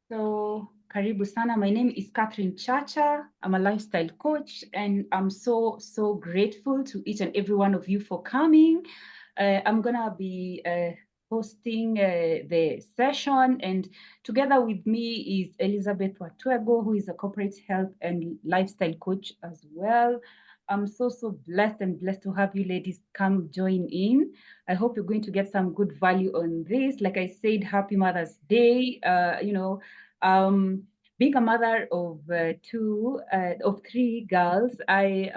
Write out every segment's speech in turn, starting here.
So, karibu sana. My name is Catherine Chacha. I'm a lifestyle coach, and I'm so grateful to each and every one of you for coming. I'm gonna be hosting the session, and together with me is Elizabeth Watuego, who is a corporate health and lifestyle coach as well. I'm so blessed to have you ladies come join in. I hope you're going to get some good value on this. Like I said, happy Mother's Day. Um, Being a mother of of three girls, I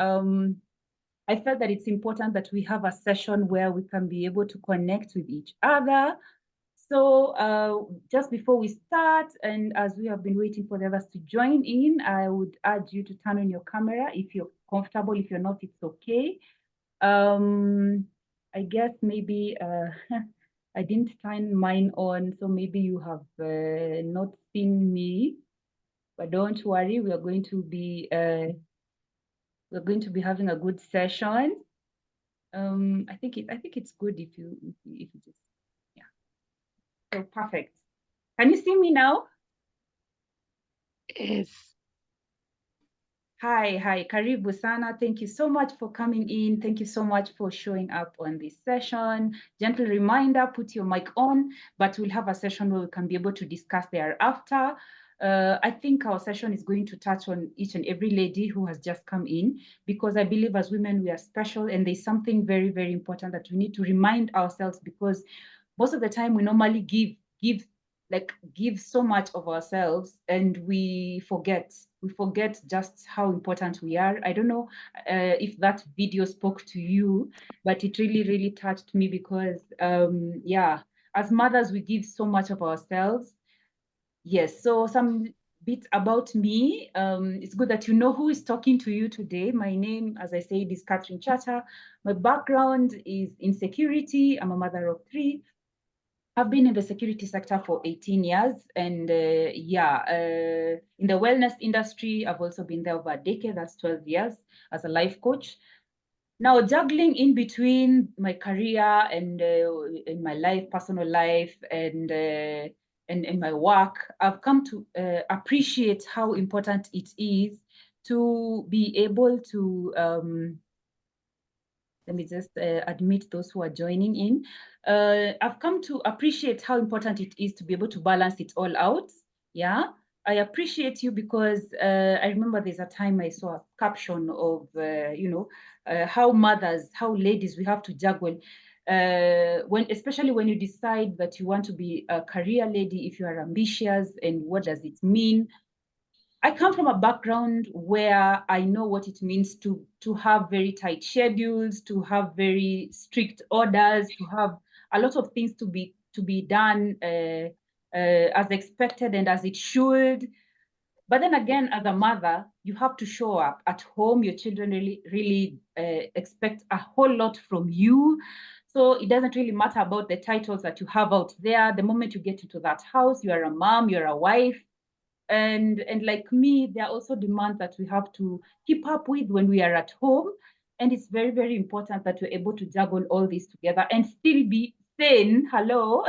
felt that it's important that we have a session where we can be able to connect with each other. So just before we start, and as we have been waiting for the others to join in, I would urge you to turn on your camera if you're comfortable. If you're not, it's okay. Um, I guess maybe I didn't turn mine on, so maybe you have not seen me. But don't worry, we're going to be having a good session. I think it's good if you just yeah. So perfect. Can you see me now? Yes. Hi, karibu sana. Thank you so much for coming in. Thank you so much for showing up on this session. Gentle reminder, put your mic on, but we'll have a session where we can be able to discuss thereafter. I think our session is going to touch on each and every lady who has just come in, because I believe as women, we are special, and there's something very important that we need to remind ourselves, because most of the time we normally give so much of ourselves, and we forget just how important we are. I don't know if that video spoke to you, but it really touched me, because yeah, as mothers we give so much of ourselves. Yes, so some bits about me. It's good that you know who is talking to you today. My name, as I said, is Catherine Chata. My background is in security. I'm a mother of three. I've been in the security sector for 18 years, and in the wellness industry, I've also been there over a decade. That's 12 years as a life coach. Now, juggling in between my career and in my life, personal life, and my work, I've come to appreciate how important it is to be able to let me just admit those who are joining in. I've come to appreciate how important it is to be able to balance it all out. Yeah, I appreciate you, because I remember there's a time I saw a caption of, how ladies, we have to juggle. Especially when you decide that you want to be a career lady, if you are ambitious, and what does it mean? I come from a background where I know what it means to have very tight schedules, to have very strict orders, to have a lot of things to be done as expected and as it should. But then again, as a mother, you have to show up at home. Your children really expect a whole lot from you. So it doesn't really matter about the titles that you have out there. The moment you get into that house, you are a mom, you're a wife, and like me, there are also demands that we have to keep up with when we are at home, and it's very important that we're able to juggle all this together and still be sane. Hello.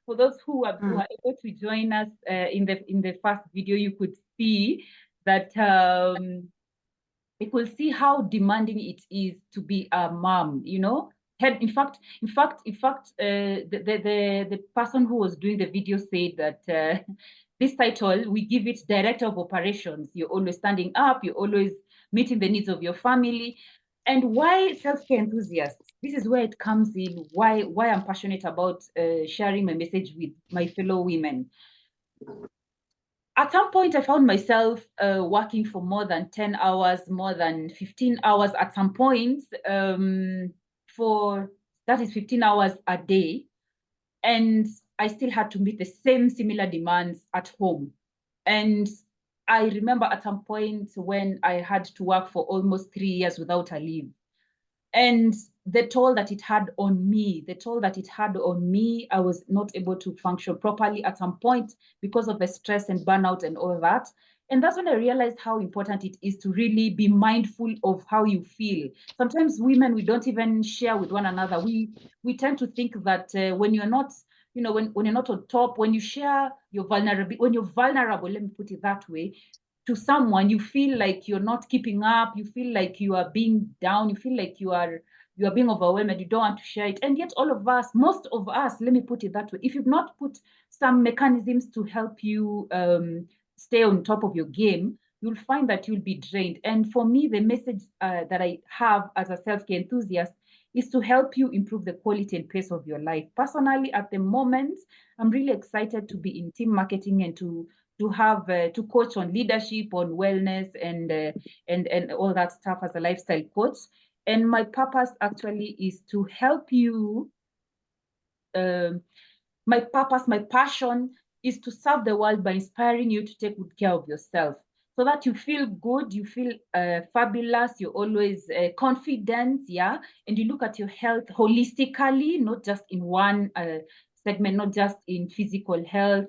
For those who are able to join us in the first video, you could see that you could see how demanding it is to be a mom, the person who was doing the video said that this title, we give it director of operations. You're always standing up, you're always meeting the needs of your family. And why self-care enthusiasts? This is where it comes in, why I'm passionate about sharing my message with my fellow women. At some point, I found myself working for more than 10 hours, more than 15 hours at some point, for that is 15 hours a day. And I still had to meet the same similar demands at home. And I remember at some point when I had to work for almost 3 years without a leave. And the toll that it had on me, I was not able to function properly at some point because of the stress and burnout and all that. And that's when I realized how important it is to really be mindful of how you feel. Sometimes women, we don't even share with one another. We tend to think that when you're not, when you're not on top, when you share your vulnerability, when you're vulnerable, let me put it that way, to someone, you feel like you're not keeping up, you feel like you are being down, you feel like you are being overwhelmed and you don't want to share it. And yet all of us, most of us, let me put it that way, if you've not put some mechanisms to help you stay on top of your game, you'll find that you'll be drained. And for me, the message that I have as a self-care enthusiast is to help you improve the quality and pace of your life. Personally, at the moment, I'm really excited to be in team marketing and to have to coach on leadership, on wellness, and all that stuff as a lifestyle coach. And my purpose actually is to help you. Um, my purpose, my passion is to serve the world by inspiring you to take good care of yourself so that you feel good, you feel fabulous, you're always confident, yeah, and you look at your health holistically, not just in one segment, not just in physical health.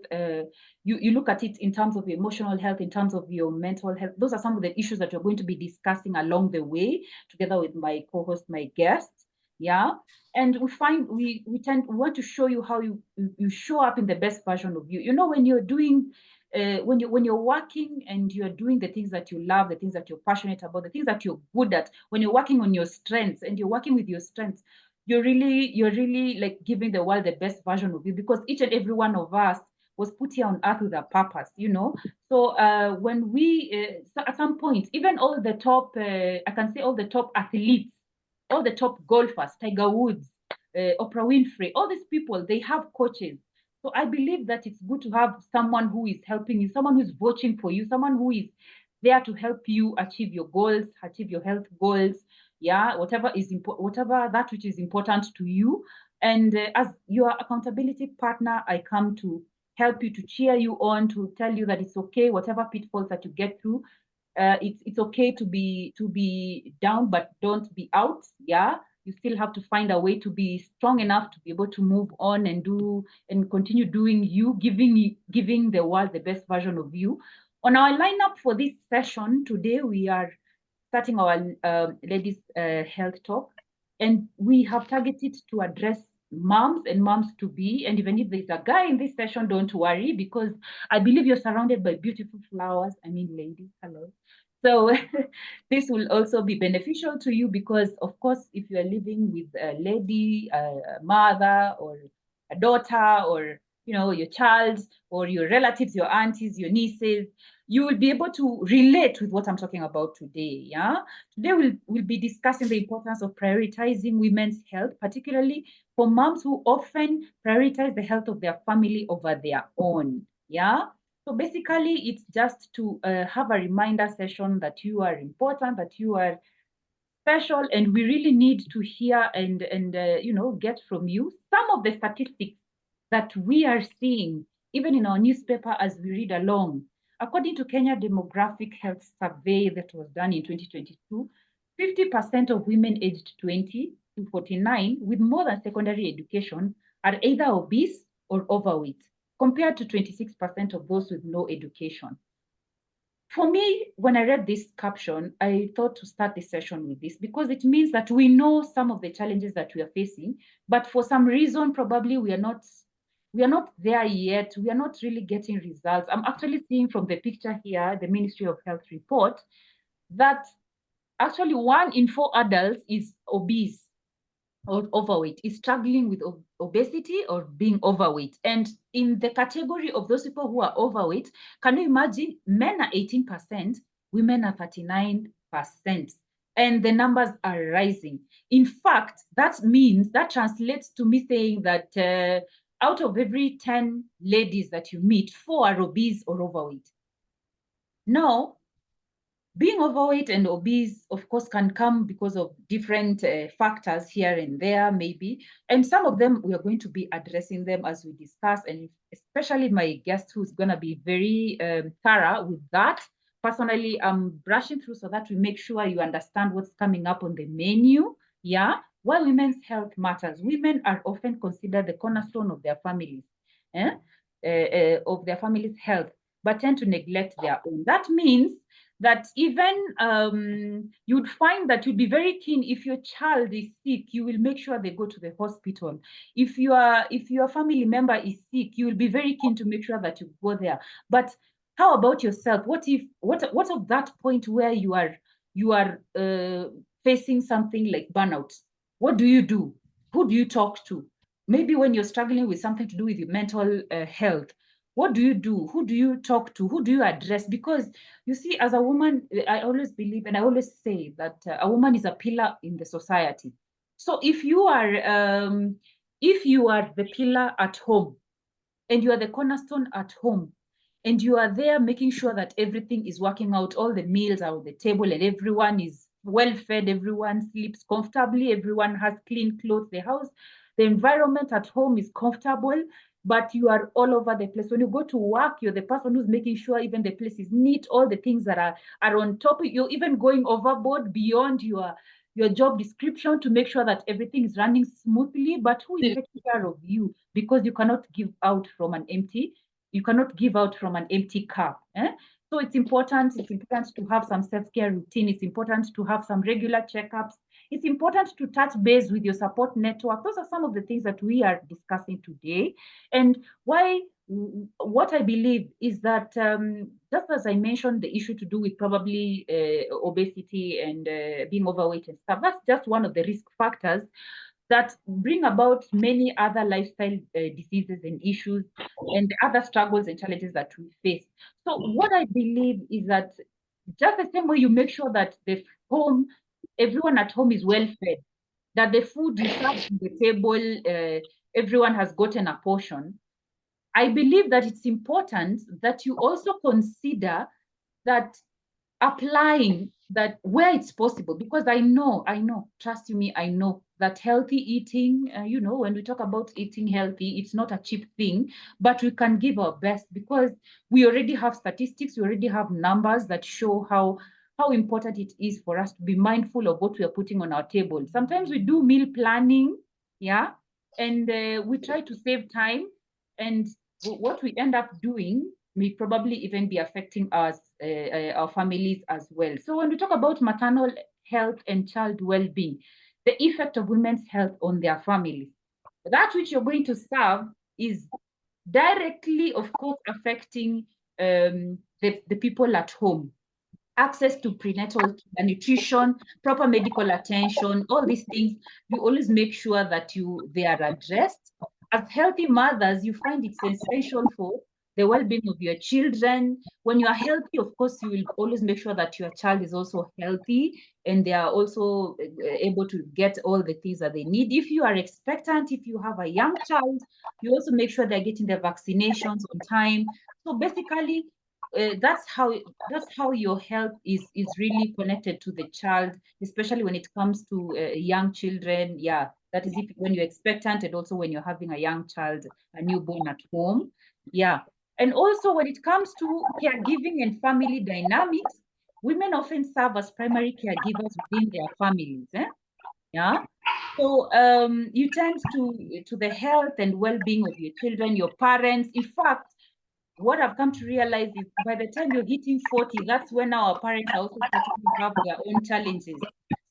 You look at it in terms of your emotional health, in terms of your mental health. Those are some of the issues that we're going to be discussing along the way, together with my co-host, my guests. Yeah, and we want to show you how you show up in the best version of you. When you're doing when you're working and you're doing the things that you love, the things that you're passionate about, the things that you're good at, when you're working on your strengths and you're working with your strengths, you're really like giving the world the best version of you, because each and every one of us was put here on earth with a purpose. So when so at some point, even all the top I can say all the top athletes, all the top golfers, Tiger Woods, Oprah Winfrey, all these people, they have coaches. So I believe that it's good to have someone who is helping you, someone who's watching for you, someone who is there to help you achieve your goals, achieve your health goals, yeah, whatever that which is important to you. And as your accountability partner, I come to help you, to cheer you on, to tell you that it's okay, whatever pitfalls that you get through, it's okay to be down, but don't be out. Yeah, you still have to find a way to be strong enough to be able to move on and do and continue doing you, giving the world the best version of you. On our lineup for this session today, we are starting our ladies health talk, and we have targeted to address moms and moms to be. And even if there's a guy in this session, don't worry, because I believe you're surrounded by beautiful flowers. I mean, ladies, hello. So this will also be beneficial to you, because of course, if you are living with a lady, a mother, or a daughter, or your child, or your relatives, your aunties, your nieces, you will be able to relate with what I'm talking about today. Yeah. Today we'll be discussing the importance of prioritizing women's health, particularly for moms who often prioritize the health of their family over their own. Yeah. So basically, it's just to have a reminder session that you are important, that you are special, and we really need to hear and get from you some of the statistics that we are seeing even in our newspaper as we read along. According to Kenya Demographic Health Survey that was done in 2022, 50% of women aged 20 to 49 with more than secondary education are either obese or overweight, compared to 26% of those with no education. For me, when I read this caption, I thought to start this session with this, because it means that we know some of the challenges that we are facing, but for some reason, probably we are not there yet. We are not really getting results. I'm actually seeing from the picture here, the Ministry of Health report, that actually 1 in 4 adults is obese or overweight, is struggling with obesity or being overweight. And in the category of those people who are overweight, can you imagine? Men are 18%, women are 39%. And the numbers are rising. In fact, that translates to me saying that out of every 10 ladies that you meet, 4 are obese or overweight. Now, being overweight and obese, of course, can come because of different factors here and there, maybe. And some of them, we are going to be addressing them as we discuss, and especially my guest who's going to be very thorough with that. Personally, I'm brushing through so that we make sure you understand what's coming up on the menu. Yeah. Why women's health matters. Women are often considered the cornerstone of their families, of their family's health, but tend to neglect their own. That means that even you'd find that you'd be very keen if your child is sick, you will make sure they go to the hospital. If your family member is sick, you will be very keen to make sure that you go there. But how about yourself? What of that point where you are facing something like burnout? What do you do? Who do you talk to? Maybe when you're struggling with something to do with your mental health, what do you do? Who do you talk to? Who do you address? Because you see, as a woman, I always believe and I always say that a woman is a pillar in the society. So if you are the pillar at home, and you are the cornerstone at home, and you are there making sure that everything is working out, all the meals are on the table and everyone is well fed, everyone sleeps comfortably, everyone has clean clothes, the environment at home is comfortable, but you are all over the place. When you go to work, you're the person who's making sure even the place is neat, all the things that are on top. You're even going overboard beyond your job description to make sure that everything is running smoothly. But who is taking care of you? Because you cannot give out from an empty cup. So it's important to have some self-care routine. It's important to have some regular checkups. It's important to touch base with your support network. Those are some of the things that we are discussing today. And what I believe is that just as I mentioned, the issue to do with probably obesity and being overweight and stuff, that's just one of the risk factors that bring about many other lifestyle diseases and issues and other struggles and challenges that we face. So what I believe is that just the same way you make sure that everyone at home is well fed, that the food you serve on the table, everyone has gotten a portion. I believe that it's important that you also consider that applying that where it's possible, because I know, trust you me, I know that healthy eating, when we talk about eating healthy, it's not a cheap thing, but we can give our best because we already have statistics, we already have numbers that show how important it is for us to be mindful of what we are putting on our table. Sometimes we do meal planning, yeah, and we try to save time, and what we end up doing may probably even be affecting us, our families as well. So when we talk about maternal health and child well-being, the effect of women's health on their families, that which you're going to serve is directly, of course, affecting the people at home. Access to prenatal nutrition, proper medical attention, all these things, you always make sure that they are addressed. As healthy mothers, you find it's essential for the well-being of your children. When you are healthy, of course, you will always make sure that your child is also healthy and they are also able to get all the things that they need. If you are expectant, if you have a young child, you also make sure they're getting their vaccinations on time. So basically, that's how your health is really connected to the child, especially when it comes to young children. Yeah, that is if when you're expectant and also when you're having a young child, a newborn at home. Yeah, and also when it comes to caregiving and family dynamics, women often serve as primary caregivers within their families. Yeah. So you tend to the health and well-being of your children, your parents. In fact, what I've come to realize is by the time you're hitting 40, that's when our parents are also starting to have their own challenges.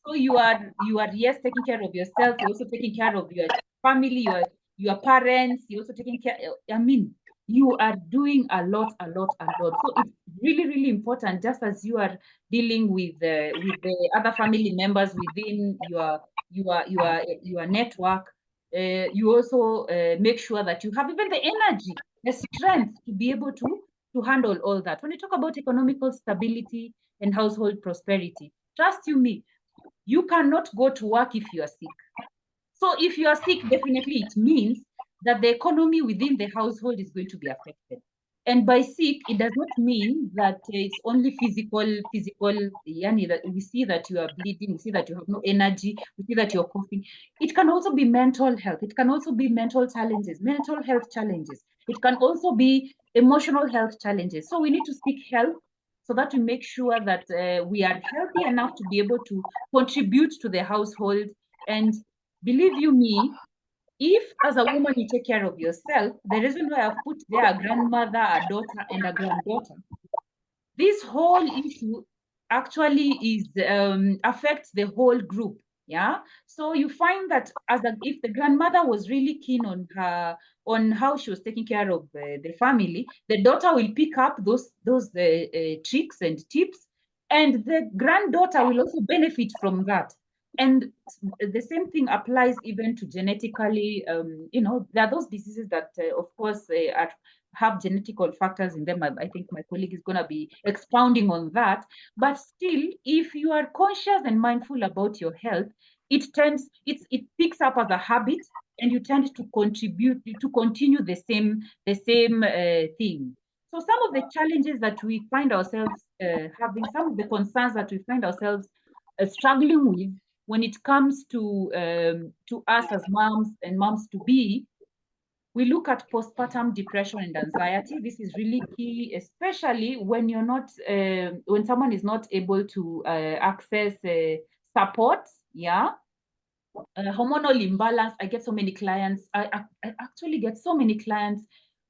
So you are yes taking care of yourself, you're also taking care of your family, your parents, you're also taking care. I mean, you are doing a lot, a lot, a lot. So it's really, really important, just as you are dealing with the other family members within your network. You also make sure that you have even the energy, the strength to be able to handle all that. When you talk about economical stability and household prosperity, trust you me, you cannot go to work if you are sick. So if you are sick, definitely it means that the economy within the household is going to be affected. And by sick, it does not mean that it's only physical, yani that we see that you are bleeding, we see that you have no energy, we see that you're coughing. It can also be mental health. It can also be mental challenges, mental health challenges. It can also be emotional health challenges. So we need to seek help so that we make sure that we are healthy enough to be able to contribute to the household. And believe you me, if as a woman you take care of yourself, the reason why I've put there a grandmother, a daughter, and a granddaughter, this whole issue actually is affects the whole group. Yeah. So you find that if the grandmother was really keen on how she was taking care of the family, the daughter will pick up those tricks and tips, and the granddaughter will also benefit from that. And the same thing applies even to genetically. There are those diseases that, of course, have genetical factors in them. I think my colleague is going to be expounding on that. But still, if you are conscious and mindful about your health, it picks up as a habit, and you tend to contribute to continue the same thing. So some of the challenges that we find ourselves having, some of the concerns that we find ourselves struggling with when it comes to us as moms and moms to be, we look at postpartum depression and anxiety. This is really key, especially when when someone is not able to access support. Yeah. Hormonal imbalance. I get so many clients. I actually get so many clients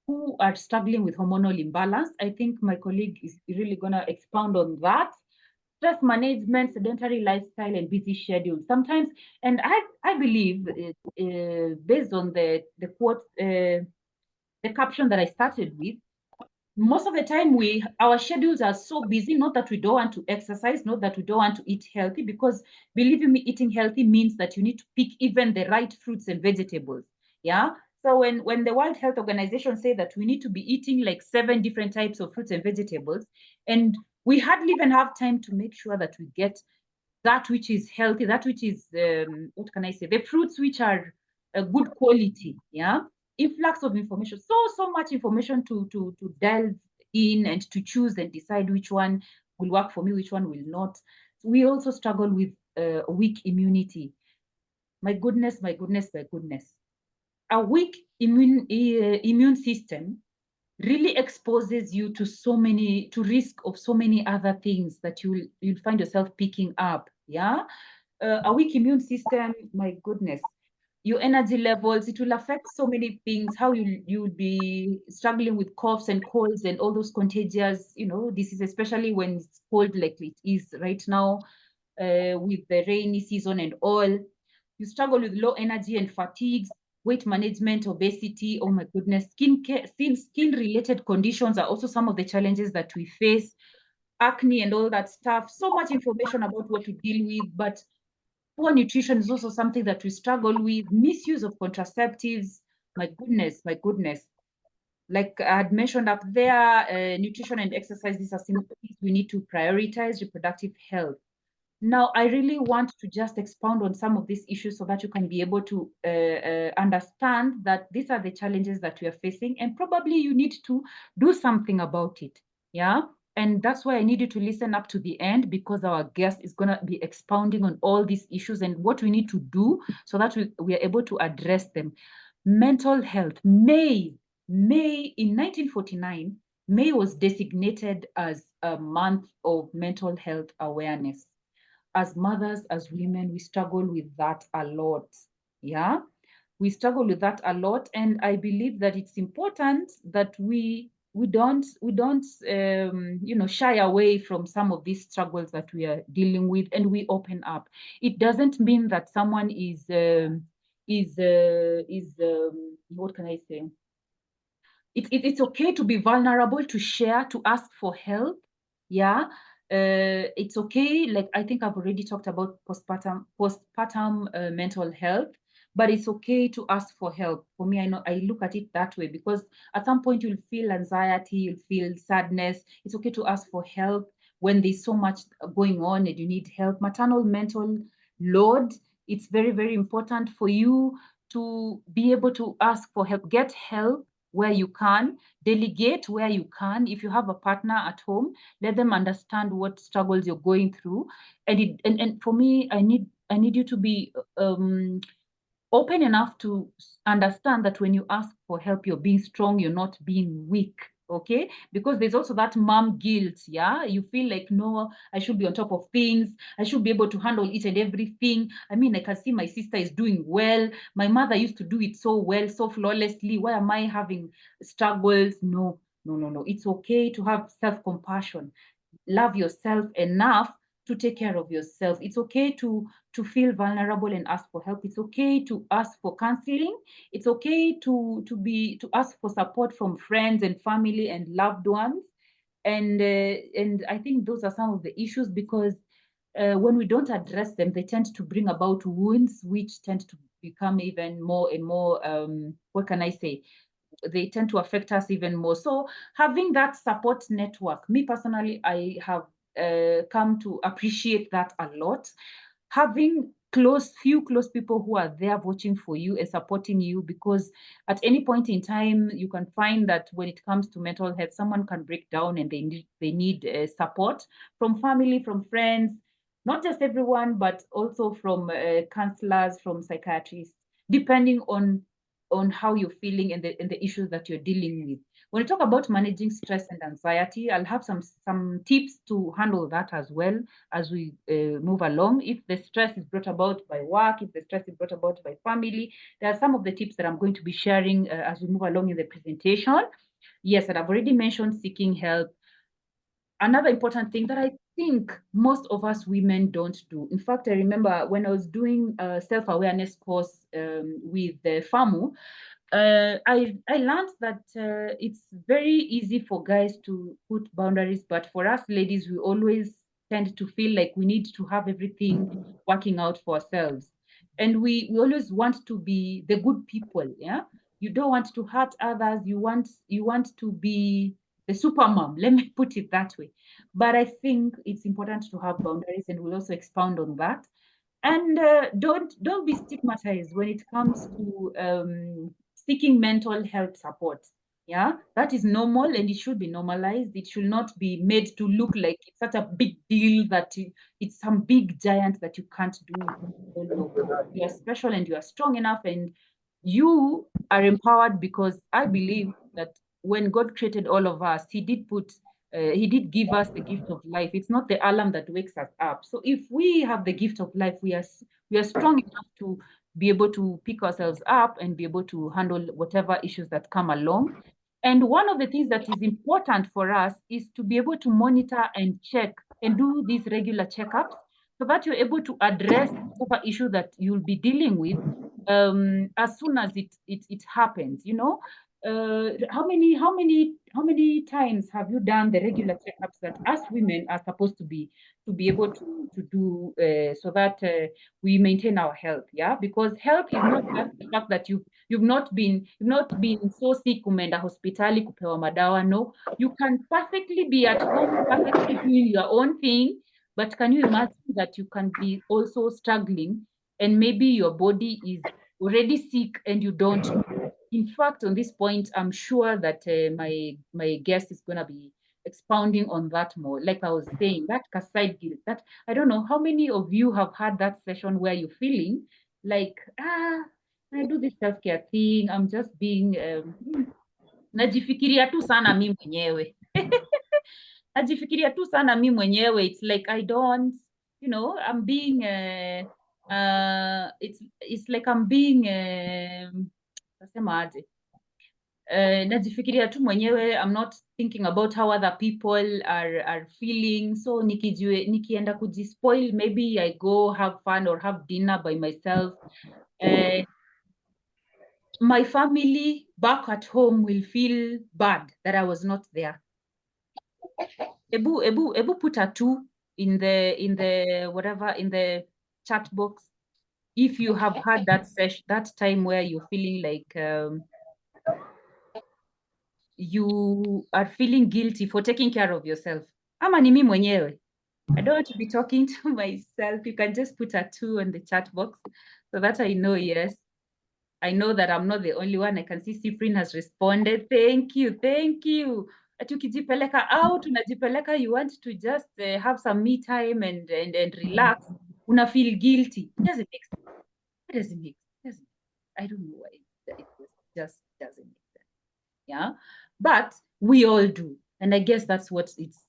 who are struggling with hormonal imbalance. I think my colleague is really going to expound on that. Stress management, sedentary lifestyle, and busy schedule. Sometimes, and I believe, based on the quote, the caption that I started with, most of the time our schedules are so busy, not that we don't want to exercise, not that we don't want to eat healthy, because believe me, eating healthy means that you need to pick even the right fruits and vegetables. Yeah. So when the World Health Organization say that we need to be eating like 7 different types of fruits and vegetables, and we hardly even have time to make sure that we get that which is healthy, that which is, what can I say, the fruits which are a good quality. Yeah. Influx of information, so much information to delve in and to choose and decide which one will work for me, which one will not. We also struggle with weak immunity. My goodness, my goodness, my goodness. A weak immune system really exposes you to risk of so many other things that you'll find yourself picking up. Yeah. A weak immune system, my goodness, your energy levels, it will affect so many things, how you'll be struggling with coughs and colds and all those contagious, diseases, especially when it's cold like it is right now, with the rainy season and all. You struggle with low energy and fatigues, weight management, obesity. Oh my goodness, skin related conditions are also some of the challenges that we face. Acne and all that stuff. So much information about what to deal with, but poor nutrition is also something that we struggle with. Misuse of contraceptives. My goodness, my goodness. Like I had mentioned up there, nutrition and exercise, these are things we need to prioritize reproductive health. Now, I really want to just expound on some of these issues so that you can be able to understand that these are the challenges that we are facing, and probably you need to do something about it. Yeah. And that's why I need you to listen up to the end, because our guest is going to be expounding on all these issues and what we need to do so that we are able to address them. Mental health. May in 1949, May was designated as a month of mental health awareness. As mothers, as women, we struggle with that a lot. Yeah, we struggle with that a lot, and I believe that it's important that we don't shy away from some of these struggles that we are dealing with, and we open up. It doesn't mean that someone is what can I say? It's okay to be vulnerable, to share, to ask for help. Yeah. It's okay. Like I think I've already talked about postpartum mental health, but it's okay to ask for help. For me, I know I look at it that way, because at some point you'll feel anxiety, you'll feel sadness. It's okay to ask for help when there's so much going on and you need help. Maternal mental load, it's very, very important for you to be able to ask for help, get help where you can, delegate where you can. If you have a partner at home, let them understand what struggles you're going through. And for me, I need you to be open enough to understand that when you ask for help, you're being strong, you're not being weak. Okay, because there's also that mom guilt. Yeah, you feel like, no, I should be on top of things, I should be able to handle each and everything. I mean, I can see my sister is doing well, my mother used to do it so well, so flawlessly. Why am I having struggles? No, no, no, no. It's okay to have self-compassion. love yourself enough to take care of yourself. It's okay to feel vulnerable and ask for help. It's okay to ask for counseling. It's okay to ask for support from friends and family and loved ones. And I think those are some of the issues, because when we don't address them, they tend to bring about wounds, which tend to become even more and more, what can I say? They tend to affect us even more. So having that support network, me personally, I have come to appreciate that a lot. Having few close people who are there watching for you and supporting you, because at any point in time, you can find that when it comes to mental health, someone can break down and they need support from family, from friends, not just everyone, but also from counselors, from psychiatrists, depending on how you're feeling and the issues that you're dealing with. When we talk about managing stress and anxiety, I'll have some tips to handle that as well as we move along. If the stress is brought about by work, if the stress is brought about by family, there are some of the tips that I'm going to be sharing as we move along in the presentation. Yes, and I've already mentioned seeking help. Another important thing that I think most of us women don't do. In fact, I remember when I was doing a self-awareness course with the FAMU, I learned that it's very easy for guys to put boundaries, but for us ladies, we always tend to feel like we need to have everything working out for ourselves, and we always want to be the good people. Yeah, you don't want to hurt others. You want to be the super mom. Let me put it that way. But I think it's important to have boundaries, and we'll also expound on that. And don't be stigmatized when it comes to seeking mental health support. Yeah, that is normal and it should be normalized. It should not be made to look like it's such a big deal that it's some big giant that you can't do. No, no. You are special and you are strong enough, and you are empowered, because I believe that when God created all of us, He did give us the gift of life. It's not the alarm that wakes us up. So if we have the gift of life, we are strong enough to be able to pick ourselves up and be able to handle whatever issues that come along. And one of the things that is important for us is to be able to monitor and check and do these regular checkups, so that you're able to address whatever issue that you'll be dealing with as soon as it happens. How many times have you done the regular checkups that us women are supposed to be able to do, so that we maintain our health? Yeah, because health is not just the fact that you've not been so sick umeenda hospitali kupewa madawa. No, you can perfectly be at home, perfectly doing your own thing, but can you imagine that you can be also struggling, and maybe your body is already sick and you don't know? In fact, on this point, I'm sure that my guest is going to be expounding on that more. Like I was saying, that side guilt, that I don't know how many of you have had that session where you're feeling like, I do this self-care thing, I'm just being najifikiria tu sana mi mwenyewe. Najifikiria tu sana mi mwenyewe. It's like I don't, I'm being it's like I'm being nasema aje, najifikiria tu mwenyewe. I'm not thinking about how other people are feeling. So nikienda kujispoil, maybe I go have fun or have dinner by myself. uh, my family back at home will feel bad that I was not there. Ebu put a two in the whatever, in the chat box, if you have had that time where you're feeling like you are feeling guilty for taking care of yourself. Ama ni mimi mwenyewe. I don't want to be talking to myself. You can just put a two in the chat box so that I know, yes. I know that I'm not the only one. I can see Cyprian has responded. Thank you, thank you. Ati ukijipeleka out, unajipeleka, you want to just have some me time and relax. Una feel guilty. It doesn't make sense. It doesn't make sense. I don't know why it just doesn't make sense. Yeah, but we all do, and I guess that's what it's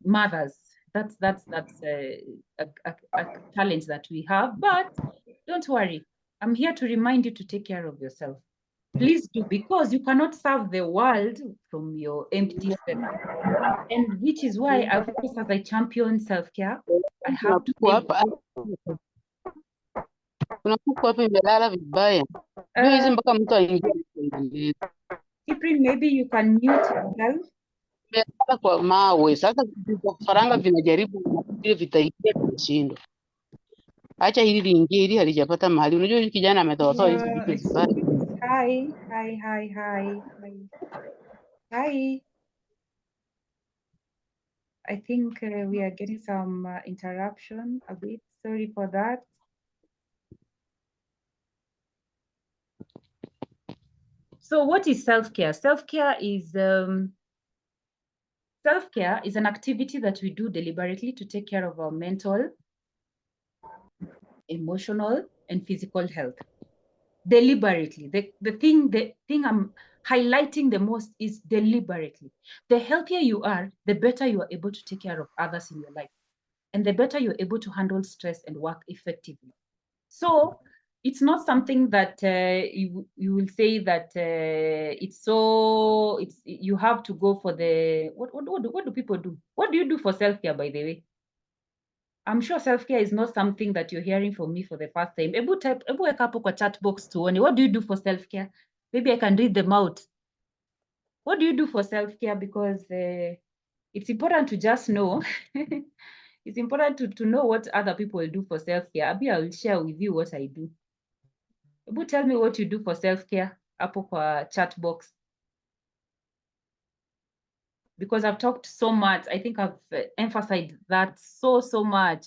mothers. That's a challenge that we have. But don't worry, I'm here to remind you to take care of yourself. Please do, because you cannot serve the world from your empty cell. And which is why I've always, as I champion self-care, I Kuna have to kuku name. hapa, kuna kuku hapa imelala vibaya. Jua hizi mpaka mtu aingie. Cyprian, maybe you can mute yourself. Imelala kwa mawe. Sasa vifaranga vinajaribu vile vitaingia vinashindwa. Acha hili liingie, hili halijapata mahali. Unajua huyu kijana ametoatoa hizi vitu vibaya. Hi, hi, hi, hi, hi. Hi. I think we are getting some interruption a bit. Sorry for that. So what is self-care? Self-care is an activity that we do deliberately to take care of our mental, emotional, and physical health. Deliberately. The thing I'm highlighting the most is deliberately. The healthier you are, the better you are able to take care of others in your life. And the better you're able to handle stress and work effectively. So it's not something that you will say that you have to go for the what do people do? What do you do for self-care, by the way? I'm sure self-care is not something that you're hearing from me for the first time. Ebu weka hapo kwa chat box tuone. What do you do for self-care? Maybe I can read them out. What do you do for self-care? Because it's important to just know. It's important to know what other people do for self-care. Abi, I will share with you what I do. Ebu tell me what you do for self-care hapo kwa chat box. Because I've talked so much. I think I've emphasized that so much.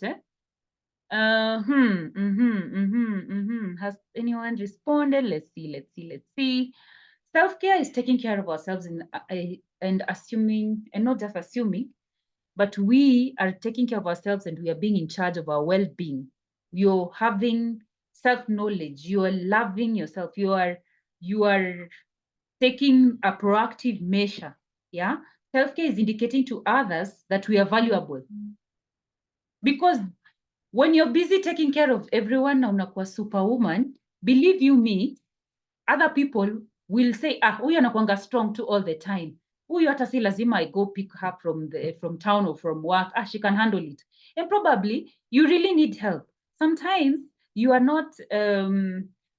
Has anyone responded? Let's see. Self-care is taking care of ourselves and assuming, and not just assuming, but we are taking care of ourselves and we are being in charge of our well-being. You're having self-knowledge. You are loving yourself. You are taking a proactive measure. Yeah. Self-care is indicating to others that we are valuable. Because when you're busy taking care of everyone na unakuwa superwoman, believe you me, other people will say, huyu anakuanga strong too all the time. Huyu hata si lazima I go pick her from town or from work. She can handle it. And probably you really need help. Sometimes you are not,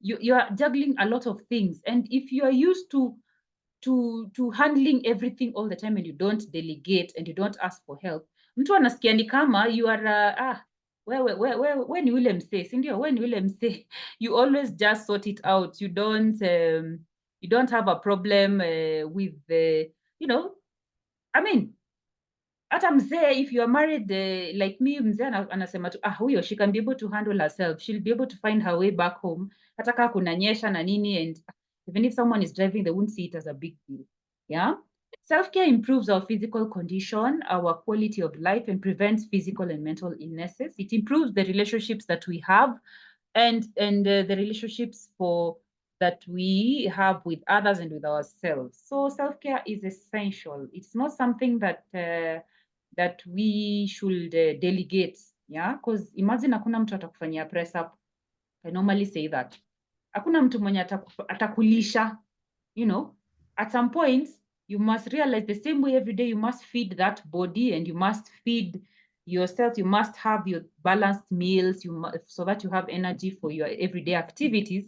you are juggling a lot of things. And if you are used to handling everything all the time and you don't delegate and you don't ask for help, mtu anasikia ni kama you are we ni ule msee, si ndio? We ni ule msee. You always just sort it out. You don't have a problem with the, I mean, hata mzee, if you are married like me, mzee anasema tu huyo she can be able to handle herself, she'll be able to find her way back home, hata kaa kunanyesha na nini, and even if someone is driving they won't see it as a big deal. Yeah. Self-care improves our physical condition, our quality of life, and prevents physical and mental illnesses. It improves the relationships that we have and the relationships that we have with others and with ourselves. So self-care is essential. It's not something that we should delegate. Yeah, because imagine hakuna mtu atakufanyia press up. I normally say that. Hakuna mtu mwenye atakulisha. At some point, you must realize the same way every day you must feed that body and you must feed yourself. You must have your balanced meals so that you have energy for your everyday activities.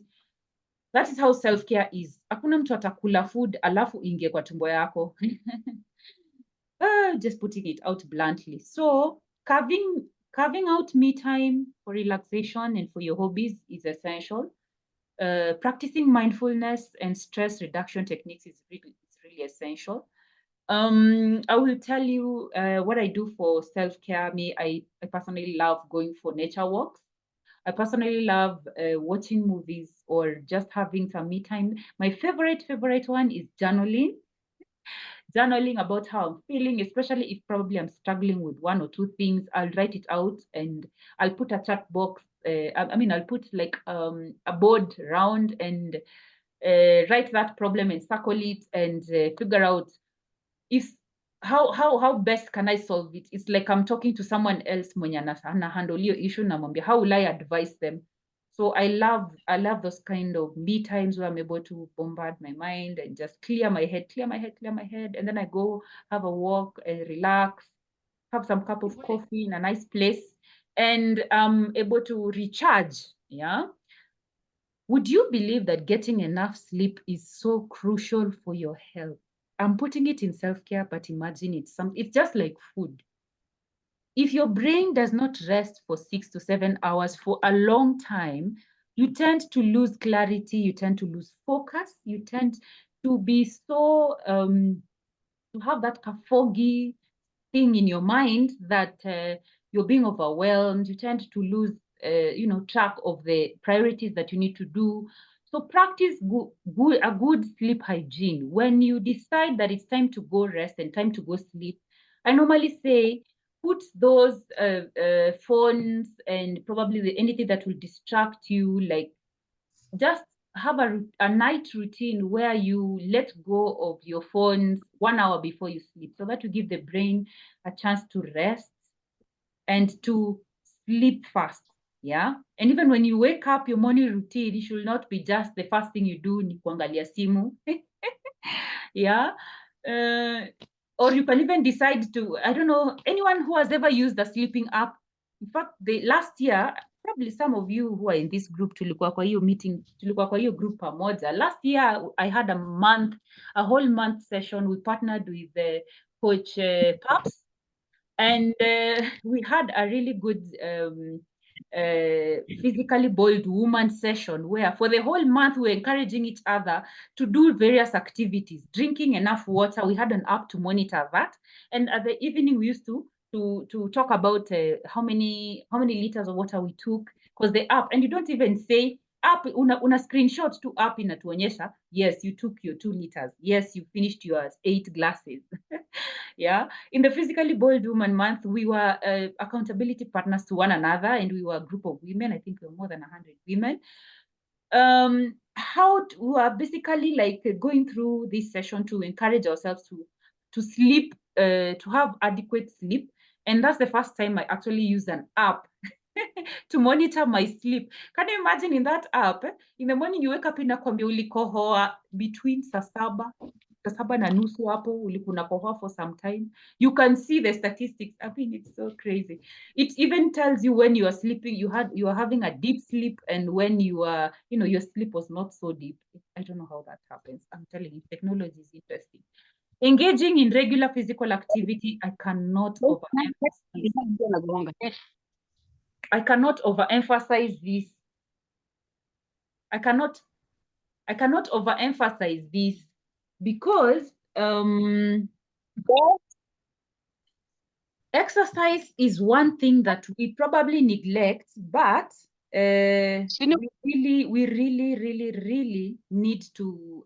That is how self-care is. Hakuna mtu atakula food alafu ingie kwa tumbo yako. Just putting it out bluntly. So carving out me time for relaxation and for your hobbies is essential. Practicing mindfulness and stress reduction techniques is really essential. I will tell you what I do for self-care. I personally love going for nature walks. I personally love watching movies or just having some me time. My favorite one is journaling about how I'm feeling, especially if probably I'm struggling with one or two things. I'll write it out and I'll put a chat box. I'll put like a board round and write that problem and circle it and figure out if how best can I solve it. It's like I'm talking to someone else mwenye ana handle hiyo issue, namwambia how will I advise them. So I love those kind of me times where I'm able to bombard my mind and just clear my head, and then I go have a walk and relax, have some cup of coffee in a nice place, and I'm able to recharge. Yeah. Would you believe that getting enough sleep is so crucial for your health? I'm putting it in self-care, but imagine it's just like food. If your brain does not rest for 6 to 7 hours for a long time, you tend to lose clarity, you tend to lose focus, you tend to be so to have that foggy thing in your mind that you're being overwhelmed. You tend to lose, track of the priorities that you need to do. So practice a good sleep hygiene. When you decide that it's time to go rest and time to go sleep, I normally say put those phones and probably anything that will distract you, like just have a night routine where you let go of your phones 1 hour before you sleep so that you give the brain a chance to rest and to sleep fast. Yeah. And even when you wake up, your morning routine, it should not be just the first thing you do ni kuangalia simu. Yeah. Uh, or you can even decide to, I don't know, anyone who has ever used a sleeping app. In fact, the last year, probably some of you who are in this group, tulikuwa kwa hiyo meeting, tulikuwa kwa hiyo group pamoja. Last year, I had a whole month session. We partnered with the coach Paps, and we had a really good physically bold woman session where for the whole month we were encouraging each other to do various activities, drinking enough water. We had an app to monitor that, and at the evening we used to talk about how many liters of water we took, because the app, and you don't even say app, una screenshot to app inatuonyesha, yes, you took your 2 liters, yes, you finished your 8 glasses. Yeah. In the Physically Bold Woman Month, we were accountability partners to one another, and we were a group of women. I think we were more than 100 women. We are basically like going through this session to encourage ourselves to sleep, to have adequate sleep. And that's the first time I actually used an app to monitor my sleep. Can you imagine in that app, in the morning you wake up inakwambia ulikohoa between saa saba na nusu hapo ulikuwa unakohoa for some time. You can see the statistics. I mean, it's so crazy. It even tells you when you are sleeping, you are having a deep sleep, and when you are, your sleep was not so deep. I don't know how that happens. I'm telling you, technology is interesting. Engaging in regular physical activity, I cannot overemphasize this. I cannot overemphasize this because exercise is one thing that we probably neglect, but we really need to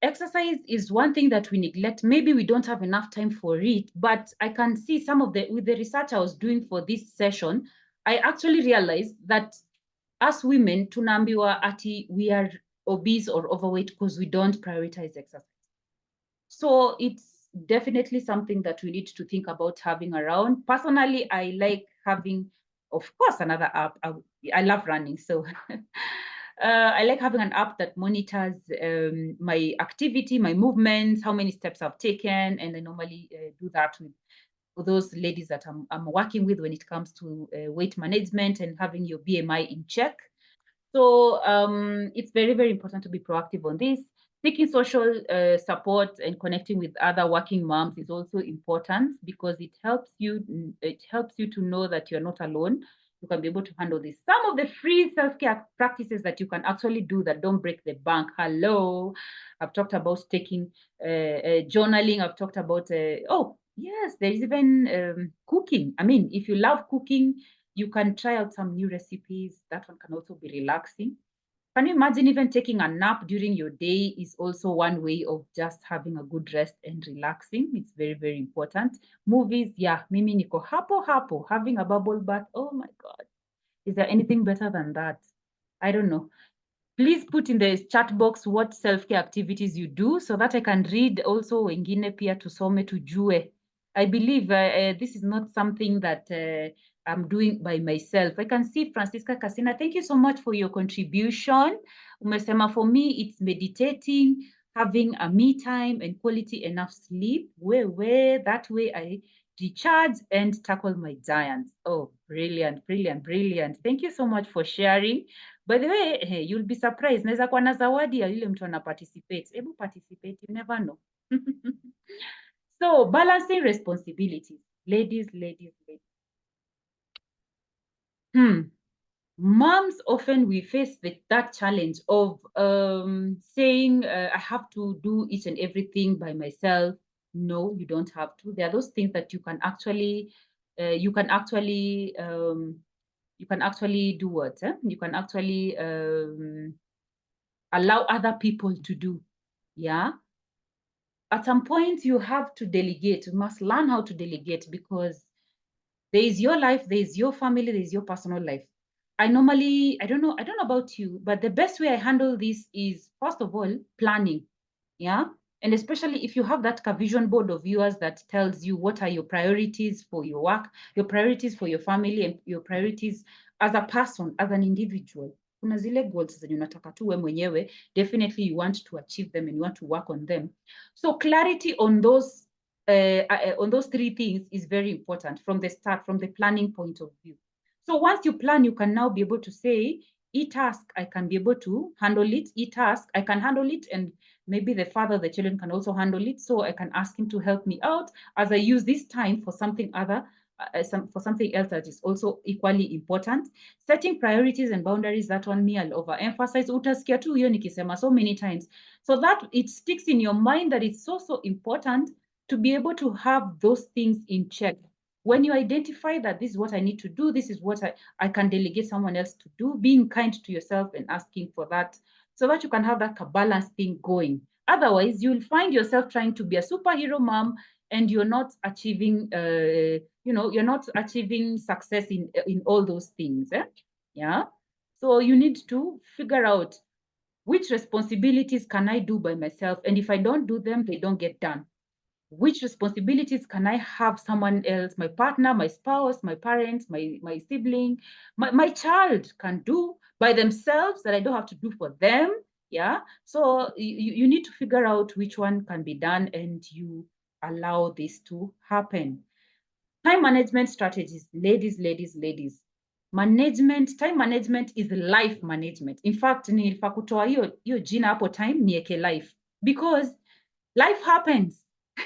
exercise is one thing that we neglect. Maybe we don't have enough time for it, but I can see with the research I was doing for this session, I actually realized that as women, tunaambiwa ati we are obese or overweight because we don't prioritize exercise. So it's definitely something that we need to think about having around. Personally, I like having, of course, another app. I love running, so I like having an app that monitors my activity, my movements, how many steps I've taken, and I normally do that with those ladies that I'm working with when it comes to weight management and having your BMI in check. So it's very important to be proactive on this. Seeking social support and connecting with other working moms is also important because it helps you to know that you're not alone. You can be able to handle this. Some of the free self-care practices that you can actually do that don't break the bank. Hello, I've talked about taking journaling. I've talked about oh yes, there is even cooking. I mean, if you love cooking, you can try out some new recipes. That one can also be relaxing. Can you imagine even taking a nap during your day is also one way of just having a good rest and relaxing. It's very important. Movies, yeah, mimi niko hapo, having a bubble bath. Oh my God. Is there anything better than that? I don't know. Please put in the chat box what self-care activities you do so that I can read also wengine pia tusome tujue I believe this is not something that I'm doing by myself. I can see Francisca Casina, thank you so much for your contribution. Umesema, for me, it's meditating, having a me time and quality enough sleep. Where that way I recharge and tackle my giants. Oh, brilliant, brilliant, brilliant. Thank you so much for sharing. By the way, hey, you'll be surprised. Naweza kuwa na zawadi ya yule mtu ana participate. Hebu participate, you never know. So, balancing responsibilities. Ladies, ladies, ladies. Moms often we face that challenge of saying, I have to do each and everything by myself. No, you don't have to. There are those things that you can actually, you can actually do what? You can actually allow other people to do. Yeah. At some point, you have to delegate. You must learn how to delegate, because there is your life, there is your family, there is your personal life. I don't know about you, but the best way I handle this is, first of all, planning. Yeah. And especially if you have that vision board of yours that tells you what are your priorities for your work, your priorities for your family, and your priorities as a person, as an individual. Kuna zile goals zenye unataka tu we mwenyewe, definitely you want to achieve them and you want to work on them. So clarity on those three things is very important from the start, from the planning point of view. So once you plan, you can now be able to say, e-task, I can be able to handle it. E-task, I can handle it, and maybe the father of the children can also handle it. So I can ask him to help me out as I use this time for something other, for something else that is also equally important. Setting priorities and boundaries, that one me, I'll overemphasize. Utasikia tu hiyo nikisema so many times, so that it sticks in your mind that it's so important to be able to have those things in check. When you identify that this is what I need to do, this is what I can delegate someone else to do, being kind to yourself and asking for that, so that you can have that balance thing going. Otherwise, you'll find yourself trying to be a superhero mom, and you're not achieving, you're not achieving success in all those things. Yeah. So you need to figure out which responsibilities can I do by myself, and if I don't do them, they don't get done. Which responsibilities can I have someone else, my partner, my spouse, my parents, my sibling, my child can do by themselves that I don't have to do for them? Yeah. So you need to figure out which one can be done, and you allow this to happen. Time management strategies, ladies, ladies, ladies. Time management is life management. In fact, nilifaa kutoa hiyo jina hapo time nieke life, because life happens.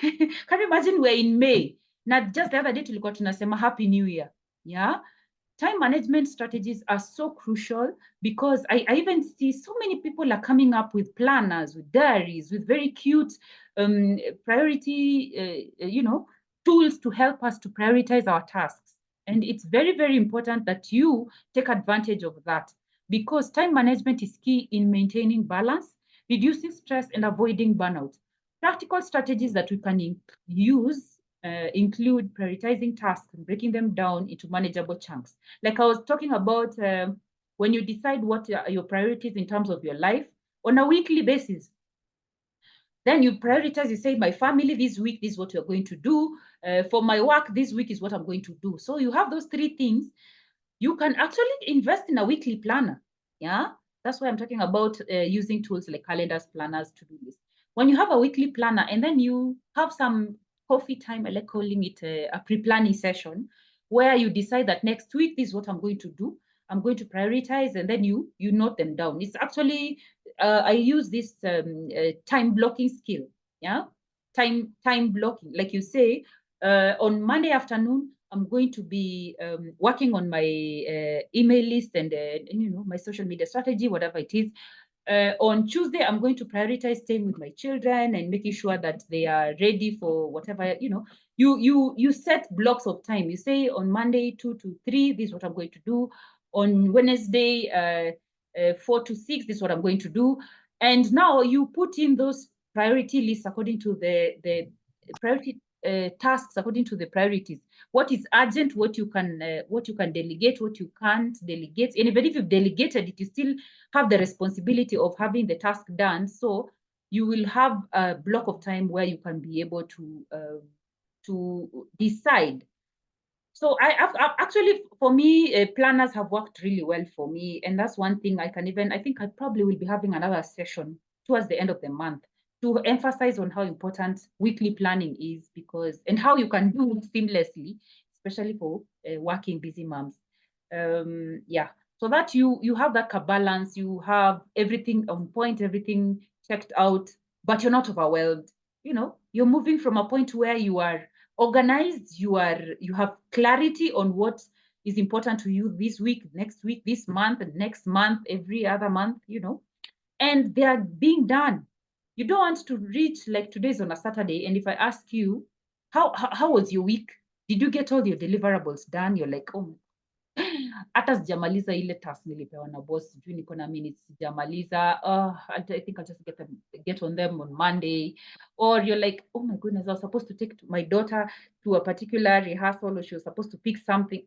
Can you imagine we're in May? Not just the other day tulikuwa tunasema Happy New Year. Yeah. Time management strategies are so crucial, because I even see so many people are coming up with planners, with diaries, with very cute priority, tools to help us to prioritize our tasks. And it's very, very important that you take advantage of that, because time management is key in maintaining balance, reducing stress, and avoiding burnout. Practical strategies that we can use include prioritizing tasks and breaking them down into manageable chunks. Like I was talking about, when you decide what are your priorities in terms of your life on a weekly basis, then you prioritize, you say, my family this week, this is what you're going to do. For my work, this week is what I'm going to do. So you have those three things. You can actually invest in a weekly planner. Yeah. That's why I'm talking about using tools like calendars, planners to do this. When you have a weekly planner and then you have some coffee time, I like calling it a pre-planning session, where you decide that next week, this is what I'm going to do. I'm going to prioritize, and then you note them down. It's actually, I use this time blocking skill. Yeah. Time blocking. Like you say, on Monday afternoon, I'm going to be working on my email list and my social media strategy, whatever it is. On Tuesday, I'm going to prioritize staying with my children and making sure that they are ready for whatever, you set blocks of time. You say on Monday, 2 to 3, this is what I'm going to do. On Wednesday, 4 to 6, this is what I'm going to do. And now you put in those priority lists according to the priority tasks, according to the priorities. What is urgent, what you can delegate, what you can't delegate. And even if you've delegated it, you still have the responsibility of having the task done. So you will have a block of time where you can be able to to decide. So actually, for me, planners have worked really well for me. And that's one thing I think I probably will be having another session towards the end of the month to emphasize on how important weekly planning is, because, and how you can do it seamlessly, especially for working busy moms. Yeah, so that you have that balance, you have everything on point, everything checked out, but you're not overwhelmed. You're moving from a point where you are organized, you have clarity on what is important to you this week, next week, this month, and next month, every other month, and they are being done. You don't want to reach, like, today's on a Saturday, and if I ask you, how was your week? Did you get all your deliverables done? You're like, oh, hata sijamaliza ile task nilipewa na boss, sijui niko na minutes sijamaliza. I think I'll just get on them on Monday. Or you're like, oh my goodness, I was supposed to take my daughter to a particular rehearsal, or she was supposed to pick something.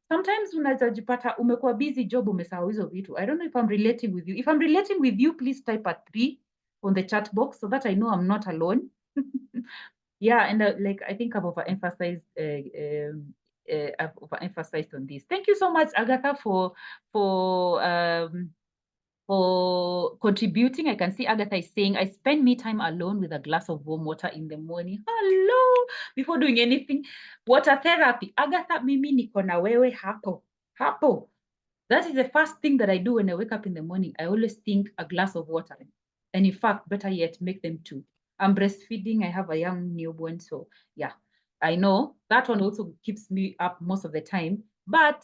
Sometimes unaweza jipata umekuwa busy job, umesahau hizo vitu. I don't know if I'm relating with you. If I'm relating with you, please type a 3 on the chat box so that I know I'm not alone. Yeah, and I think I've overemphasized on this. Thank you so much, Agatha, for contributing. I can see Agatha is saying, I spend me time alone with a glass of warm water in the morning. Hello, before doing anything. Water therapy. Agatha, mimi niko na wewe hapo. That is the first thing that I do when I wake up in the morning. I always think a glass of water. And in fact, better yet, make them 2. I'm breastfeeding. I have a young newborn. So yeah, I know that one also keeps me up most of the time. But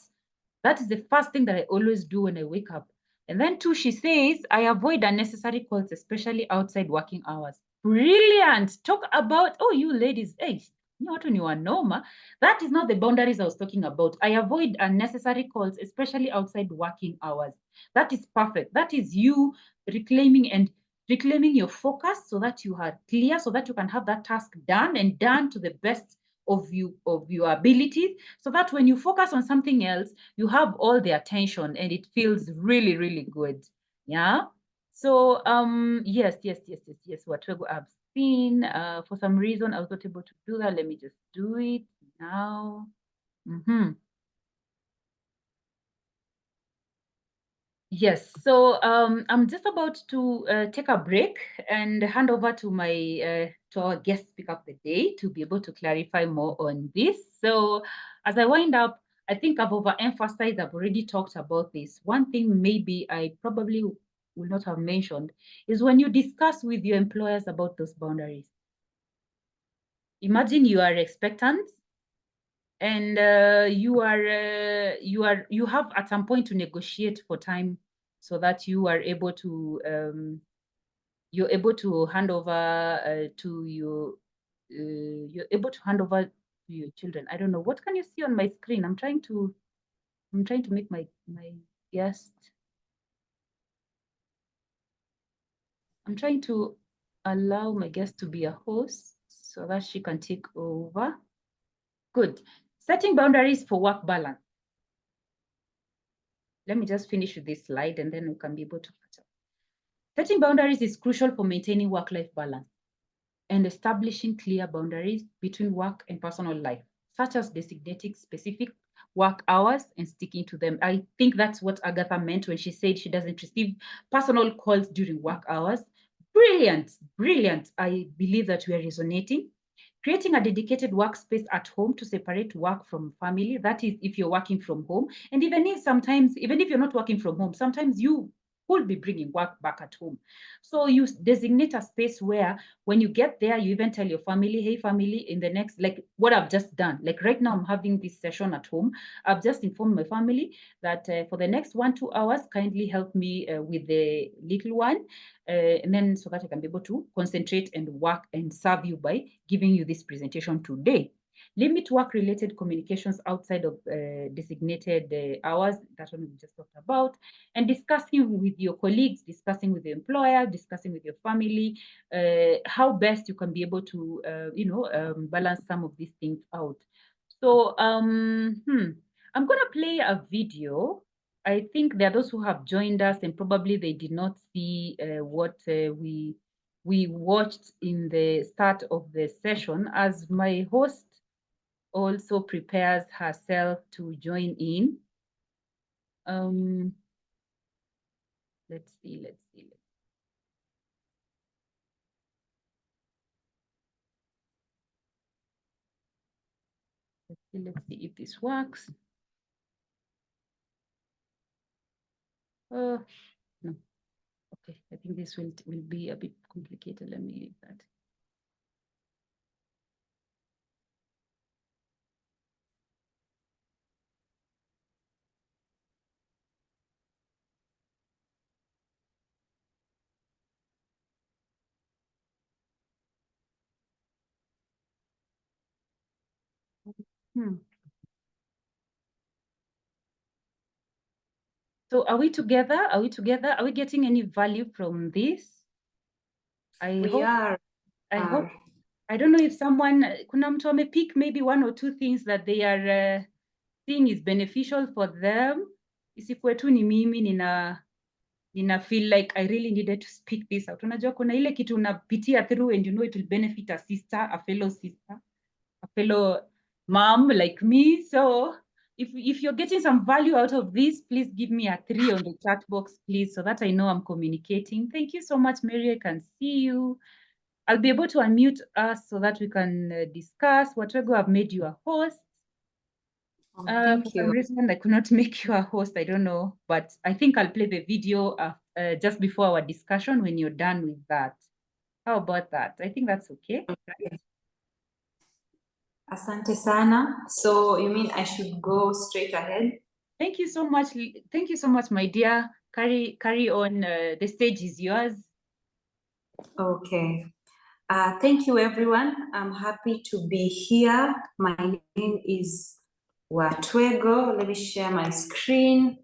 that is the first thing that I always do when I wake up. And then 2, she says, I avoid unnecessary calls, especially outside working hours. Brilliant. Talk about, oh, you ladies, hey, that is not the boundaries I was talking about. I avoid unnecessary calls, especially outside working hours. That is perfect. That is you reclaiming your focus so that you are clear, so that you can have that task done and done to the best of your abilities, so that when you focus on something else, you have all the attention and it feels really, really good. Yeah. So yes, Watwego I've seen. For some reason I was not able to do that. Let me just do it now. Yes, so I'm just about to take a break and hand over to to our guest speaker of the day to be able to clarify more on this. So as I wind up, I think I've overemphasized, I've already talked about this. One thing maybe I probably will not have mentioned is when you discuss with your employers about those boundaries. Imagine you are expectant and you have at some point to negotiate for time so that you are able to you're able to hand over to your you're able to hand over to your children. I don't know, what can you see on my screen? I'm trying to make my guest. I'm trying to allow my guest to be a host so that she can take over. Good. Setting boundaries for work balance. Let me just finish with this slide and then we can be able to catch up. Setting boundaries is crucial for maintaining work-life balance and establishing clear boundaries between work and personal life, such as designating specific work hours and sticking to them. I think that's what Agatha meant when she said she doesn't receive personal calls during work hours. Brilliant, brilliant. I believe that we are resonating. Creating a dedicated workspace at home to separate work from family. That is if you're working from home. And even if you're not working from home, sometimes you will be bringing work back at home. So you designate a space where when you get there, you even tell your family, hey, family, in the next, like what I've just done. Like right now, I'm having this session at home. I've just informed my family that for the next 1-2 hours, kindly help me with the little one. And then so that I can be able to concentrate and work and serve you by giving you this presentation today. Limit work-related communications outside of designated hours, that one we just talked about, and discussing with your colleagues, discussing with the employer, discussing with your family, how best you can be able to, balance some of these things out. So I'm going to play a video. I think there are those who have joined us and probably they did not see what we watched in the start of the session. As my host, also prepares herself to join in. Let's see. Let's see if this works. No. Okay, I think this will be a bit complicated. Let me leave that. So are we together? Are we together? Are we getting any value from this? I hope. I don't know if someone, kuna mtu amepick maybe one or two things that they are seeing is beneficial for them. Isikuwe tu ni mimi nina feel like I really needed to speak this out. Unajua kuna ile kitu unapitia through and you know it will benefit a sister, a fellow mom like me. So if you're getting some value out of this, please give me a 3 on the chat box, please, so that I know I'm communicating. Thank you so much, Mary. I can see you. I'll be able to unmute us so that we can discuss. Watego, I've made you a host. Thank for you. some reason, I could not make you a host. I don't know, but I think I'll play the video just before our discussion when you're done with that. How about that? I think that's okay. Right? Asante sana. So you mean I should go straight ahead? Thank you so much. Thank you so much, my dear. Carry on. The stage is yours. Okay. Thank you, everyone. I'm happy to be here. My name is Watwego. Let me share my screen.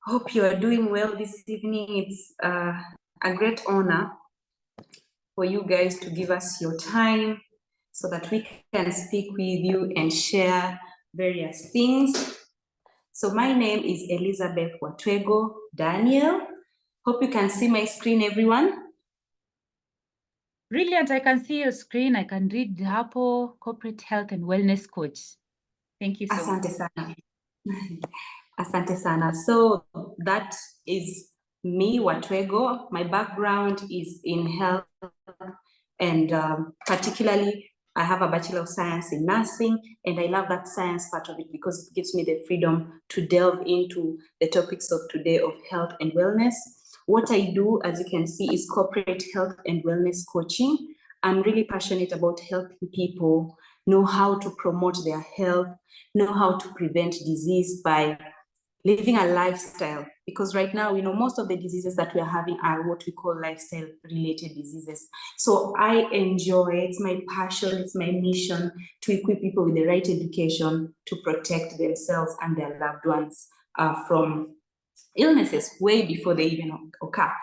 Hope you are doing well this evening. It's a great honor for you guys to give us your time so that we can speak with you and share various things. So my name is Elizabeth Watwego Daniel. Hope you can see my screen, everyone. Brilliant. I can see your screen. I can read hapo, corporate health and wellness coach. Thank you so much. Asante sana. Asante sana. So that is me, Watwego. My background is in health and particularly I have a Bachelor of Science in Nursing, and I love that science part of it because it gives me the freedom to delve into the topics of today of health and wellness. What I do, as you can see, is corporate health and wellness coaching. I'm really passionate about helping people know how to promote their health, know how to prevent disease by living a lifestyle, because right now, you know, most of the diseases that we are having are what we call lifestyle related diseases. So I enjoy, it's my passion, it's my mission to equip people with the right education to protect themselves and their loved ones from illnesses way before they even occur.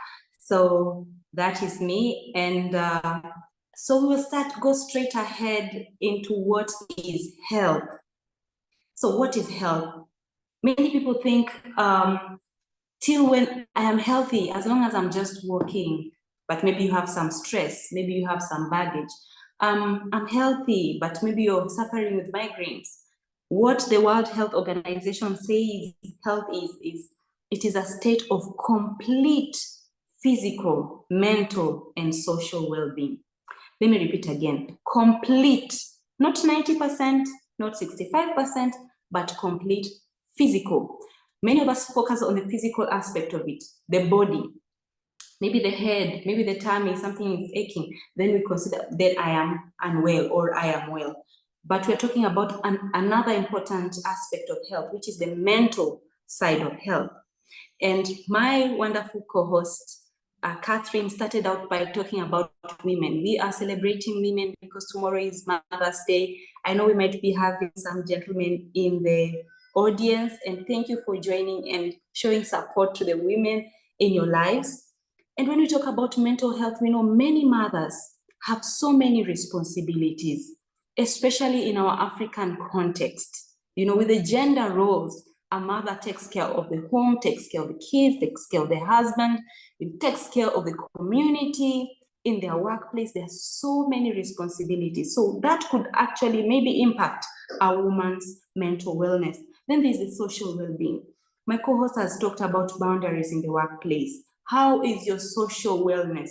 So that is me. And so we'll go straight ahead into what is health. So what is health? Many people think till when I am healthy, as long as I'm just walking, but maybe you have some stress, maybe you have some baggage. I'm healthy, but maybe you're suffering with migraines. What the World Health Organization says health is it is a state of complete physical, mental, and social well-being. Let me repeat again, complete, not 90%, not 65%, but complete physical. Many of us focus on the physical aspect of it, the body, maybe the head, maybe the tummy, something is aching. Then we consider that I am unwell or I am well. But we're talking about another important aspect of health, which is the mental side of health. And my wonderful co-host, Catherine, started out by talking about women. We are celebrating women because tomorrow is Mother's Day. I know we might be having some gentlemen in the audience, and thank you for joining and showing support to the women in your lives. And when we talk about mental health, we know many mothers have so many responsibilities, especially in our African context. You know, with the gender roles, A mother takes care of the home, takes care of the kids, takes care of the husband, it takes care of the community. In their workplace, there are so many responsibilities. So that could actually maybe impact a woman's mental wellness. Then there's the social well-being. My co-host has talked about boundaries in the workplace. How is your social wellness?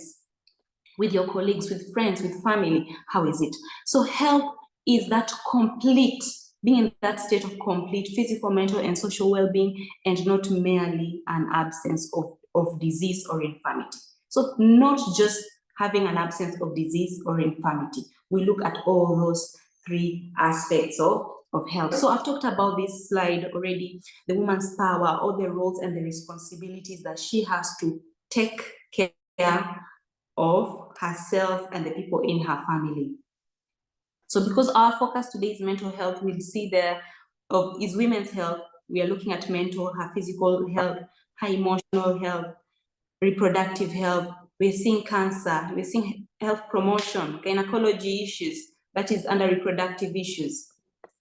With your colleagues, with friends, with family, how is it? So health is that complete, being in that state of complete physical, mental, and social well-being, and not merely an absence of disease or infirmity. So not just having an absence of disease or infirmity. We look at all those three aspects of health. So I've talked about this slide already, the woman's power, all the roles and the responsibilities that she has to take care of herself and the people in her family. So because our focus today is mental health, we'll see there is women's health. We are looking at mental, her physical health, her emotional health, reproductive health. We're seeing cancer, we're seeing health promotion, gynecology issues, that is under reproductive issues.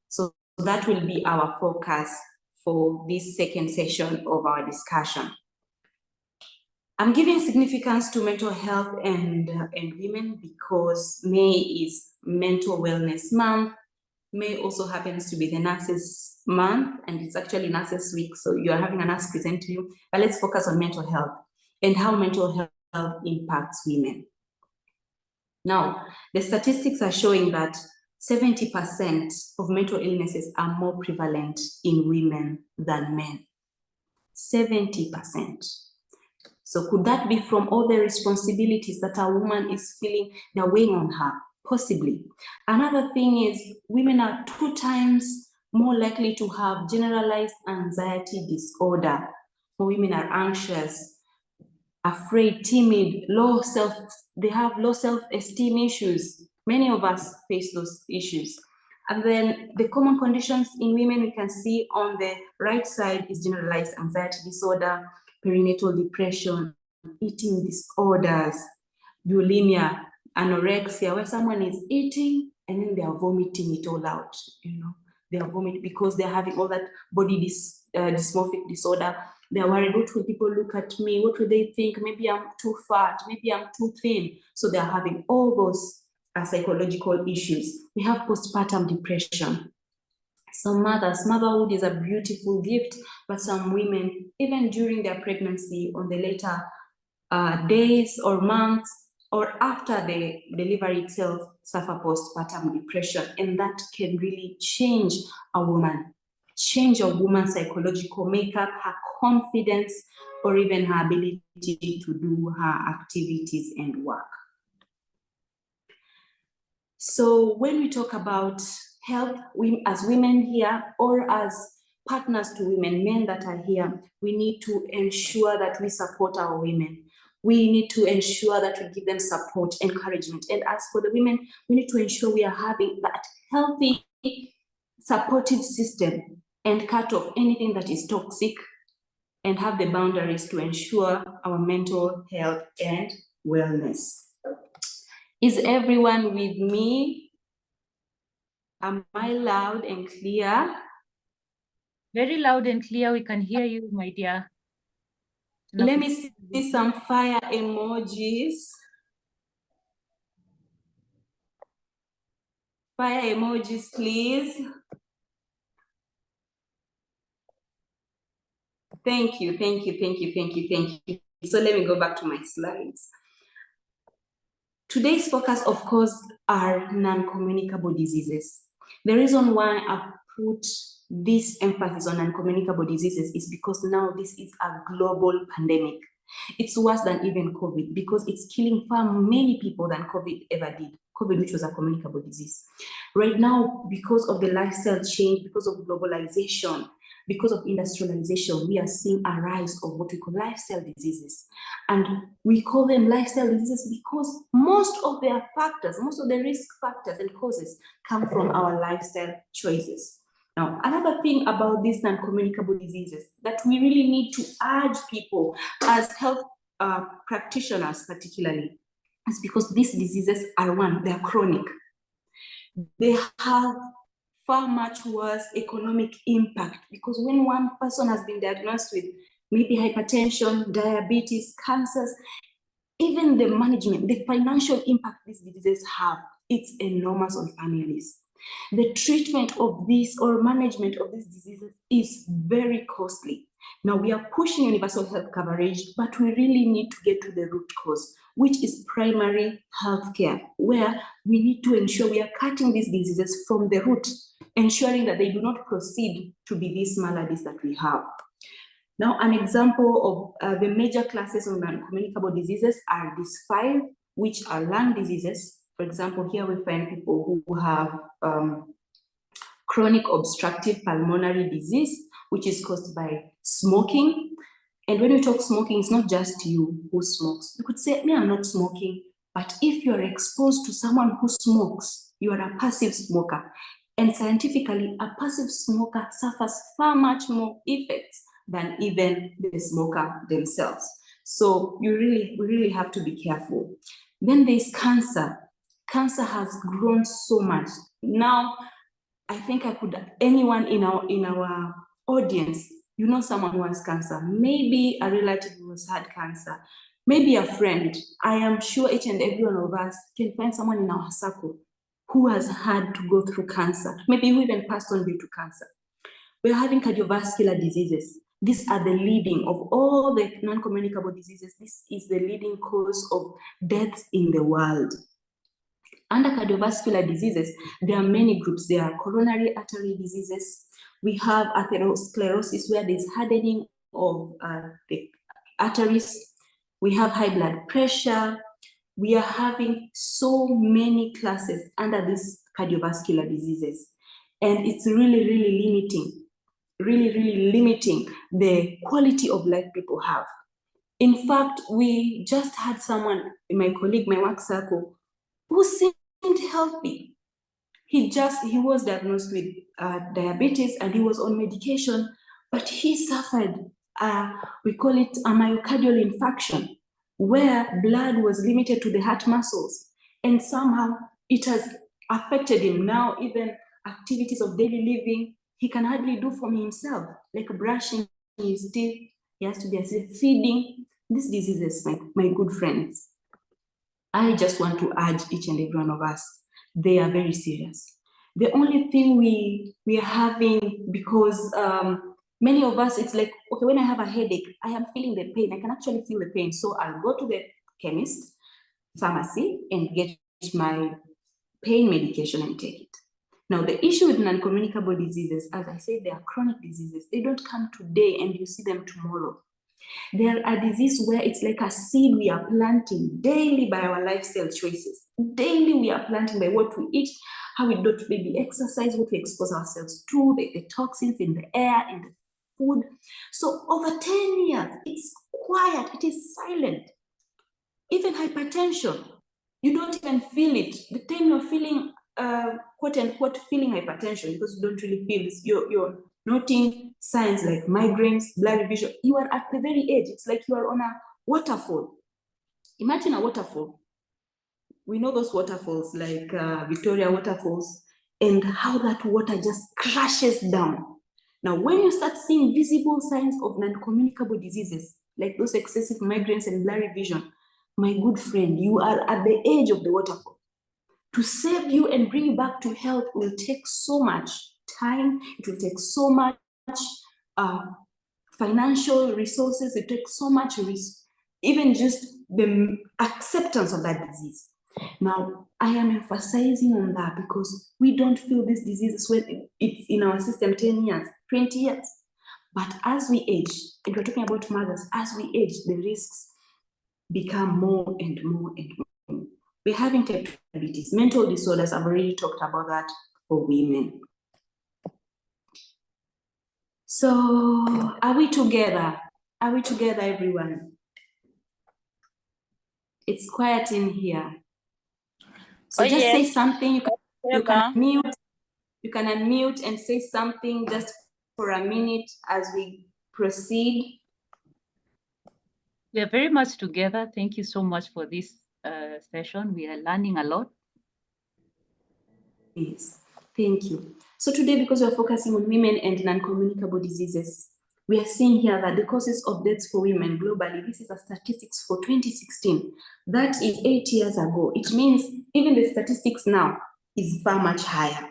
So that will be our focus for this second session of our discussion. I'm giving significance to mental health and women because May is Mental Wellness Month. May also happens to be the Nurses Month, and it's actually Nurses Week, so you are having a nurse present to you. But let's focus on mental health and how mental health impacts women. Now, the statistics are showing that 70% of mental illnesses are more prevalent in women than men. 70%. So could that be from all the responsibilities that a woman is feeling they're weighing on her? Possibly. Another thing is women are 2 times more likely to have generalized anxiety disorder. Women are anxious, afraid, timid, they have low self-esteem issues. Many of us face those issues. And then the common conditions in women we can see on the right side is generalized anxiety disorder, perinatal depression, eating disorders, bulimia, anorexia, where someone is eating and then they are vomiting it all out, they are vomiting because they're having all that body dysmorphic disorder. They're worried, what will people look at me? What will they think? Maybe I'm too fat, maybe I'm too thin. So they're having all those psychological issues. We have postpartum depression. Some mothers, motherhood is a beautiful gift, but some women, even during their pregnancy, on the later days or months, or after the delivery itself, suffer postpartum depression. And that can really change a woman's psychological makeup, her confidence, or even her ability to do her activities and work. So when we talk about health, as women here, or as partners to women, men that are here, we need to ensure that we support our women. We need to ensure that we give them support, encouragement. And as for the women, we need to ensure we are having that healthy, supportive system and cut off anything that is toxic and have the boundaries to ensure our mental health and wellness. Is everyone with me? Am I loud and clear? Very loud and clear. We can hear you, my dear. Let me see some fire emojis. Fire emojis, please. Thank you. So let me go back to my slides. Today's focus, of course, are non-communicable diseases. The reason why I put this emphasis on non-communicable diseases is because now this is a global pandemic. It's worse than even COVID because it's killing far many people than COVID ever did. COVID, which was a communicable disease. Right now, because of the lifestyle change, because of globalization, because of industrialization, we are seeing a rise of what we call lifestyle diseases. And we call them lifestyle diseases because most of their factors, most of the risk factors and causes come from our lifestyle choices. Now, another thing about these non-communicable diseases that we really need to urge people as health practitioners particularly is because these diseases are they're chronic. They have far much worse economic impact, because when one person has been diagnosed with maybe hypertension, diabetes, cancers, even the management, the financial impact these diseases have, it's enormous on families. The treatment of this or management of these diseases is very costly. Now we are pushing universal health coverage, but we really need to get to the root cause, which is primary health care, where we need to ensure we are cutting these diseases from the root, ensuring that they do not proceed to be these maladies that we have. Now, an example of the major classes of non-communicable diseases are these 5, which are lung diseases. For example, here we find people who have chronic obstructive pulmonary disease, which is caused by smoking. And when we talk smoking, it's not just you who smokes. You could say, me, I'm not smoking. But if you're exposed to someone who smokes, you are a passive smoker. And scientifically, a passive smoker suffers far much more effects than even the smoker themselves. So we really have to be careful. Then there's cancer. Cancer has grown so much. Now, I think anyone in our audience, you know someone who has cancer, maybe a relative who has had cancer, maybe a friend. I am sure each and every one of us can find someone in our circle who has had to go through cancer, maybe who even passed on due to cancer. We're having cardiovascular diseases. These are the leading of all the non-communicable diseases. This is the leading cause of deaths in the world. Under cardiovascular diseases, there are many groups. There are coronary artery diseases. We have atherosclerosis, where there's hardening of the arteries. We have high blood pressure. We are having so many classes under these cardiovascular diseases. And it's really limiting the quality of life people have. In fact, we just had someone, my colleague, my work circle, who seemed healthy. He was diagnosed with diabetes and he was on medication, but he suffered, we call it a myocardial infarction, where blood was limited to the heart muscles. And somehow it has affected him. Now, even activities of daily living, he can hardly do for himself, like brushing his teeth. He has to be feeding. These diseases, my good friends, I just want to urge each and every one of us, they are very serious. The only thing we are having, because many of us, it's like, okay, when I have a headache, I am feeling the pain. I can actually feel the pain. So I'll go to the chemist, pharmacy, and get my pain medication and take it. Now, the issue with non-communicable diseases, as I said, they are chronic diseases. They don't come today and you see them tomorrow. They are a disease where it's like a seed we are planting daily by our lifestyle choices. Daily we are planting by what we eat, how we do maybe exercise, what we expose ourselves to, the toxins in the air, in the food. So over 10 years, it's quiet, it is silent. Even hypertension, you don't even feel it. The time you're feeling, quote unquote, feeling hypertension, because you don't really feel this, you're noting signs like migraines, blurry vision. You are at the very edge. It's like you are on a waterfall. Imagine a waterfall. We know those waterfalls like Victoria waterfalls, and how that water just crashes down. Now, when you start seeing visible signs of non-communicable diseases, like those excessive migraines and blurry vision, my good friend, you are at the edge of the waterfall. To save you and bring you back to health will take so much time. It will take so much financial resources. It takes so much risk, even just the acceptance of that disease. Now, I am emphasizing on that because we don't feel these diseases when it's in our system 10 years, 20 years. But as we age, and we're talking about mothers, as we age, the risks become more and more and more. We're having type 2 diabetes, mental disorders. I've already talked about that for women. So are we together? Are we together, everyone? It's quiet in here. So just say something. You can unmute and say something just for a minute as we proceed. We are very much together. Thank you so much for this session. We are learning a lot. Yes, thank you. So So today, because we're focusing on women and non-communicable diseases, we are seeing here that the causes of deaths for women globally, this is a statistics for 2016. That is 8 years ago. It means even the statistics now is far much higher.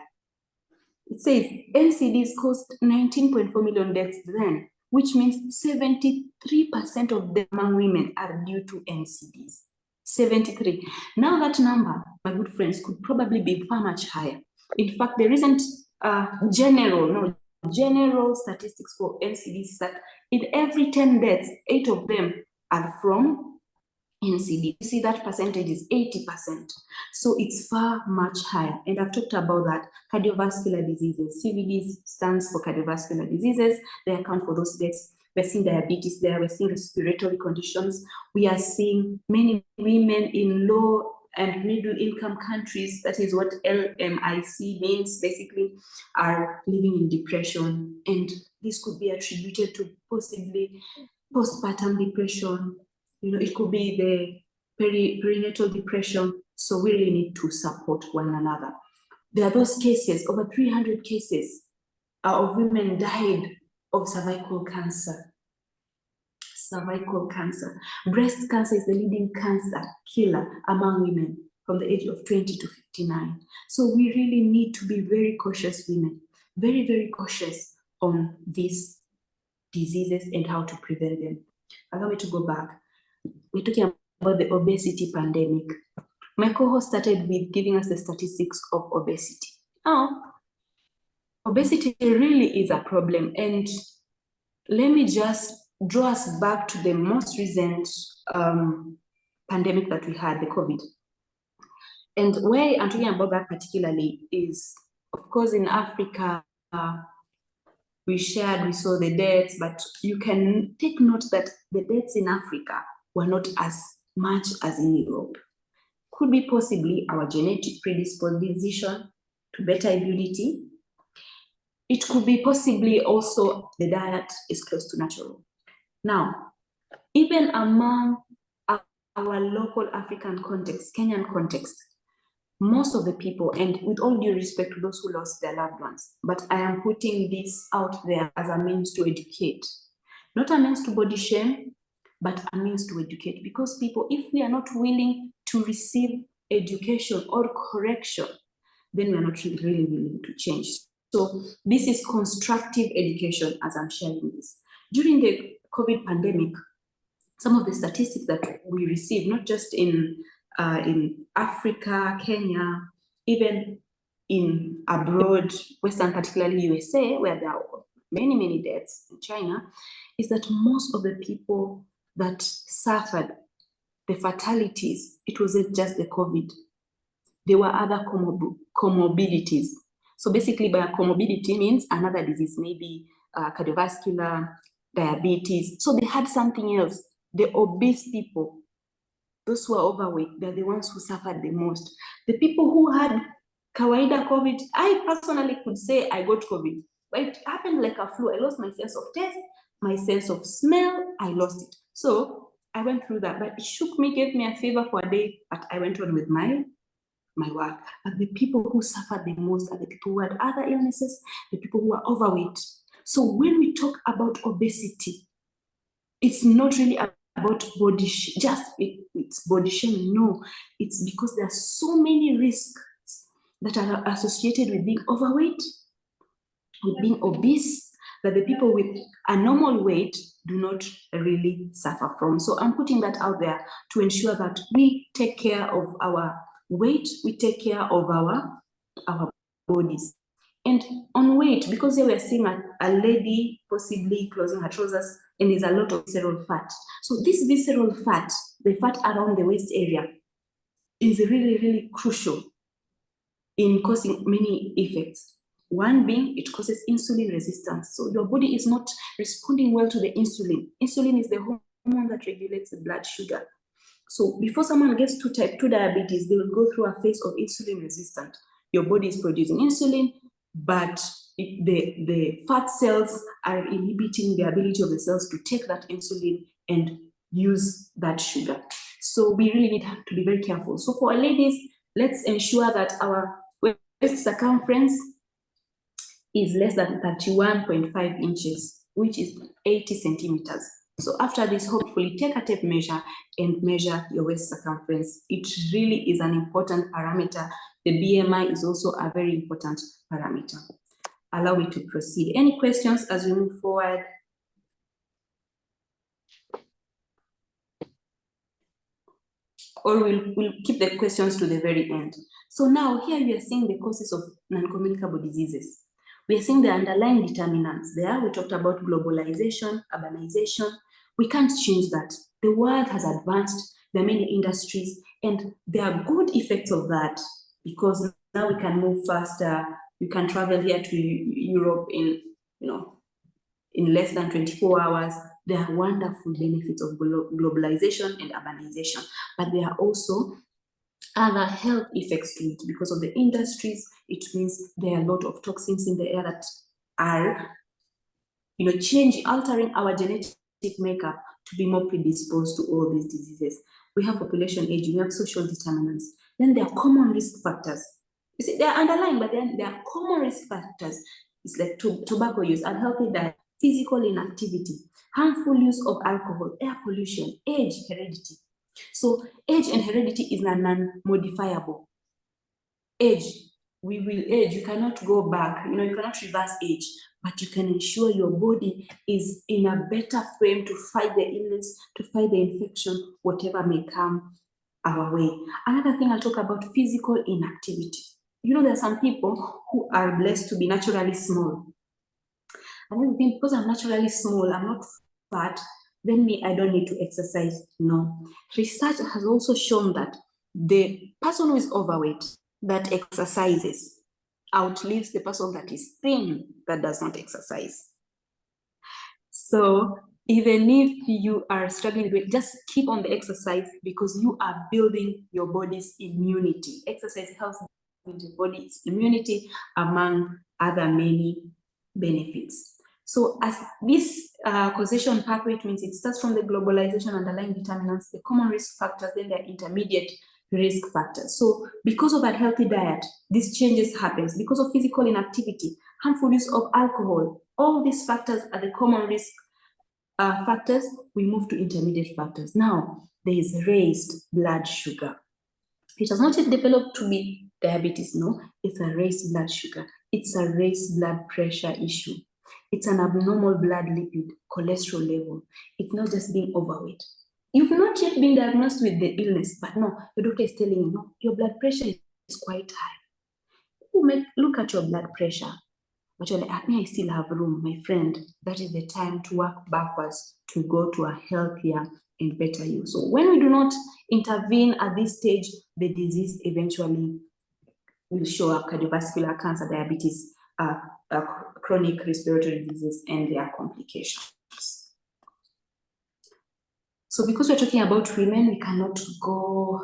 It says NCDs caused 19.4 million deaths then, which means 73% of them among women are due to NCDs. 73. Now that number, my good friends, could probably be far much higher. In fact, there isn't general statistics for NCDs that in every 10 deaths, 8 of them are from NCD. You see that percentage is 80%. So it's far much higher. And I've talked about that. Cardiovascular diseases. CVD stands for cardiovascular diseases. They account for those deaths. We're seeing diabetes there. We're seeing respiratory conditions. We are seeing many women in low and middle income countries, that is what LMIC means, basically, are living in depression. And this could be attributed to possibly postpartum depression. You know, it could be the perinatal depression. So we really need to support one another. There are those cases, over 300 cases of women died of cervical cancer. Cervical cancer. Breast cancer is the leading cancer killer among women from the age of 20 to 59. So we really need to be very cautious women, very, very cautious on these diseases and how to prevent them. Allow me to go back. We're talking about the obesity pandemic. My co-host started with giving us the statistics of obesity. Obesity really is a problem. And let me just draw us back to the most recent pandemic that we had, the COVID. And why I'm talking about that particularly is, of course, in Africa, we saw the deaths, but you can take note that the deaths in Africa were not as much as in Europe. Could be possibly our genetic predisposition to better immunity. It could be possibly also the diet is close to natural. Now, even among our local African context, Kenyan context, most of the people, and with all due respect to those who lost their loved ones, but I am putting this out there as a means to educate. Not a means to body shame, but a means to educate. Because people, if we are not willing to receive education or correction, then we are not really willing to change. So this is constructive education as I'm sharing this. During the COVID pandemic, some of the statistics that we received, not just in Africa, Kenya, even in abroad, Western, particularly USA, where there are many, many deaths, in China, is that most of the people that suffered the fatalities, it wasn't just the COVID. There were other comorbidities. So basically, by comorbidity means another disease, maybe cardiovascular, diabetes. So they had something else. The obese people, those who are overweight, they're the ones who suffered the most. The people who had kawaida COVID, I personally could say I got COVID, but it happened like a flu. I lost my sense of taste, my sense of smell, I lost it. So I went through that, but it shook me, gave me a fever for a day, but I went on with my work. But the people who suffered the most are the people who had other illnesses, the people who are overweight. So when we talk about obesity, it's not really about body just it's body shaming. No, it's because there are so many risks that are associated with being overweight, with being obese, that the people with a normal weight do not really suffer from. So I'm putting that out there to ensure that we take care of our weight, we take care of our bodies. And on weight, because here we are seeing a lady possibly closing her trousers, and there's a lot of visceral fat. So this visceral fat, the fat around the waist area, is really, really crucial in causing many effects. One being, it causes insulin resistance. So your body is not responding well to the insulin. Insulin is the hormone that regulates the blood sugar. So before someone gets to type 2 diabetes, they will go through a phase of insulin resistant. Your body is producing insulin, but the fat cells are inhibiting the ability of the cells to take that insulin and use that sugar. So we really need to be very careful. So for our ladies, let's ensure that our waist circumference is less than 31.5 inches, which is 80 centimeters. So after this, hopefully take a tape measure and measure your waist circumference. It really is an important parameter. The BMI is also a very important parameter. Allow me to proceed. Any questions as we move forward? Or we'll keep the questions to the very end. So now here we are seeing the causes of non-communicable diseases. We are seeing the underlying determinants there. We talked about globalization, urbanization. We can't change that. The world has advanced, there are many industries, and there are good effects of that because now we can move faster. You can travel here to Europe in, in less than 24 hours. There are wonderful benefits of globalization and urbanization, but there are also other health effects to it because of the industries. It means there are a lot of toxins in the air that are, altering our genetic makeup to be more predisposed to all these diseases. We have population age, we have social determinants. Then there are common risk factors. You see, they are underlying, but then there are common risk factors. It's like tobacco use, unhealthy diet, physical inactivity, harmful use of alcohol, air pollution, age, heredity. So age and heredity is non-modifiable. Age, we will age, you cannot go back, you cannot reverse age, but you can ensure your body is in a better frame to fight the illness, to fight the infection, whatever may come our way. Another thing I'll talk about, physical inactivity. There are some people who are blessed to be naturally small. Another thing, because I'm naturally small, I'm not fat, then I don't need to exercise. No. Research has also shown that the person who is overweight that exercises outlives the person that is thin that does not exercise. So even if you are struggling with it, just keep on the exercise because you are building your body's immunity. Exercise helps build your body's immunity among other many benefits. So as this causation pathway, it means it starts from the globalization, underlying determinants, the common risk factors, then the intermediate risk factors. So because of unhealthy diet, these changes happen. Because of physical inactivity, harmful use of alcohol, all these factors are the common risk factors. We move to intermediate factors. Now, there is raised blood sugar. It has not yet developed to be diabetes, no. It's a raised blood sugar. It's a raised blood pressure issue. It's an abnormal blood lipid, cholesterol level. It's not just being overweight. You've not yet been diagnosed with the illness, but no, your doctor is telling you, no, your blood pressure is quite high. Look at your blood pressure. But you're like, I still have room, my friend. That is the time to work backwards to go to a healthier and better you. So when we do not intervene at this stage, the disease eventually will show up: cardiovascular, cancer, diabetes, chronic respiratory disease, and their complications. So because we're talking about women, we cannot go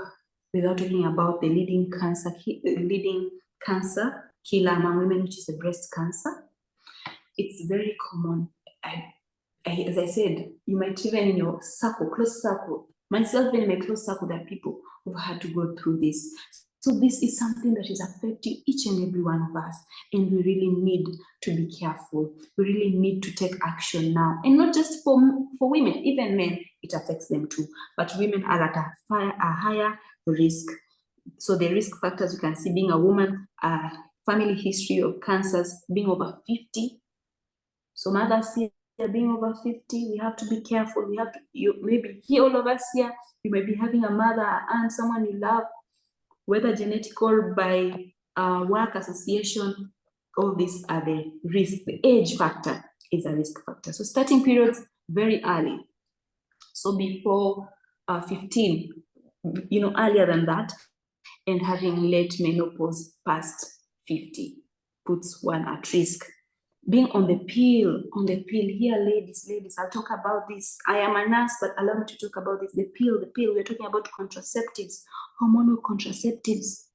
without talking about the leading cancer killer among women, which is the breast cancer. It's very common. As I said, you might even in your circle, close circle, myself in my close circle, there are people who have had to go through this. So this is something that is affecting each and every one of us, and we really need to be careful. We really need to take action now, and not just for women, even men, it affects them too. But women are at a higher risk. So the risk factors you can see: being a woman, family history of cancers, being over 50. So mothers here being over 50, we have to be careful. We have to, maybe here, all of us here, you may be having a mother, an aunt, someone you love, whether genetic or by work association. All these are the risk. The age factor is a risk factor. So starting periods very early. So before 15, earlier than that, and having late menopause past 50 puts one at risk. Being on the pill here, ladies, I'll talk about this. I am a nurse, but allow me to talk about this. The pill, we're talking about contraceptives, hormonal contraceptives.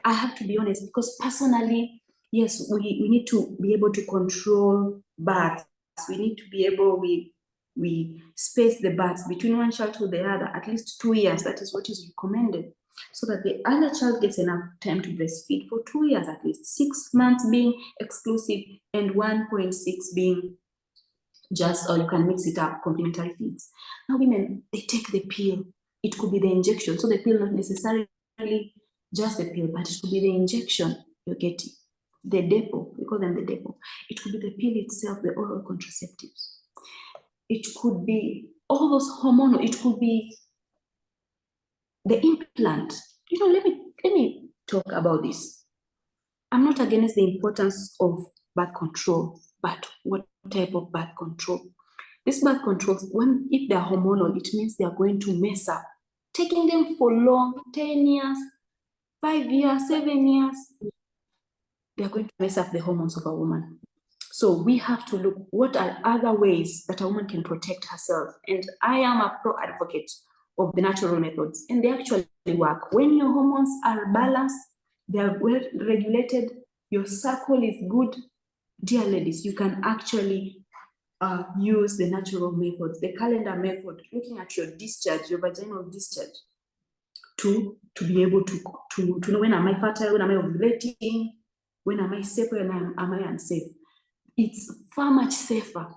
I have to be honest, because personally, yes, we need to be able to control births. We need to be able, we space the births between one child to the other, at least 2 years. That is what is recommended. so that the other child gets enough time to breastfeed for 2 years at least, 6 months being exclusive and 1.6 being just, or you can mix it up, complementary feeds. Now women, they take the pill. It could be the injection. So the pill not necessarily just the pill, but it could be the injection you're getting, the depot, we call them the depot. It could be the pill itself, the oral contraceptives. It could be all those hormonal, it could be the implant. You know, let me talk about this. I'm not against the importance of birth control, but what type of birth control? This birth control, if they're hormonal, it means they're going to mess up. Taking them for long, 10 years, 5 years, 7 years, they're going to mess up the hormones of a woman. So we have to look, what are other ways that a woman can protect herself? And I am a pro advocate of the natural methods, and they actually work. When your hormones are balanced, they are well regulated, your cycle is good, dear ladies, you can actually use the natural methods, the calendar method, looking at your discharge, your vaginal discharge, to be able to know, when am I fertile, when am I ovulating, when am I safe, when am I unsafe. It's far much safer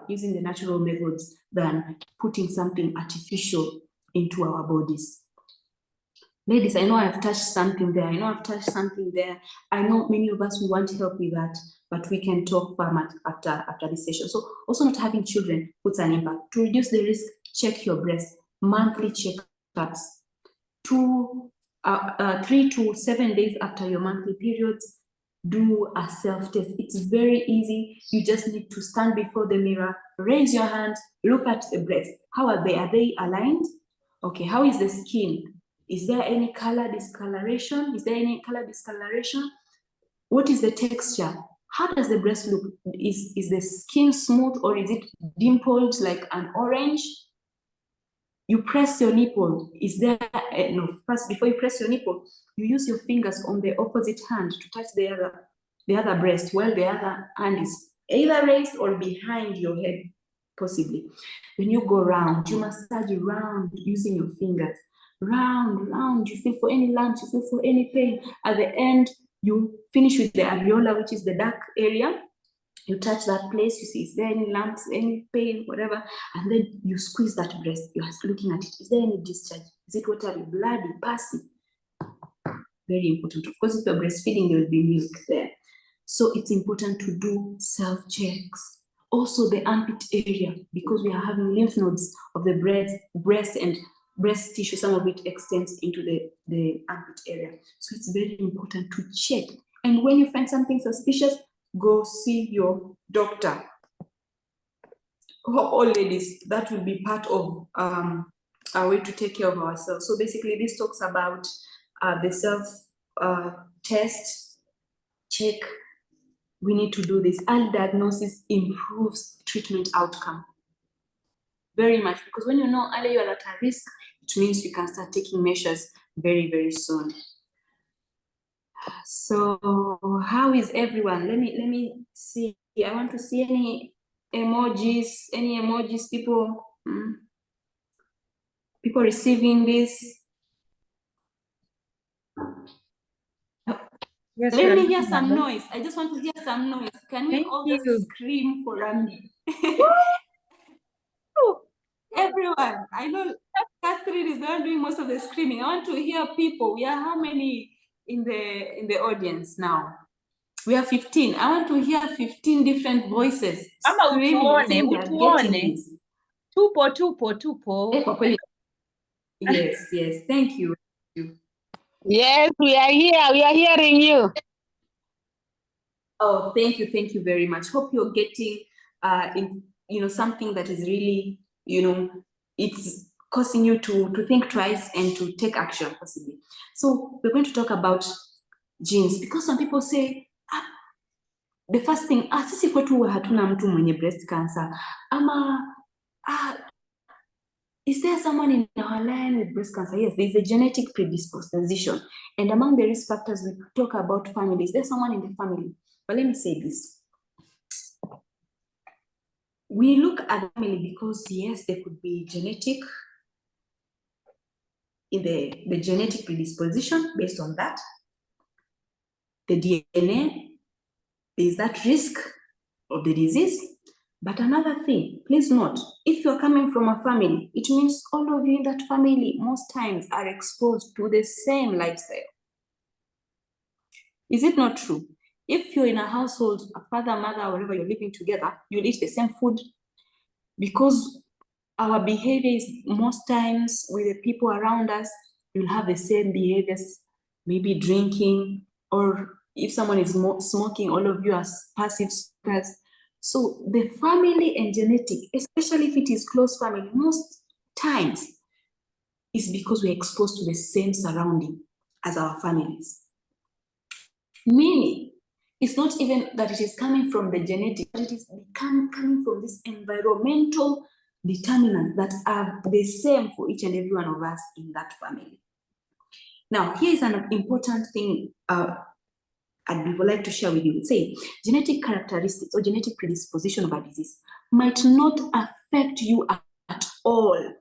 using the natural methods than putting something artificial into our bodies. Ladies, I know I've touched something there. I know many of us, we want help with that, but we can talk far much after this session. So also, not having children puts an impact. To reduce the risk, check your breast, monthly checkups. 3 to 7 days after your monthly periods, do a self-test. It's very easy. You just need to stand before the mirror, raise your hand, look at the breast. How are they? Are they aligned? Okay, how is the skin? Is there any color discoloration? What is the texture? How does the breast look? Is the skin smooth, or is it dimpled like an orange? You press your nipple. Is there, first, before you press your nipple, you use your fingers on the opposite hand to touch the other breast, while the other hand is either raised or behind your head, possibly. When you go round, you massage round using your fingers. Round, you feel for any lumps, you feel for any pain. At the end, you finish with the areola, which is the dark area. You touch that place, you see, is there any lumps, any pain, whatever, and then you squeeze that breast. You're looking at it. Is there any discharge? Is it watery, bloody, passy? Very important. Of course, if you're breastfeeding, there will be milk there. So it's important to do self-checks. Also the armpit area, because we are having lymph nodes of the breast and breast tissue, some of it extends into the armpit area. So it's very important to check. And when you find something suspicious, go see your doctor. All ladies, that will be part of our way to take care of ourselves. So basically, this talks about the self-test, check. We need to do this. Early diagnosis improves treatment outcome very much, because when you know early you are at a risk, it means you can start taking measures very, very soon. So how is everyone? Let me see. I want to see any emojis, people receiving this. Yes, Let me hear some noise. I just want to hear some noise. Can we all just scream for Randy? Everyone, I know Catherine is the one doing most of the screaming. I want to hear people. We are how many in the audience now? We are 15. I want to hear 15 different voices screaming, saying they are getting this. Tupo. Yes. Thank you. Yes, we are here. We are hearing you. Oh, thank you very much. Hope you're getting something that is really, it's causing you to think twice and to take action possibly. So we're going to talk about genes, because some people say, the first thing, sisi kwetu hatuna mtu mwenye breast cancer, ama is there someone in our line with breast cancer? Yes, there is a genetic predisposition, and among the risk factors we talk about families. There's someone in the family. But let me say this. We look at the family because, yes, there could be genetic in the genetic predisposition based on that. The DNA, there's that risk of the disease. But another thing, please note, if you're coming from a family, it means all of you in that family most times are exposed to the same lifestyle. Is it not true? If you're in a household, a father, mother, wherever you're living together, you'll eat the same food, because our behavior is most times with the people around us, you'll have the same behaviors, maybe drinking, or if someone is smoking, all of you are passive smokers. So the family and genetic, especially if it is close family, most times is because we're exposed to the same surrounding as our families. Meaning, it's not even that it is coming from the genetic, but it is coming from this environmental determinants that are the same for each and every one of us in that family. Now, here is an important thing I'd like to share with you. Say, genetic characteristics or genetic predisposition of a disease might not affect you at all.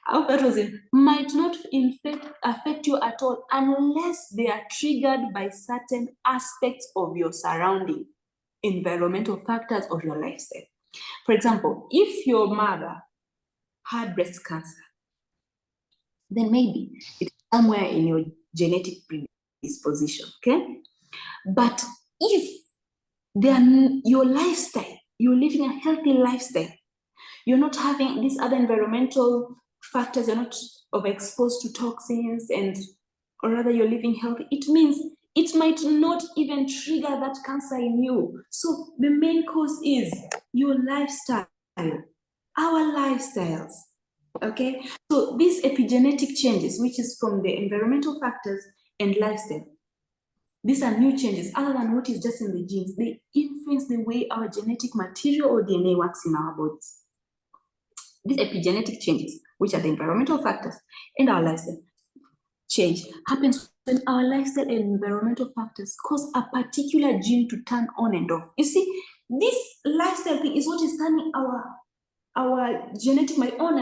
How that was it, might not in fact affect you at all unless they are triggered by certain aspects of your surrounding, environmental factors of your lifestyle. For example, if your mother had breast cancer, then maybe it's somewhere in your genetic predisposition, okay? But if your lifestyle, you're living a healthy lifestyle, you're not having these other environmental factors, you're not overexposed to toxins, or rather you're living healthy, it means it might not even trigger that cancer in you. So the main cause is your lifestyle, our lifestyles, okay? So these epigenetic changes, which is from the environmental factors and lifestyle, these are new changes other than what is just in the genes. They influence the way our genetic material or DNA works in our bodies. These epigenetic changes, which are the environmental factors and our lifestyle change, happens when our lifestyle and environmental factors cause a particular gene to turn on and off. You see, this lifestyle thing is what is turning our genetic on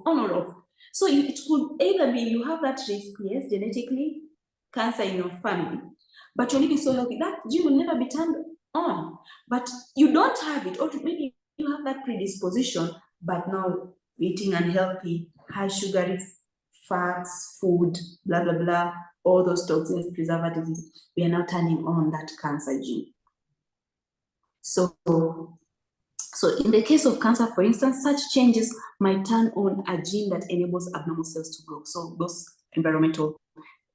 or off. So it could either be you have that risk, yes, genetically, cancer in your family, but you're living so healthy, that gene will never be turned on. But you don't have it, or maybe you have that predisposition, but now eating unhealthy, high sugary fats, food, blah, blah, blah, all those toxins, preservatives, we are now turning on that cancer gene. So in the case of cancer, for instance, such changes might turn on a gene that enables abnormal cells to grow. So those environmental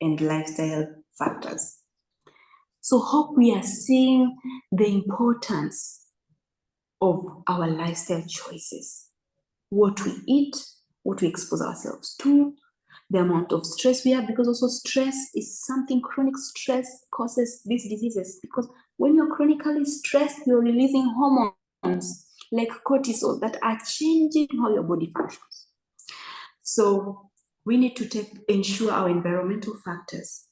and lifestyle factors. So hope we are seeing the importance of our lifestyle choices. What we eat, what we expose ourselves to, the amount of stress we have, because also stress is something, chronic stress causes these diseases, because when you're chronically stressed, you're releasing hormones like cortisol that are changing how your body functions. So we need to ensure our environmental factors.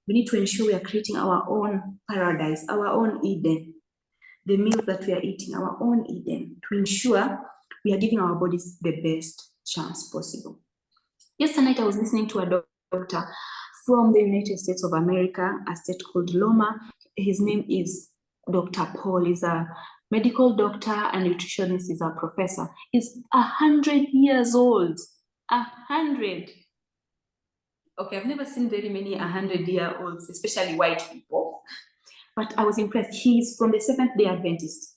We need to ensure we are creating our own paradise, our own Eden, the meals that we are eating, our own Eden, to ensure we are giving our bodies the best chance possible. Yesterday night, I was listening to a doctor from the United States of America, a state called Loma. His name is Dr. Paul. He's a medical doctor and nutritionist. He's a professor. He's 100 years old. 100. Okay, I've never seen very many 100-year-olds, especially white people, but I was impressed. He's from the Seventh-day Adventist,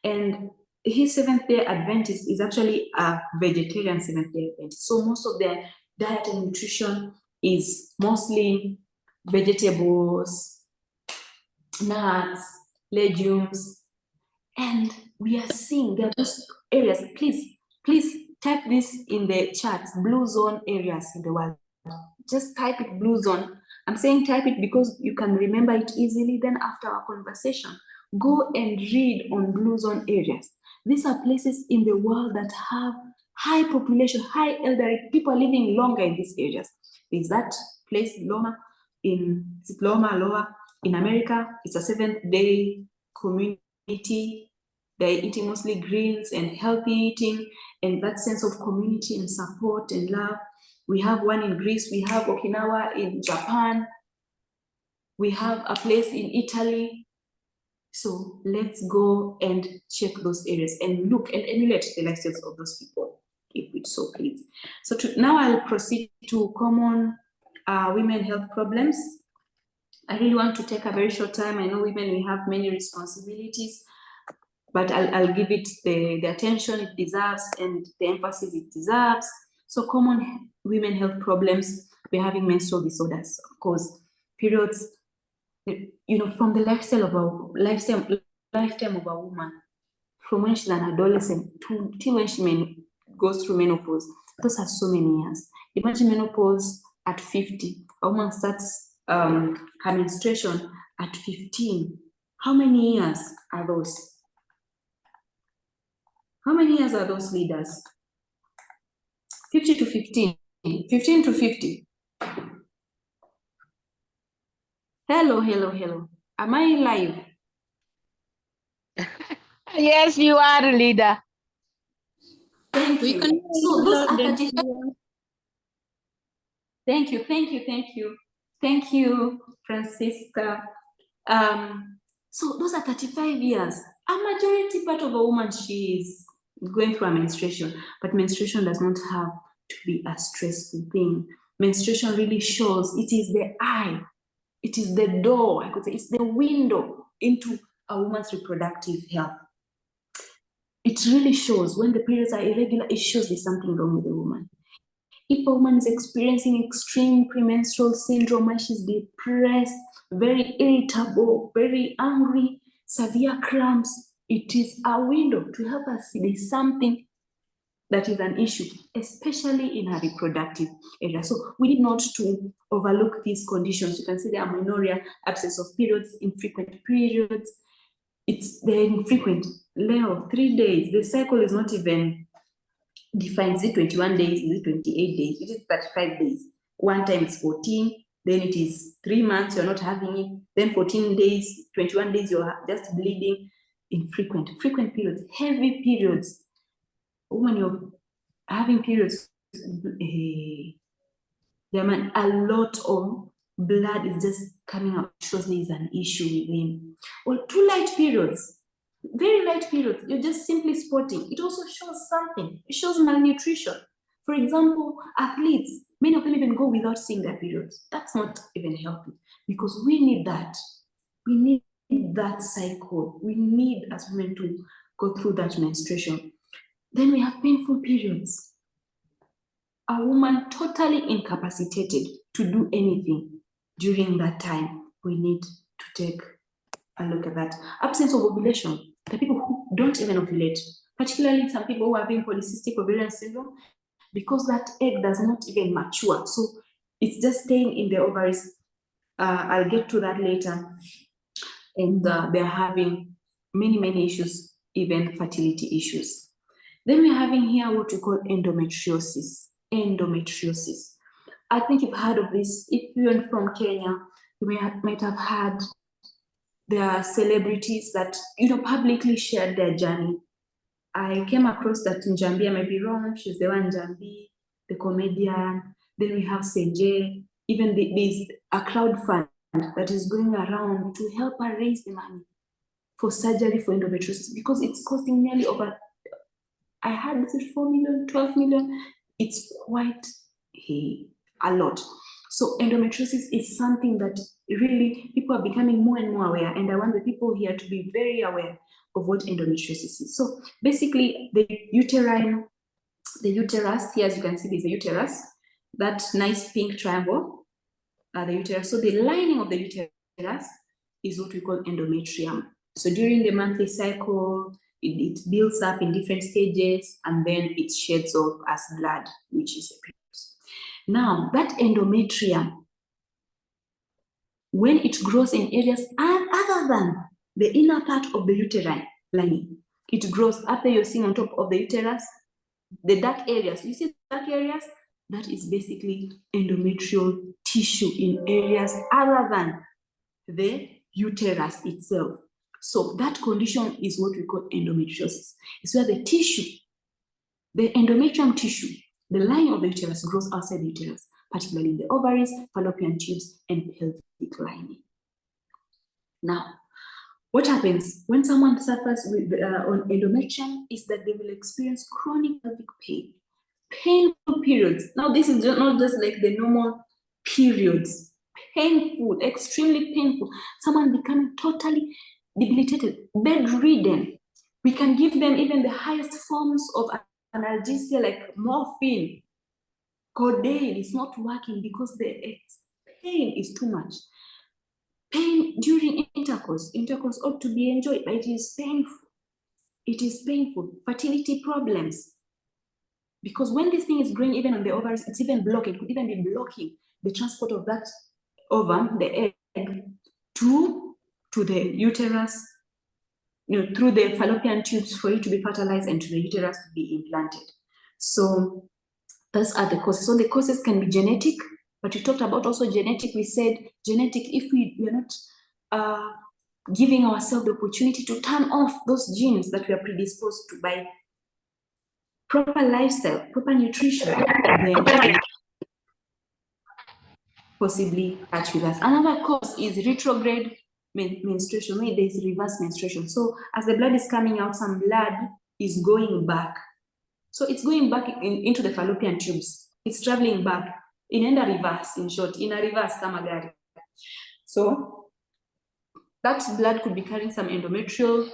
and his Seventh-day Adventist is actually a vegetarian Seventh-day Adventist. So most of their diet and nutrition is mostly vegetables, nuts, legumes, and we are seeing there are those areas. Please type this in the chats, blue zone areas in the world. Just type it, blue zone. I'm saying type it because you can remember it easily. Then after our conversation, go and read on blue zone areas. These are places in the world that have high population, high elderly people living longer in these areas. There's that place, Loma, Loa in America. It's a Seventh-day community. They're eating mostly greens and healthy eating, and that sense of community and support and love. We have one in Greece, we have Okinawa in Japan, we have a place in Italy. So let's go and check those areas and look and emulate the lifestyles of those people, if it's so please. So now I'll proceed to common women health problems. I really want to take a very short time. I know women, we have many responsibilities, but I'll give it the attention it deserves and the emphasis it deserves. So common women health problems, we're having menstrual disorders, of course, periods, you know, from the lifetime of a woman, from when she's an adolescent till when she goes through menopause. Those are so many years. Imagine menopause at 50. A woman starts her menstruation at 15. How many years are those? How many years are those, leaders? 50 to 15. 15 to 50. Hello, hello, hello. Am I live? Yes, you are, leader. Thank We you. can So those are load 35. Thank you, Francisca. So those are 35 years. A majority part of a woman, she is going through a menstruation, but menstruation does not have to be a stressful thing. Menstruation really shows, it is the eye, it is the door, I could say, it's the window into a woman's reproductive health. It really shows when the periods are irregular, it shows there's something wrong with the woman. If a woman is experiencing extreme premenstrual syndrome, when she's depressed, very irritable, very angry, severe cramps, it is a window to help us see there's something that is an issue, especially in her reproductive area. So we need not to overlook these conditions. You can see the amenorrhea, absence of periods, infrequent periods. They're infrequent. Leo, 3 days. The cycle is not even defined. Is it 21 days? Is it 28 days? It is 35 days. One time it's 14, then it is 3 months, you're not having it. Then 14 days, 21 days, you're just bleeding. Infrequent. Frequent periods, heavy periods. When you're having periods, a lot of blood is just coming out. It shows there is an issue within. Or 2 light periods, very light periods, you're just simply spotting. It also shows something. It shows malnutrition. For example, athletes, many of them even go without seeing their periods. That's not even healthy, because we need that. We need that cycle. We need, as women, to go through that menstruation. Then we have painful periods. A woman totally incapacitated to do anything during that time. We need to take a look at that. Absence of ovulation. The people who don't even ovulate, particularly some people who are having polycystic ovarian syndrome, because that egg does not even mature. So it's just staying in the ovaries. I'll get to that later. And they're having many issues, even fertility issues. Then we're having here what we call endometriosis. Endometriosis. I think you've heard of this. If you're from Kenya, you might have heard there are celebrities that, you know, publicly shared their journey. I came across that Njambi, I might be wrong, she's the one, Njambi, the comedian. Then we have Seje. Even there's a crowd fund that is going around to help her raise the money for surgery for endometriosis, because it's costing nearly over, I had this is 4 million, 12 million. It's quite a lot. So endometriosis is something that really people are becoming more and more aware, and I want the people here to be very aware of what endometriosis is. So basically, the uterus, here as you can see, there's a uterus, that nice pink triangle, the uterus. So the lining of the uterus is what we call endometrium. So during the monthly cycle, it builds up in different stages, and then it sheds off as blood, which is the periods. Now, that endometrium, when it grows in areas other than the inner part of the uterine lining, it grows up there, you're seeing on top of the uterus, the dark areas. You see dark areas? That is basically endometrial tissue in areas other than the uterus itself. So that condition is what we call endometriosis. It's where the tissue, the endometrium tissue, the lining of the uterus grows outside the uterus, particularly in the ovaries, fallopian tubes, and pelvic lining. Now, what happens when someone suffers with on endometrium is that they will experience chronic pelvic pain, painful periods. Now, this is not just like the normal periods, painful, extremely painful. Someone becoming totally debilitated, bedridden. We can give them even the highest forms of analgesia like morphine. Codeine is not working because the pain is too much. Pain during intercourse ought to be enjoyed, but it is painful. It is painful. Fertility problems. Because when this thing is growing even on the ovaries, it's even blocking. It could even be blocking the transport of that ovum, the egg, to the uterus, through the fallopian tubes for it to be fertilized and to the uterus to be implanted. So those are the causes. So the causes can be genetic, but we talked about also genetic. We said genetic, if we are not giving ourselves the opportunity to turn off those genes that we are predisposed to by proper lifestyle, proper nutrition, then possibly catch with us. Another cause is retrograde menstruation, where there's reverse menstruation. So as the blood is coming out, some blood is going back. So it's going back into the fallopian tubes. It's traveling back in a reverse, in short, in a reverse kamagari. So that blood could be carrying some endometrial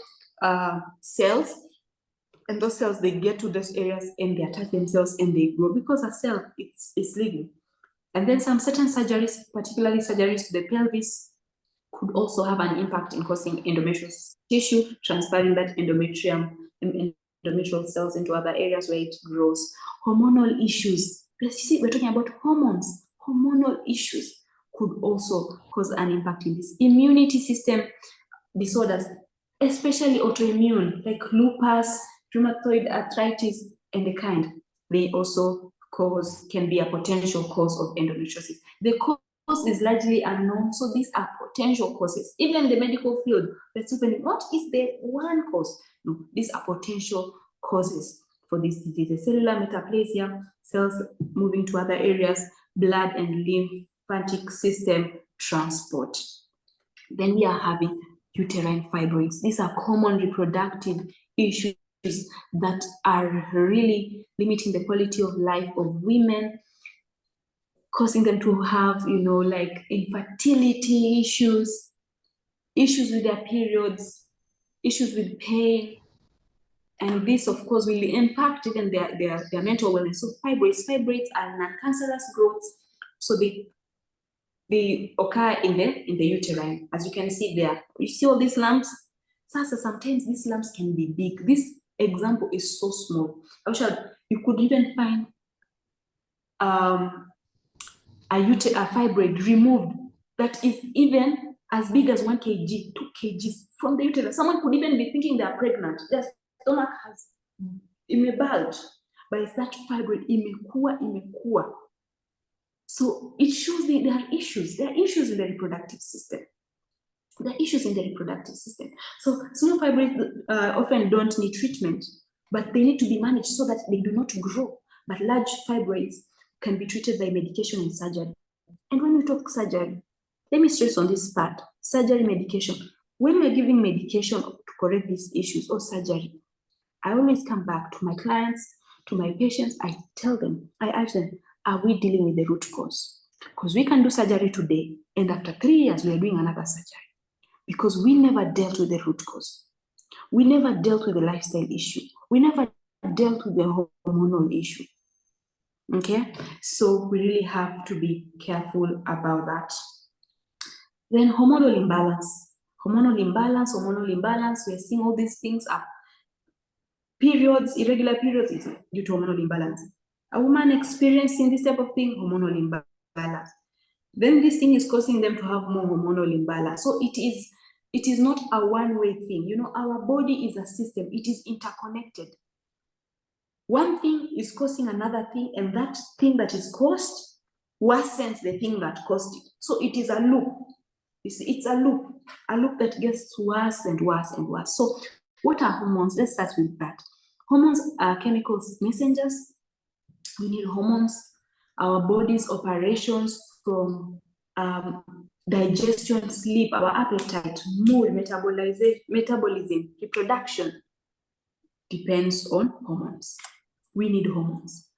cells, and those cells, they get to those areas and they attach themselves and they grow because a cell, it's living. And then some certain surgeries, particularly surgeries to the pelvis, could also have an impact in causing endometrial tissue, transferring that endometrial cells into other areas where it grows. Hormonal issues. You see, we're talking about hormones. Hormonal issues could also cause an impact in this. Immunity system disorders, especially autoimmune, like lupus, rheumatoid arthritis, and the kind. They also can be a potential cause of endometriosis. The cause is largely unknown, so these are potential causes. Even in the medical field, they're still thinking, what is the one cause? No, these are potential causes for this disease. Cellular metaplasia, cells moving to other areas, blood and lymphatic system transport. Then we are having uterine fibroids. These are common reproductive issues that are really limiting the quality of life of women, causing them to have, like infertility issues with their periods, issues with pain. And this, of course, will impact even their mental wellness. So fibroids are non-cancerous growths. So they occur in the uterine, as you can see there. You see all these lumps? Sometimes these lumps can be big. This example is so small. You could even find a fibroid removed that is even as big as 1 kg, 2 kgs from the uterus. Someone could even be thinking they are pregnant. Their stomach may bulge, but it's that fibroid, imekua. So it shows that there are issues. There are issues in the reproductive system. So small fibroids often don't need treatment, but they need to be managed so that they do not grow. But large fibroids can be treated by medication and surgery. And when we talk surgery, let me stress on this part, surgery, medication. When we're giving medication to correct these issues or surgery, I always come back to my clients, to my patients. I ask them, are we dealing with the root cause? Because we can do surgery today, and after 3 years, we are doing another surgery. Because we never dealt with the root cause. We never dealt with the lifestyle issue. We never dealt with the hormonal issue. Okay? So we really have to be careful about that. Then hormonal imbalance. Hormonal imbalance, we're seeing all these things up. Periods, irregular periods, is due to hormonal imbalance. A woman experiencing this type of thing, hormonal imbalance. Then this thing is causing them to have more hormonal imbalance. So it is not a one-way thing. Our body is a system. It is interconnected. One thing is causing another thing, and that thing that is caused worsens the thing that caused it. So it is a loop. You see, it's a loop that gets worse and worse and worse. So what are hormones? Let's start with that. Hormones are chemicals messengers. We need hormones. Our body's operations from digestion, sleep, our appetite, mood, metabolism, reproduction depends on hormones. We need hormones.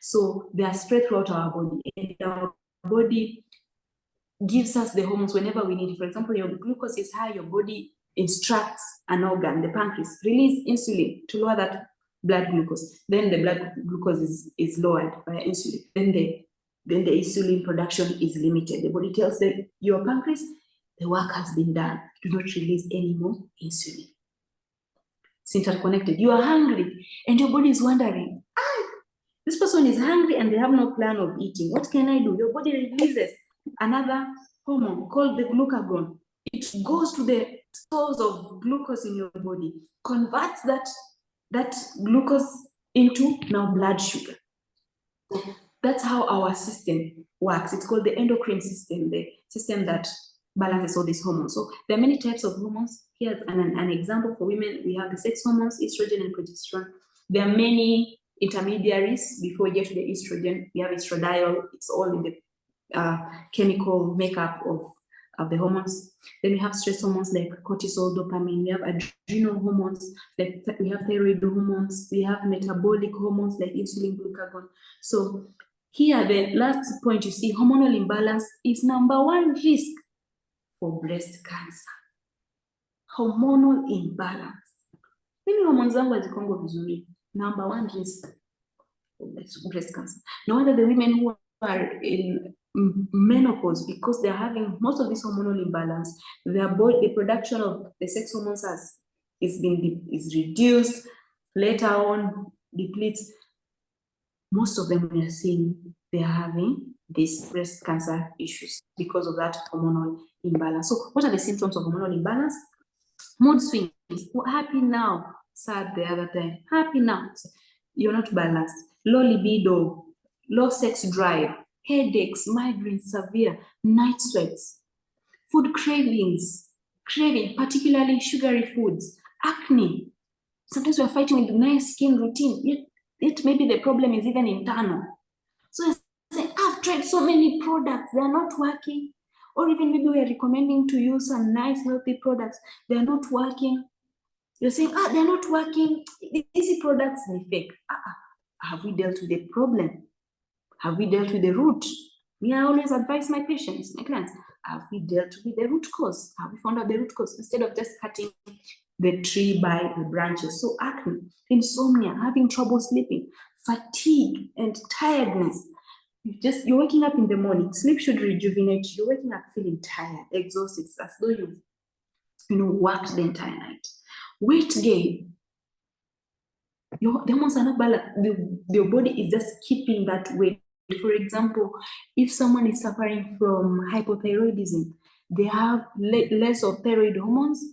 So they are spread throughout our body, and our body gives us the hormones whenever we need it. For example, your glucose is high, your body instructs an organ, the pancreas, release insulin to lower that blood glucose. Then the blood glucose is lowered by insulin. Then the insulin production is limited. The body tells your pancreas, the work has been done. Do not release any more insulin. It's interconnected. You are hungry and your body is wondering, this person is hungry and they have no plan of eating. What can I do? Your body releases another hormone called the glucagon. It goes to the source of glucose in your body, converts that glucose into now blood sugar. That's how our system works. It's called the endocrine system, the system that balances all these hormones. So there are many types of hormones. Here's an example for women. We have the sex hormones, estrogen and progesterone. There are many intermediaries before we get to the estrogen. We have estradiol. It's all in the chemical makeup of the hormones. Then we have stress hormones like cortisol, dopamine. We have adrenal hormones, like we have thyroid hormones. We have metabolic hormones like insulin, glucagon. So here, the last point you see, hormonal imbalance is #1 risk for breast cancer. Hormonal imbalance. Mimi hormones zangu hazikongo vizuri. #1 risk for breast cancer. No wonder the women who are in menopause, because they're having most of this hormonal imbalance, their body, the production of the sex hormones is reduced, later on depletes. Most of them we are seeing they're having these breast cancer issues because of that hormonal imbalance. So what are the symptoms of hormonal imbalance? Mood swings. Happy now, sad the other time. Happy now, you're not balanced. Low libido, low sex drive, headaches, migraines, severe, night sweats, food cravings, particularly sugary foods, acne. Sometimes we're fighting with nice skin routine, yet maybe the problem is even internal. So I say, I've tried so many products, they're not working. Or even maybe we're recommending to use some nice healthy products, they're not working. You're saying, they're not working, easy products, they fake. Have we dealt with the problem? Have we dealt with the root? I always advise my patients, my clients, have we dealt with the root cause? Have we found out the root cause instead of just cutting the tree by the branches? So acne, insomnia, having trouble sleeping, fatigue and tiredness. You're waking up in the morning, sleep should rejuvenate you. You're waking up feeling tired, exhausted, as though you've worked the entire night. Weight gain. The hormones are not balanced. Your body is just keeping that weight. For example, if someone is suffering from hypothyroidism, they have less of thyroid hormones,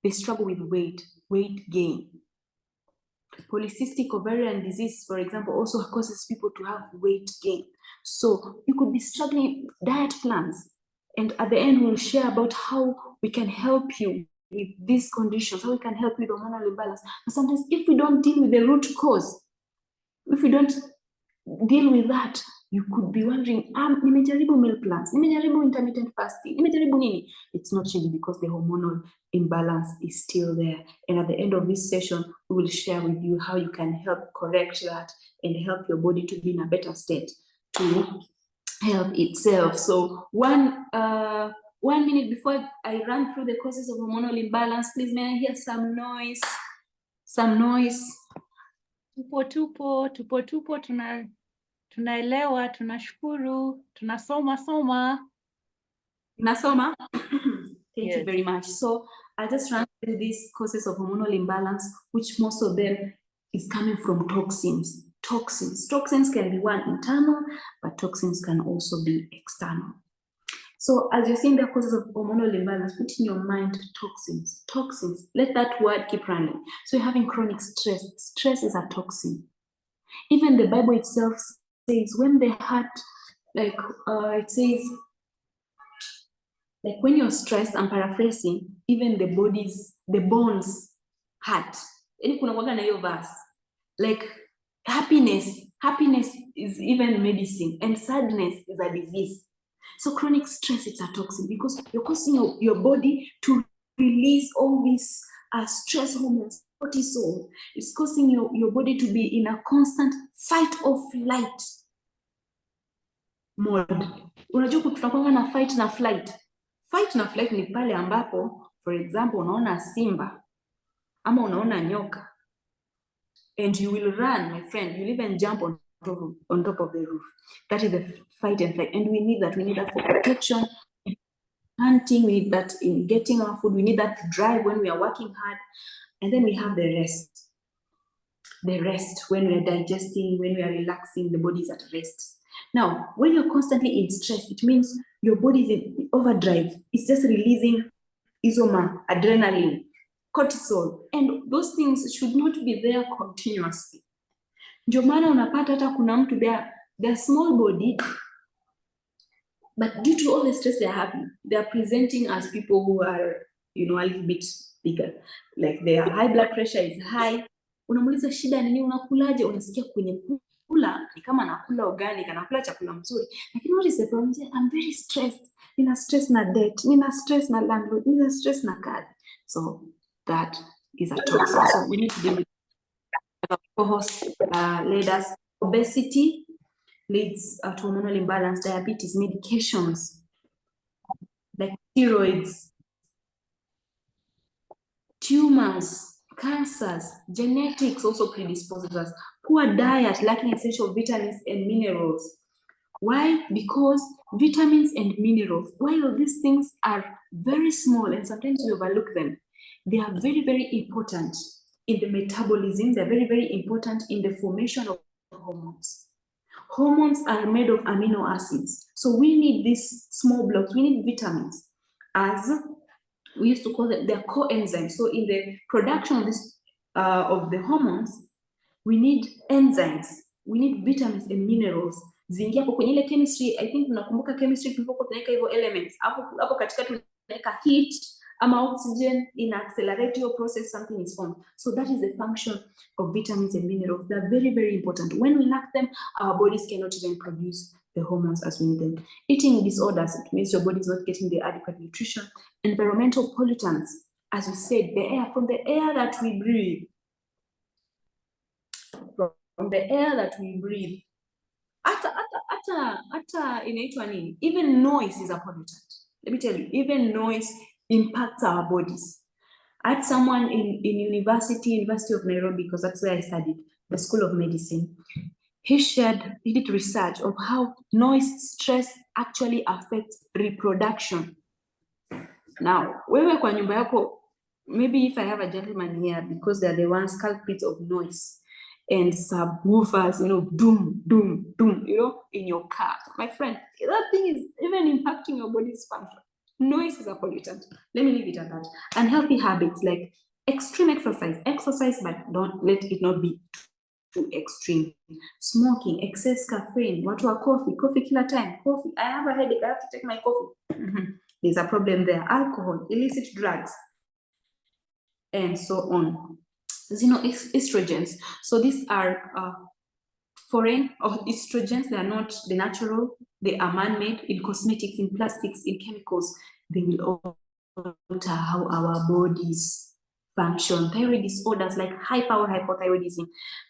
they struggle with weight gain. Polycystic ovarian disease, for example, also causes people to have weight gain. So you could be struggling with diet plans, and at the end we'll share about how we can help you with these conditions, how we can help with hormonal imbalance. But sometimes if we don't deal with the root cause, if we don't deal with that, you could be wondering, nimejaribu meal plans, nimejaribu intermittent fasting, nimejaribu nini. It's not changing because the hormonal imbalance is still there. And at the end of this session, we will share with you how you can help correct that and help your body to be in a better state to help itself. So one minute before I run through the causes of hormonal imbalance, please may I hear some noise? Some noise. Tupo, tunaelewa, tunashukuru, tunasoma. Nasoma? Thank you Yes. very much. So I'll just run through these causes of hormonal imbalance, which most of them is coming from toxins. Toxins can be one internal, but toxins can also be external. So as you're seeing the causes of hormonal imbalance, put in your mind toxins. Let that word keep running. So you're having chronic stress. Stress is a toxin. Even the Bible itself says when the heart, it says, Like when you're stressed, I'm paraphrasing, even the bones hurt. Yani kuna kuwaga na hiyo verse. Like happiness is even medicine, and sadness is a disease. So chronic stress, it's a toxin because you're causing your body to release all these stress hormones, cortisol. It's causing your body to be in a constant fight or flight mode. Unajua tunakuwa na fight na flight. Fight na flight ni pale ambapo, for example, unaona simba ama unaona nyoka, and you will run, my friend. You'll even jump on top of the roof. That is the fight and flight, and we need that. We need that for protection, hunting. We need that in getting our food. We need that drive when we are working hard, and then we have the rest. The rest when we are digesting, when we are relaxing, the body is at rest. Now, when you're constantly in stress, it means your body is in overdrive. It's just releasing isoma, adrenaline, cortisol, and those things should not be there continuously. Ndio maana unapata hata kuna mtu they're small bodied, but due to all the stress they are presenting as people who are, you know, a little bit bigger. Like their high blood pressure is high. Unamuuliza shida nini, unakulaje? Unasikia kwenye kula ni kama anakula organic, anakula chakula mzuri, lakini what is the problem? I'm very stressed. Nina stress na debt, nina stress na landlord, nina stress na kazi. So that is a toxin. So we need to deal with co-host leaders. Obesity leads to hormonal imbalance, diabetes, medications like steroids, tumors, cancers, genetics also predisposes us. Poor diet, lacking essential vitamins and minerals. Why? Because vitamins and minerals, while these things are very small and sometimes we overlook them, they are very, very important in the metabolism. They're very, very important in the formation of hormones. Hormones are made of amino acids. So we need these small blocks, we need vitamins, as we used to call them, they're coenzymes. So in the production of this of the hormones, we need enzymes, we need vitamins and minerals. Zingia hapo kwenye ile chemistry, I think unakumbuka chemistry tulipokuwa tunaweka hivyo elements. Hapo katikati tunaweka heat ama oxygen in accelerate your process, something is formed. So that is the function of vitamins and minerals. They're very, very important. When we lack them, our bodies cannot even produce the hormones as we need them. Eating disorders, it means your body is not getting the adequate nutrition. Environmental pollutants, as we said, the air, from the air that we breathe. From the air that we breathe. Ata inaitwa nini? Even noise is a pollutant. Let me tell you, even noise impacts our bodies. I had someone in University of Nairobi, because that's where I studied, the School of Medicine. He did research of how noise stress actually affects reproduction. Now, wewe kwa nyumba yako, maybe if I have a gentleman here, because they're the ones culprits of noise and subwoofers, you know, doom, doom, doom, you know, in your car. My friend, that thing is even impacting your body's function. Noise is a pollutant. Let me leave it at that. Unhealthy habits like extreme exercise, but don't let it not be too extreme. Smoking, excess caffeine, watu wa coffee kila time, coffee. I have a headache, I have to take my coffee. There's a problem there. Alcohol, illicit drugs, and so on. Xenoestrogens. So these are foreign or estrogens. They are not the natural. They are man-made in cosmetics, in plastics, in chemicals. They will alter how our bodies function. Thyroid disorders like hyper or hypothyroidism,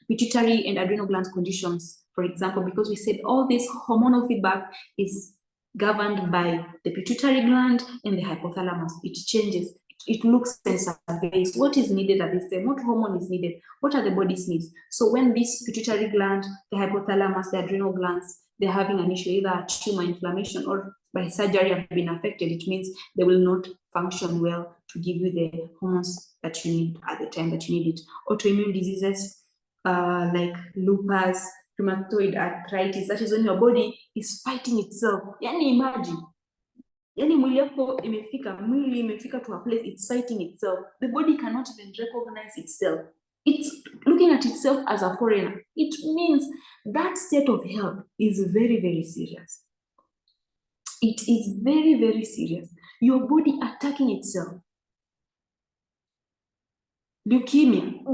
pituitary and adrenal gland conditions, for example, because we said all this hormonal feedback is governed by the pituitary gland and the hypothalamus. It changes. It looks and surveys what is needed at this time, what hormone is needed, what are the body's needs. So when this pituitary gland, the hypothalamus, the adrenal glands, they're having an issue, either a tumor, inflammation, or by surgery have been affected, it means they will not function well to give you the hormones that you need at the time that you need it. Autoimmune diseases like lupus, rheumatoid arthritis, that is when your body is fighting itself. Yani imagine, yani mwili imefika to a place it's fighting itself. The body cannot even recognize itself. It's looking at itself as a foreigner. It means that state of health is very, very serious. It is very, very serious. your body attacking itself. Leukemia,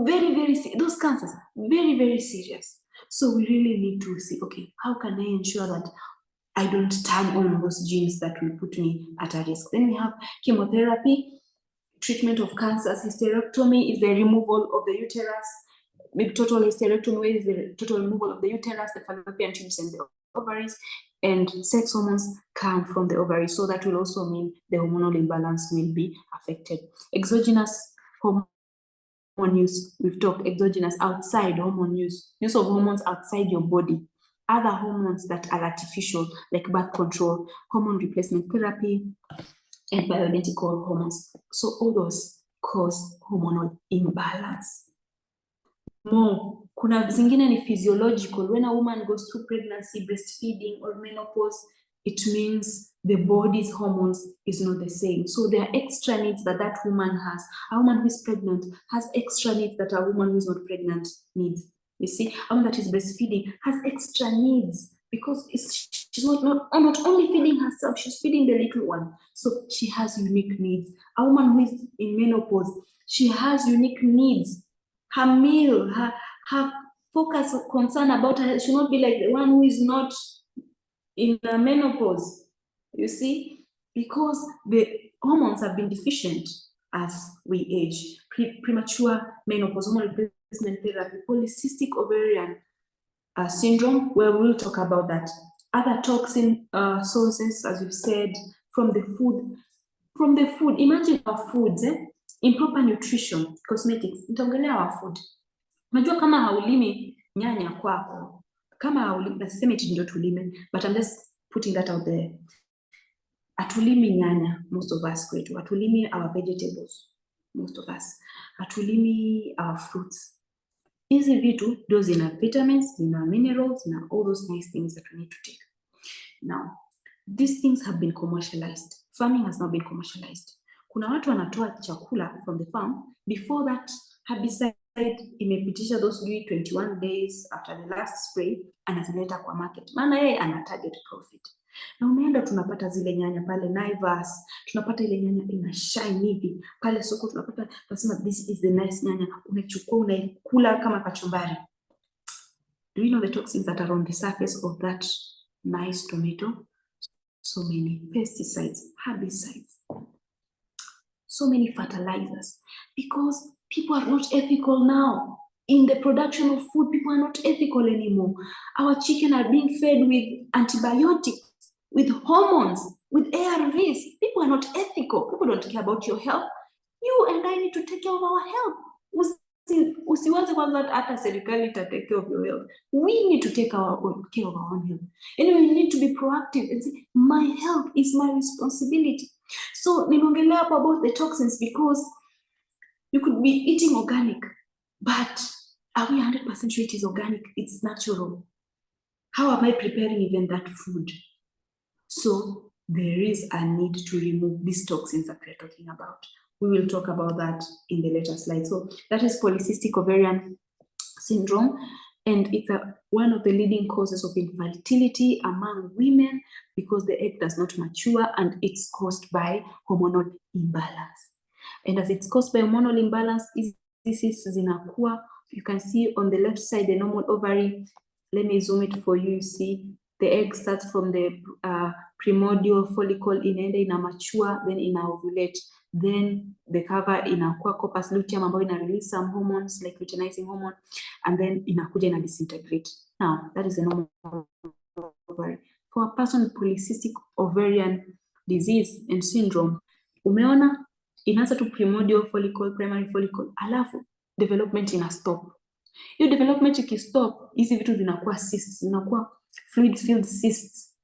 those cancers, very serious. So we really need to see, okay, how can I ensure that I don't turn on those genes that will put me at a risk? Then we have chemotherapy, treatment of cancers. Hysterectomy is the removal of the uterus. Maybe total hysterectomy is the total removal of the uterus, the fallopian tubes, and the ovaries. And sex hormones come from the ovaries, so that will also mean the hormonal imbalance will be affected. Exogenous hormone use, we've talked exogenous, outside hormone use of hormones outside your body. Other hormones that are artificial, like birth control, hormone replacement therapy, and bioidentical hormones. So all those cause hormonal imbalance. More, kuna zingine ni physiological. When a woman goes through pregnancy, breastfeeding, or menopause, it means the body's hormones is not the same. So there are extra needs that that woman has. A woman who is pregnant has extra needs that a woman who is not pregnant needs. You see, a woman that is breastfeeding has extra needs because she's not only feeding herself, she's feeding the little one. So she has unique needs. A woman who is in menopause, she has unique needs. Her meal, her focus, concern about her should not be like the one who is not in the menopause. You see, because the hormones have been deficient as we age. Premature menopause, hormone replacement therapy, polycystic ovarian syndrome, where we'll talk about that. Other toxin sources, as we've said, from the food. Imagine our foods, improper nutrition, cosmetics. Nitaongelea our food. Unajua kama haulimi nyanya kwako, kama haulimi, nasiseme eti ndio tulime, but I'm just putting that out there. Atulimi nyanya, most of us kwetu. Atulimi our vegetables, most of us. Atulimi our fruits. Hizi vitu ndio zina vitamins, zina minerals, zina all those nice things that we need to take. Now, these things have been commercialized. Farming has now been commercialized. Kuna watu wanatoa chakula from the farm before that herbicide imepitisha those 21 days after the last spray, anazileta kwa market. Maana yeye ana target profit. Na unaenda tunapata zile nyanya pale Naivas, tunapata ile nyanya ina shine hivi. Pale soko tunapata, tunasema this is the nice nyanya. Unachukua unaikula kama kachumbari. Do you know the toxins that are on the surface of that nice tomato? So many pesticides, herbicides, so many fertilizers, because people are not ethical now. In the production of food, people are not ethical anymore. Our chicken are being fed with antibiotics, with hormones, with ARVs. People are not ethical. People don't care about your health. You and I need to take care of our health. Usiwaze kwanza hata serikali ita take care of your health. We need to take care of our own health. Anyway, we need to be proactive and say, my health is my responsibility. So nimeongelea hapo about the toxins because you could be eating organic, but are we 100% sure it is organic? It's natural. How am I preparing even that food? So there is a need to remove these toxins that we're talking about. We will talk about that in the later slide. So that is polycystic ovarian syndrome, and it's one of the leading causes of infertility among women because the egg does not mature, and it's caused by hormonal imbalance. And as it's caused by hormonal imbalance, diseases zinakuwa. You can see on the left side the normal ovary. Let me zoom it for you. You see the egg starts from the primordial follicle, inaenda ina mature, then ina ovulate. Then the cover inakuwa corpus luteum ambayo ina release some hormones like luteinizing hormone, and then inakuja ina disintegrate. Now that is the normal ovary. For a person with polycystic ovarian disease and syndrome, umeona inaanza tu primordial follicle, primary follicle, alafu development ina stop. Hiyo development ikistop, hizi vitu zinakuwa cysts, zinakuwa fluid filled cysts.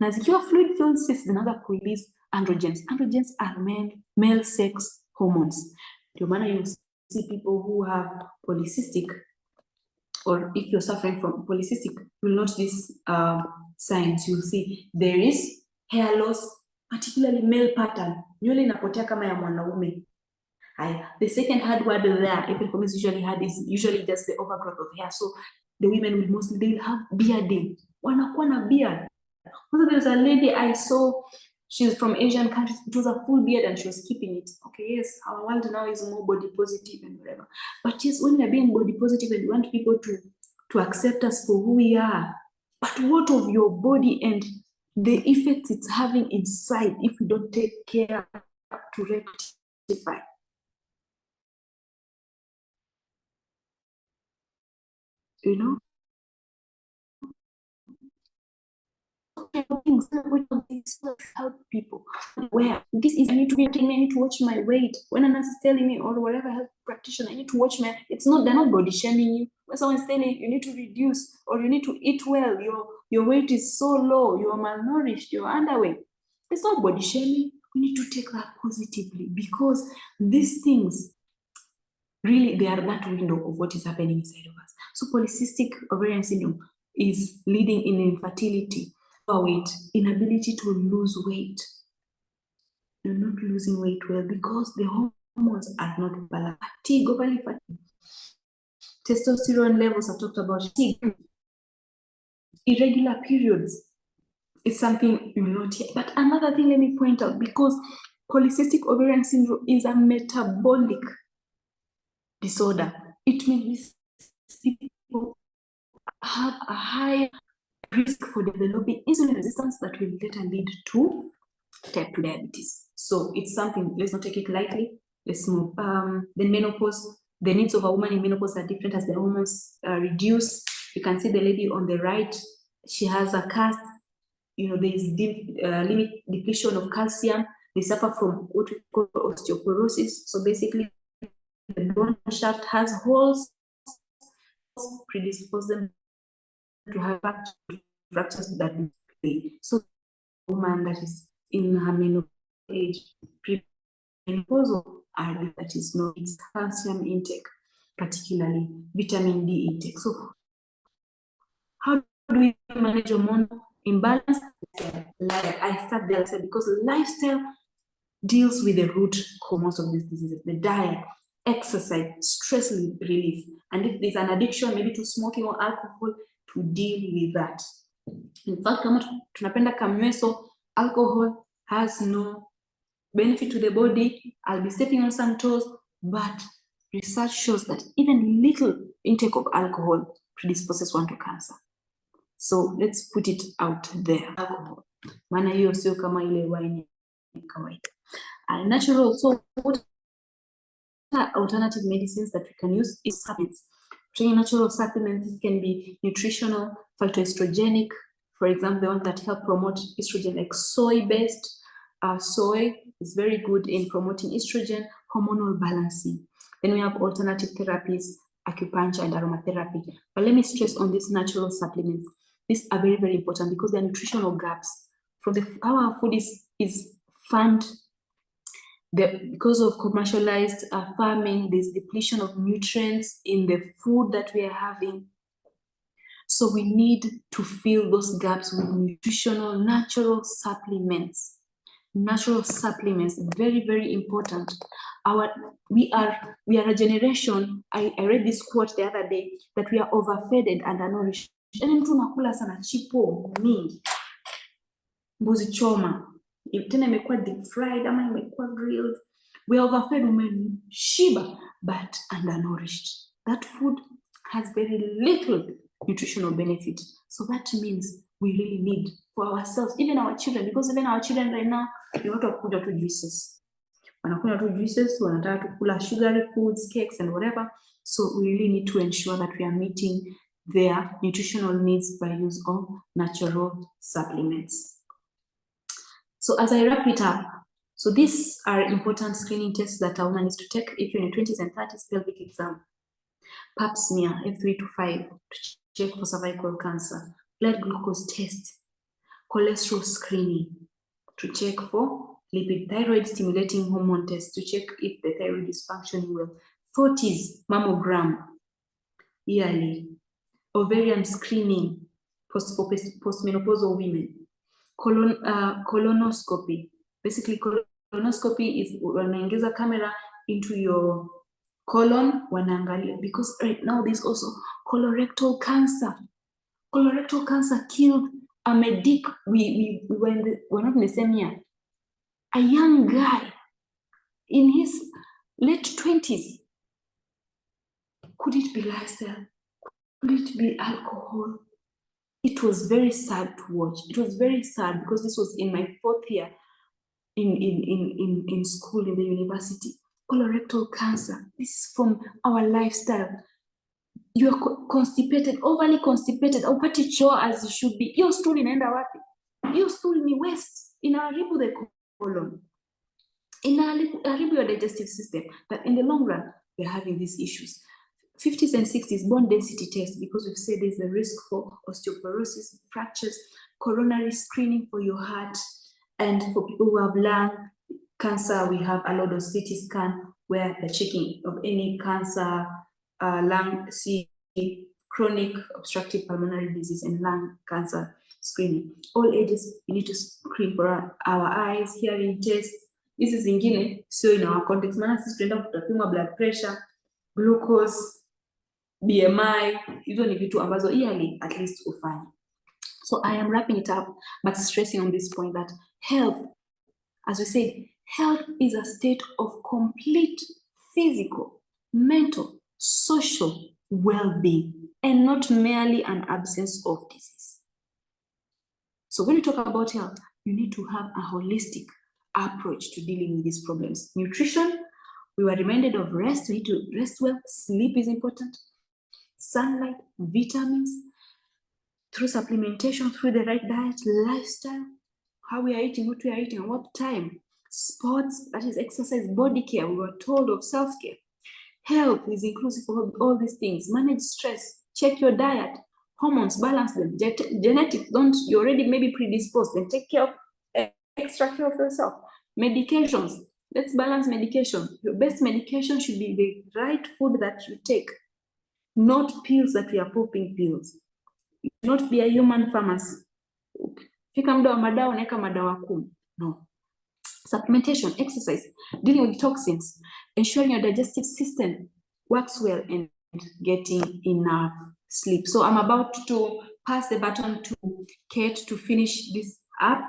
Na zikiwa fluid filled cysts zinaanza kurelease androgens. Androgens are male sex hormones. Ndio maana you see people who have polycystic, or if you're suffering from polycystic, you will notice these signs. You'll see there is hair loss, particularly male pattern. Nywele inapotea kama ya mwanaume. The second hard word there, every comment usually had, is usually just the overgrowth of hair. So the women will mostly, they will have bearding. Wanakuwa na beard. Also, there's a lady I saw she's from Asian countries. It was a full beard and she was keeping it. Okay, yes, our world now is more body positive and whatever. But yes, when we're being body positive and we want people to accept us for who we are, but what of your body and the effects it's having inside if we don't take care to rectify? You know? Help people. Where this is, I need to be telling me, I need to watch my weight. When a nurse is telling me, or whatever health practitioner, I need to watch my. It's not, they're not body shaming you. When someone's telling you need to reduce or you need to eat well, your weight is so low, you are malnourished, you're underweight. It's not body shaming. We need to take that positively because these things really, they are that window of what is happening inside of us. So polycystic ovarian syndrome is leading in infertility, overweight, inability to lose weight. You're not losing weight well because the hormones are not balanced. Fatigue, overly fatigue. Testosterone levels I've talked about. Fatigue. Irregular periods is something you will not hear. But another thing, let me point out, because polycystic ovarian syndrome is a metabolic disorder. It means people have a high risk for developing insulin resistance that will later lead to type 2 diabetes. So it's something, let's not take it lightly. Let's move. Then menopause, the needs of a woman in menopause are different as the hormones reduce. You can see the lady on the right, she has a cast, you know, there is limit depletion of calcium. They suffer from what we call osteoporosis. So basically, the bone shaft has holes, predispose them to have fractures that way. So a woman that is in her menopause age, premenopausal, that is not its calcium intake, particularly vitamin D intake. So how do we manage hormone imbalance? I start there because lifestyle deals with the root cause of these diseases: the diet, exercise, stress relief, and if there's an addiction, maybe to smoking or alcohol, to deal with that. In fact, kama tunapenda kamweso, alcohol has no benefit to the body. I'll be stepping on some toes, but research shows that even little intake of alcohol predisposes one to cancer. So let's put it out there. Alcohol, maana hiyo sio kama ile wine kawaida. Natural, so what alternative medicines that we can use is supplements. Natural supplements can be nutritional, phytoestrogenic, for example, the ones that help promote estrogen, like soy-based. Soy is very good in promoting estrogen, hormonal balancing. Then we have alternative therapies, acupuncture and aromatherapy. But let me stress on these natural supplements. These are very, very important because they're nutritional gaps. From how our food is farmed, because of commercialized farming, there's depletion of nutrients in the food that we are having. So we need to fill those gaps with nutritional, natural supplements. Natural supplements, very, very important. We are a generation, I read this quote the other day, that we are overfed and undernourished. Yani mtu unakula sana chipo mingi, mbuzi choma, tena imekuwa deep fried ama imekuwa grilled. We are overfed, umeshiba, but undernourished. That food has very little nutritional benefit. So that means we really need for ourselves, even our children, because even our children right now, they want to kunywa tu juices. Wanakunywa tu juices, wanataka kula sugary foods, cakes and whatever. So we really need to ensure that we are meeting their nutritional needs by use of natural supplements. So as I wrap it up, so these are important screening tests that a woman needs to take if you're in your 20s and 30s: pelvic exam, pap smear, F3 to 5 to check for cervical cancer, blood glucose test, cholesterol screening to check for lipid, thyroid stimulating hormone test to check if the thyroid is functioning well, 40s mammogram yearly, ovarian screening postmenopausal women, colonoscopy. Basically, colonoscopy is wanaingiza camera into your colon, wanaangalia, because right now there's also colorectal cancer. Colorectal cancer killed a medic. We're not in the same year. a young guy in his late 20s. Could it be lifestyle? Could it be alcohol? It was very sad to watch. It was very sad because this was in my 4th year in school, in the university. Colorectal cancer. This is from our lifestyle. You are constipated, overly constipated, upati choo as you should be. Hiyo stool inaenda wapi? Hiyo stool ni waste. Inaharibu the colon. Inaharibu your digestive system. But in the long run, we're having these issues. 50s and 60s bone density test, because we've said there's a risk for osteoporosis, fractures, coronary screening for your heart, and for people who have lung cancer, we have a lot of CT scan where the checking of any cancer, lung, chronic obstructive pulmonary disease, and lung cancer screening. All ages, we need to screen for our eyes, hearing tests. This is ingine, so in our context, maana sisi tunaenda kutapimwa blood pressure, glucose, BMI, hizo ni vitu ambazo yearly at least ufanye. So I am wrapping it up, but stressing on this point that health, as we said, health is a state of complete physical, mental, social well-being, and not merely an absence of disease. So when you talk about health, you need to have a holistic approach to dealing with these problems. Nutrition, we were reminded of rest. We need to rest well. Sleep is important. Sunlight, vitamins, through supplementation, through the right diet, lifestyle, how we are eating, what we are eating, what time, sports, that is exercise, body care. We were told of self-care. Health is inclusive of all these things. Manage stress, check your diet, hormones, balance them. Genetics, you're already maybe predisposed, then take care of extra care of yourself. Medications, let's balance medication. Your best medication should be the right food that you take, not pills that we are popping pills. Not be a human pharmacy. Fika muda wa madawa naeka madawa 10. No. Supplementation, exercise, dealing with toxins, ensuring your digestive system works well, and getting enough sleep. So I'm about to pass the baton to Kate to finish this up,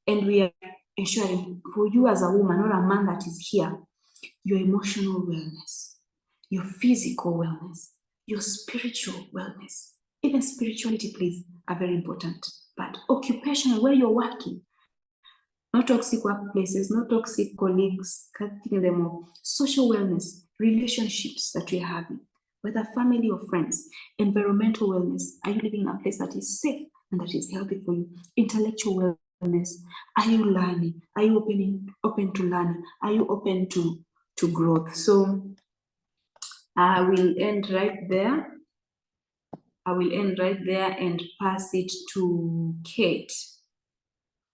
and we are ensuring for you as a woman or a man that is here, your emotional wellness, your physical wellness, your spiritual wellness. Even spirituality, please, are very important. But occupation, where you're working, no toxic workplaces, no toxic colleagues, cutting them off. Social wellness, relationships that you're having, whether family or friends. Environmental wellness, are you living in a place that is safe and that is healthy for you? Intellectual wellness, are you learning? Are you open to learning? Are you open to growth? So I will end right there. And pass it to Kate.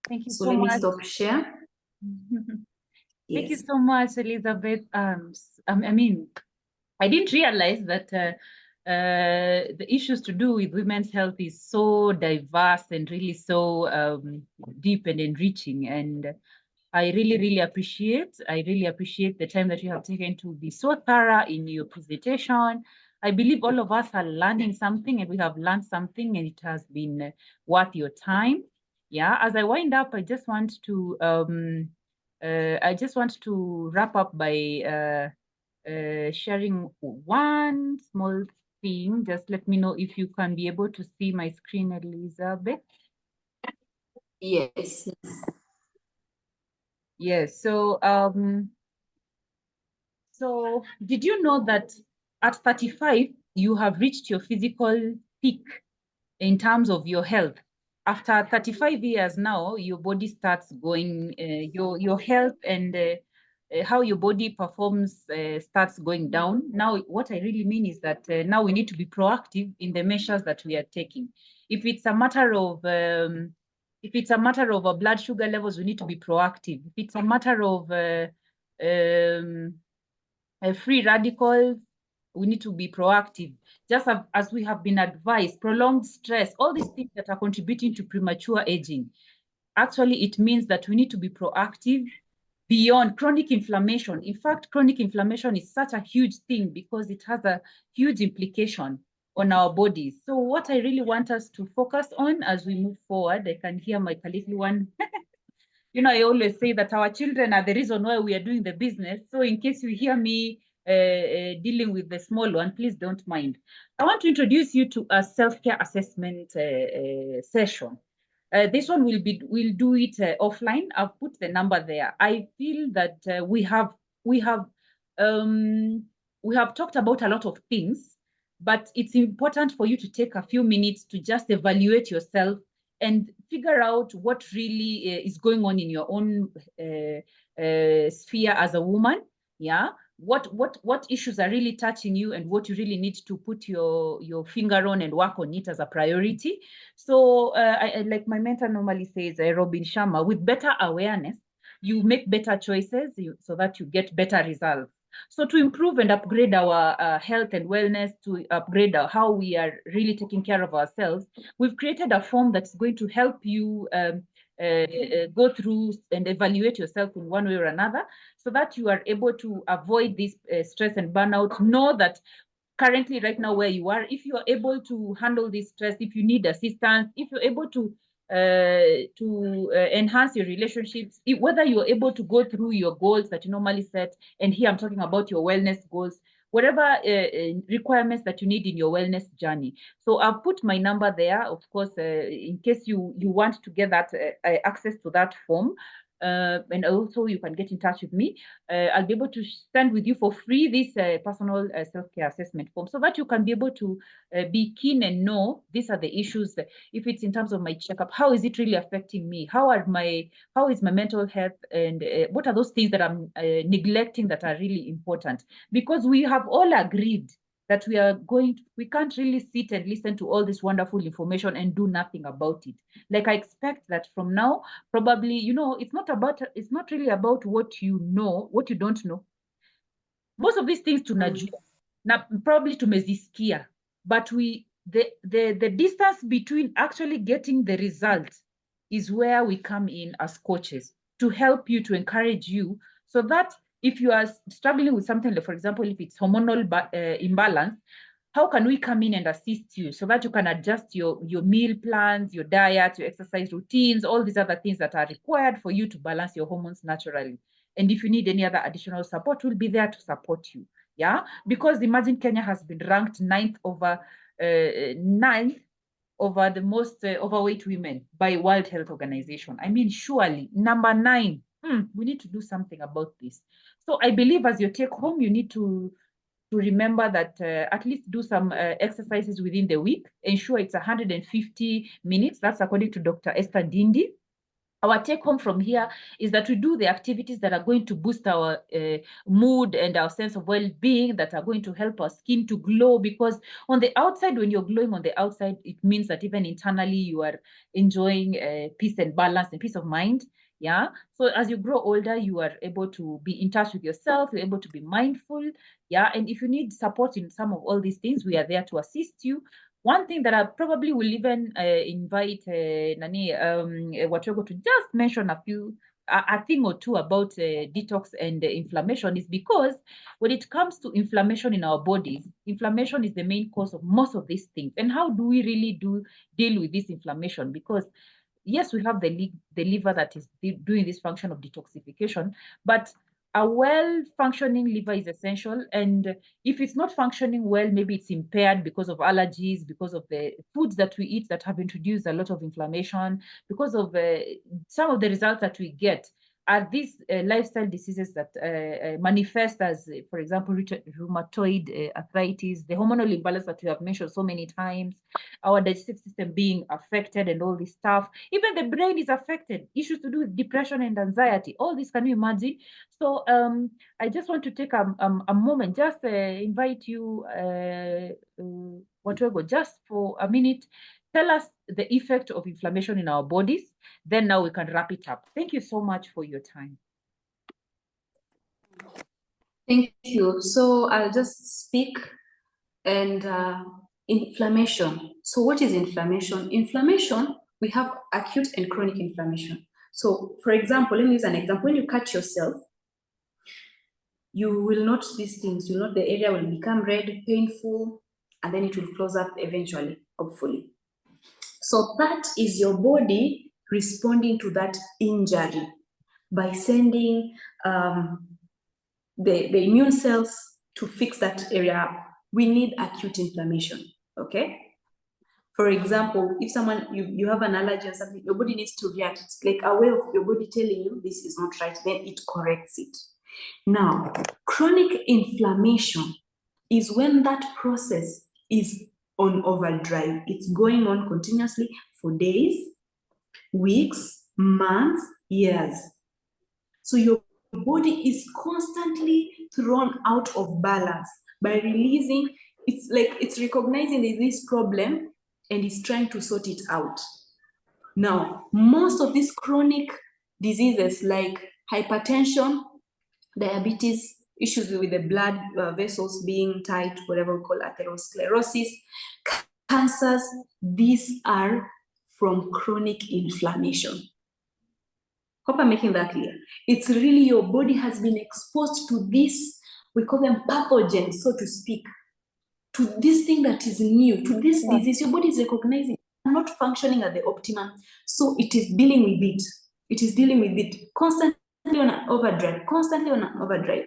Thank you So so let me much. stop share. Thank you Yes. so much, Elizabeth. I mean, I didn't realize that the issues to do with women's health is so diverse and really so deep and enriching. And I really appreciate the time that you have taken to be so thorough in your presentation. I believe all of us are learning something, and we have learned something, and it has been worth your time. Yeah, as I wind up, I just want to wrap up by sharing one small thing. Just let me know if you can be able to see my screen, Elizabeth. Yes. Yes. So did you know that at 35 you have reached your physical peak in terms of your health? After 35 years now, your body starts going, your health and how your body performs starts going down. Now, what I really mean is that now we need to be proactive in the measures that we are taking. If it's a matter of blood sugar levels, we need to be proactive. If it's a matter of free radicals, we need to be proactive. Just as we have been advised, prolonged stress, all these things that are contributing to premature aging. Actually, it means that we need to be proactive beyond chronic inflammation. In fact, chronic inflammation is such a huge thing because it has a huge implication on our bodies. So what I really want us to focus on as we move forward, I can hear my colleague one You know, I always say that our children are the reason why we are doing the business. So in case you hear me dealing with the small one, please don't mind. I want to introduce you to a self-care assessment session. This one we'll do it offline. I've put the number there. I feel that we have talked about a lot of things, but it's important for you to take a few minutes to just evaluate yourself and figure out what really is going on in your own sphere as a woman. Yeah, what issues are really touching you and what you really need to put your finger on and work on it as a priority. So I like my mentor normally says, Robin Sharma, with better awareness, you make better choices so that you get better results. So to improve and upgrade our health and wellness, to upgrade how we are really taking care of ourselves, we've created a form that's going to help you go through and evaluate yourself in one way or another, so that you are able to avoid this stress and burnout. Know that currently, right now, where you are, if you are able to handle this stress, if you need assistance, if you're able to enhance your relationships, whether you're able to go through your goals that you normally set, and here I'm talking about your wellness goals, whatever requirements that you need in your wellness journey. So I've put my number there, of course, in case you want to get that access to that form. And also you can get in touch with me. I'll be able to send with you for free this personal self-care assessment form, so that you can be able to be keen and know these are the issues. If it's in terms of my checkup, how is it really affecting me? How is my mental health, and what are those things that I'm neglecting that are really important? Because we have all agreed that we can't really sit and listen to all this wonderful information and do nothing about it. Like, I expect that from now, probably, it's not really about what you know, what you don't know. Most of these things tunajua na probably tumezisikia, but the distance between actually getting the result is where we come in as coaches to help you, to encourage you, so that if you are struggling with something, like, for example, if it's hormonal imbalance, how can we come in and assist you so that you can adjust your meal plans, your diet, your exercise routines, all these other things that are required for you to balance your hormones naturally. And if you need any other additional support, we'll be there to support you. Yeah, because imagine Kenya has been ranked ninth over the most overweight women by World Health Organization. I mean, surely number 9. We need to do something about this. So I believe as you take home, you need to remember that at least do some exercises within the week. Ensure it's 150 minutes. That's according to Dr. Esther Dindi. Our take home from here is that we do the activities that are going to boost our mood and our sense of well-being, that are going to help our skin to glow. Because on the outside, when you're glowing on the outside, it means that even internally you are enjoying peace and balance and peace of mind. Yeah. So as you grow older, you are able to be in touch with yourself. You're able to be mindful. Yeah. And if you need support in some of all these things, we are there to assist you. One thing that I probably will even invite Watego to just mention a thing or two about detox and inflammation, is because when it comes to inflammation in our bodies, inflammation is the main cause of most of these things. And how do we really deal with this inflammation? Because yes, we have the liver that is doing this function of detoxification, but a well-functioning liver is essential. And if it's not functioning well, maybe it's impaired because of allergies, because of the foods that we eat that have introduced a lot of inflammation, because of some of the results that we get are these lifestyle diseases that manifest as, for example, rheumatoid arthritis, the hormonal imbalance that we have mentioned so many times, our digestive system being affected and all this stuff. Even the brain is affected, issues to do with depression and anxiety, all this, can you imagine? So I just want to take a moment, just invite you, Watego, just for a minute, tell us the effect of inflammation in our bodies. Then now we can wrap it up. Thank you so much for your time. Thank you. So I'll just speak. And inflammation. So what is inflammation? Inflammation, we have acute and chronic inflammation. So for example, let me use an example. When you cut yourself, you will note these things. You know the area will become red, painful, and then it will close up eventually, hopefully. So that is your body responding to that injury. by sending the immune cells to fix that area up. We need acute inflammation, okay? For example, if someone, you have an allergy or something, your body needs to react. It's like a way of your body telling you this is not right, then it corrects it. Now, chronic inflammation is when that process is on overdrive. It's going on continuously for days, weeks, months, years. So your body is constantly thrown out of balance by releasing. It's like it's recognizing there's this problem and it's trying to sort it out. Now, most of these chronic diseases like hypertension, diabetes, issues with the blood vessels being tight, whatever we call atherosclerosis, cancers, these are from chronic inflammation. Hope I'm making that clear. It's really your body has been exposed to this, we call them pathogens, so to speak, to this thing that is new, to this disease. Your body is recognizing I'm not functioning at the optimum, so it is dealing with it. It is dealing with it constantly on an overdrive, constantly on an overdrive.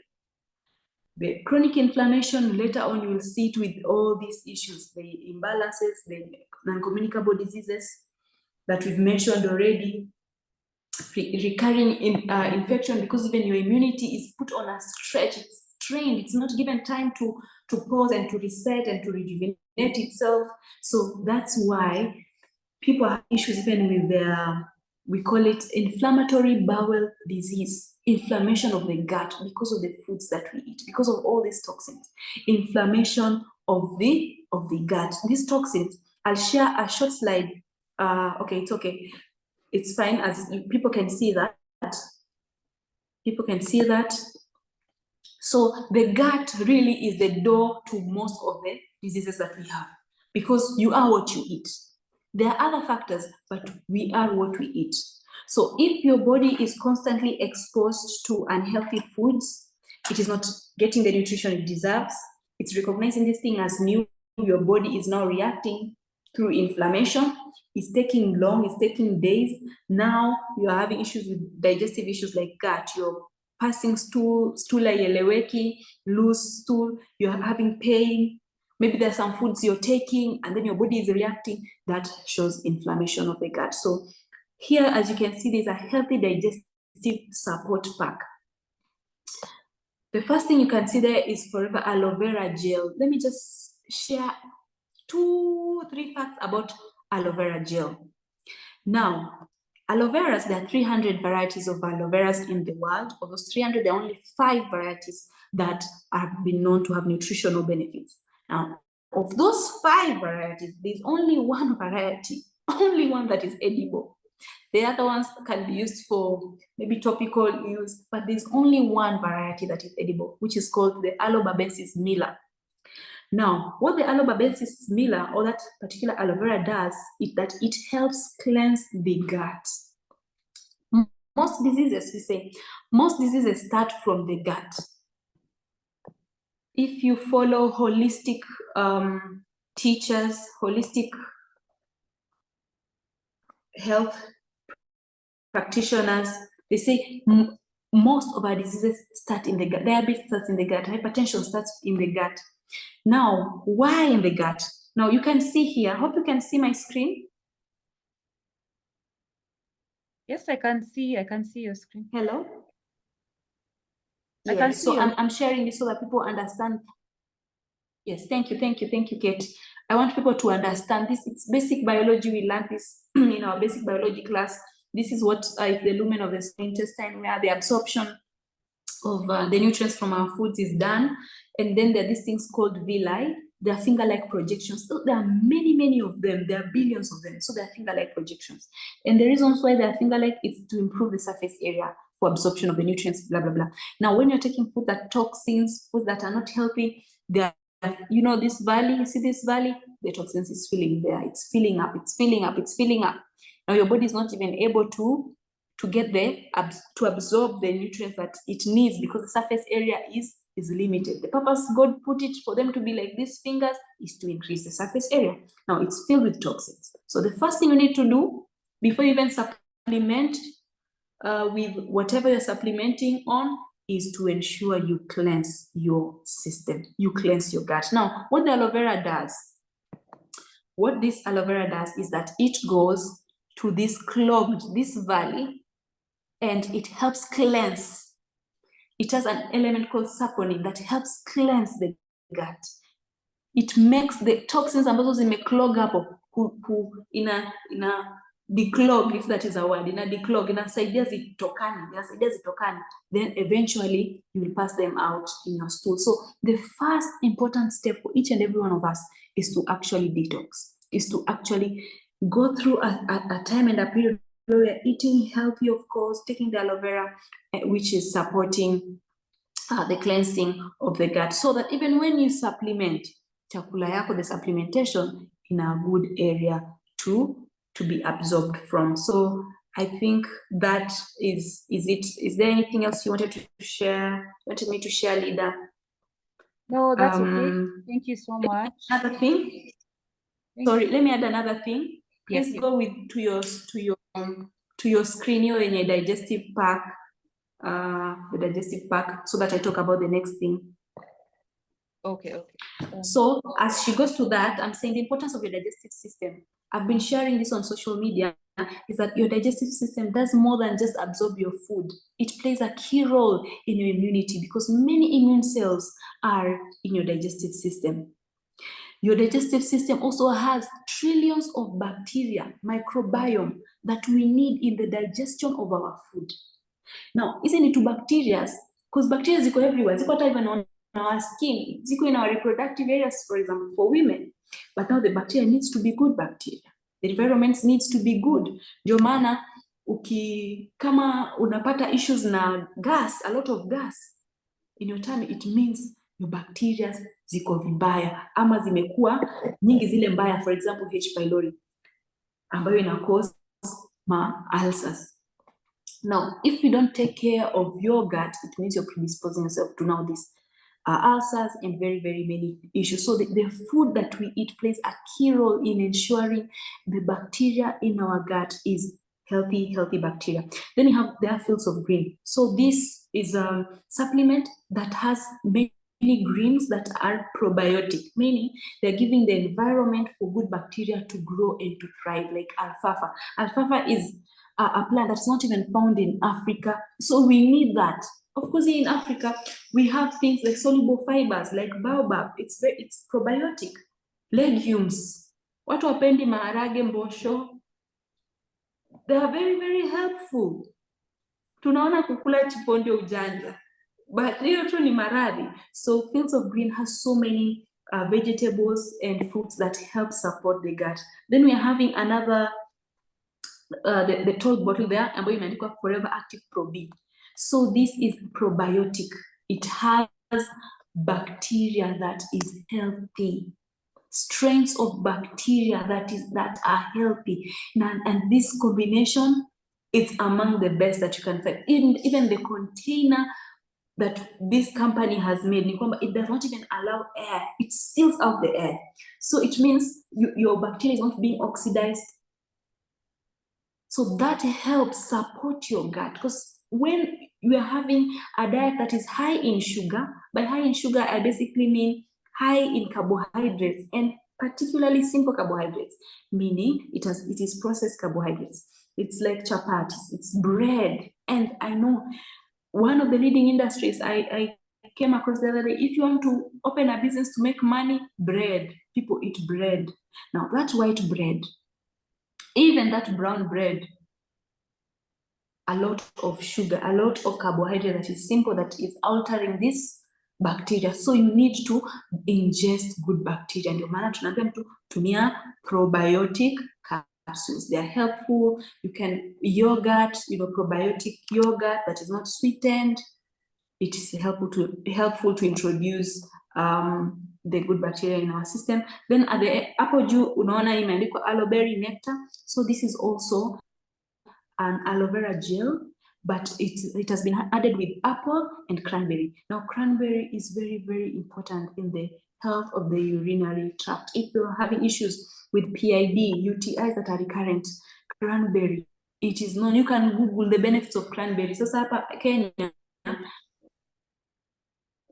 The chronic inflammation, later on you will see it with all these issues, the imbalances, the non-communicable diseases that we've mentioned already, recurring infection, because even your immunity is put on a stretch, it's strained, it's not given time to pause and to reset and to rejuvenate itself. So that's why people have issues even with their, we call it inflammatory bowel disease, inflammation of the gut because of the foods that we eat, because of all these toxins, inflammation of the gut. These toxins, I'll share a short slide. Okay, it's okay. It's fine, as people can see that. People can see that. So the gut really is the door to most of the diseases that we have, because you are what you eat. There are other factors, but we are what we eat. So if your body is constantly exposed to unhealthy foods, it is not getting the nutrition it deserves. It's recognizing this thing as new. Your body is now reacting through inflammation. It's taking long, it's taking days. Now you are having issues with digestive issues like gut. You're passing stool eleweki, loose stool, you're having pain. Maybe there's some foods you're taking and then your body is reacting. That shows inflammation of the gut. So here, as you can see, there's a healthy digestive support pack. The first thing you can see there is Forever Aloe Vera Gel. Let me just share 2-3 facts about aloe vera gel. Now, aloe veras, there are 300 varieties of aloe veras in the world. Of those 300, there are only 5 varieties that have been known to have nutritional benefits. Now, of those 5 varieties, there's only one variety, only one that is edible. The other ones can be used for maybe topical use, but there's only one variety that is edible, which is called the Aloe barbensis miller. Now, what the Aloe barbensis miller or that particular aloe vera does is that it helps cleanse the gut. Most diseases, we say, most diseases start from the gut. If you follow holistic teachers, holistic health practitioners, they say most of our diseases start in the gut. Diabetes starts in the gut, hypertension starts in the gut. Now, why in the gut? Now you can see here, I hope you can see my screen. Yes, I can see your screen. Hello? I can see so you. I'm sharing this so that people understand. Yes, thank you, Kate. I want people to understand this. It's basic biology. We learned this in our basic biology class. This is what is the lumen of the small intestine, where the absorption of the nutrients from our foods is done. And then there are these things called villi. They are finger-like projections. So there are many of them. There are billions of them. So they are finger-like projections. And the reasons why they are finger-like is to improve the surface area for absorption of the nutrients, blah, blah, blah. Now, when you're taking food that toxins, foods that are not healthy, they are, you know, this valley, you see this valley? The toxins is filling there. It's filling up, it's filling up, it's filling up. Now your body is not even able to get there, to absorb the nutrients that it needs, because the surface area is limited. The purpose God put it for them to be like these fingers is to increase the surface area. Now it's filled with toxins. So the first thing you need to do before you even supplement with whatever you're supplementing on is to ensure you cleanse your system, you cleanse your gut. Now, what the aloe vera does, what this aloe vera does is that it goes to this valley, and it helps cleanse. It has an element called saponin that helps cleanse the gut. It makes the toxins ambazo zimeclog hapo ina declog, if that is a word, ina declog, inasaidia zitokane, then eventually you will pass them out in your stool. So the first important step for each and every one of us is to actually detox, is to actually go through a time and a period where we are eating healthy, of course, taking the aloe vera, which is supporting the cleansing of the gut, so that even when you supplement chakula yako, the supplementation in a good area to be absorbed from. So I think that is it. Is there anything else you wanted to share? Wanted me to share, Lida? No, that's okay. Thank you so much. Another thing. Sorry, let me add another thing. Please Yes. go to your screen, your digestive pack, the digestive pack, so that I talk about the next thing. Okay. So as she goes to that, I'm saying the importance of your digestive system. I've been sharing this on social media, is that your digestive system does more than just absorb your food. It plays a key role in your immunity, because many immune cells are in your digestive system. Your digestive system also has trillions of bacteria, microbiome, that we need in the digestion of our food. Now, isn't it to bacteria? Because bacteria ziko everywhere. Ziko hata even on our skin. Ziko in our reproductive areas, for example, for women. But now the bacteria needs to be good bacteria. The environment needs to be good. Ndio maana kama unapata issues na gas, a lot of gas in your tummy, it means your bacteria ziko vibaya ama zimekuwa nyingi zile mbaya, for example H. pylori ambayo ina cause ulcers. Now, if you don't take care of your gut, it means you're predisposing yourself to now these ulcers and very, very many issues. So the food that we eat plays a key role in ensuring the bacteria in our gut is healthy bacteria. Then you have the fields of green. So this is a supplement that has many greens that are probiotic, meaning they're giving the environment for good bacteria to grow and to thrive, like alfalfa. Alfalfa is a plant that's not even found in Africa. So we need that. Of course, in Africa, we have things like soluble fibers, like baobab. It's probiotic. Legumes. Watu wapendi maharage, mbosho. They are very, very helpful. Tunaona kukula chipo ndio ujanja. But hiyo tu ni maradhi. So fields of green has so many vegetables and fruits that help support the gut. Then we are having another the tall bottle there, ambayo imeandikwa Forever Active Pro B. So this is probiotic. It has bacteria that is healthy, strains of bacteria that are healthy, and this combination is among the best that you can find. Even the container that this company has made, it does not even allow air. It seals out the air. So it means your bacteria is not being oxidized. So that helps support your gut, because when you are having a diet that is high in sugar, by high in sugar, I basically mean high in carbohydrates, and particularly simple carbohydrates, meaning it is processed carbohydrates. It's like chapatis, it's bread. And I know one of the leading industries I came across the other day, if you want to open a business to make money, bread. People eat bread. Now that white bread, even that brown bread, a lot of sugar, a lot of carbohydrate that is simple, that is altering this bacteria. So you need to ingest good bacteria. Ndio maana tunaambia mtu tumia probiotic capsules. They are helpful. You can yogurt, probiotic yogurt that is not sweetened. It is helpful to introduce the good bacteria in our system. Then at the hapo juu unaona imeandikwa aloe berry nectar. So this is also an aloe vera gel, but it has been added with apple and cranberry. Now cranberry is very, very important in the health of the urinary tract. If you're having issues with PID, UTIs that are recurrent, cranberry it is known. You can Google the benefits of cranberry. Sasa hapa Kenya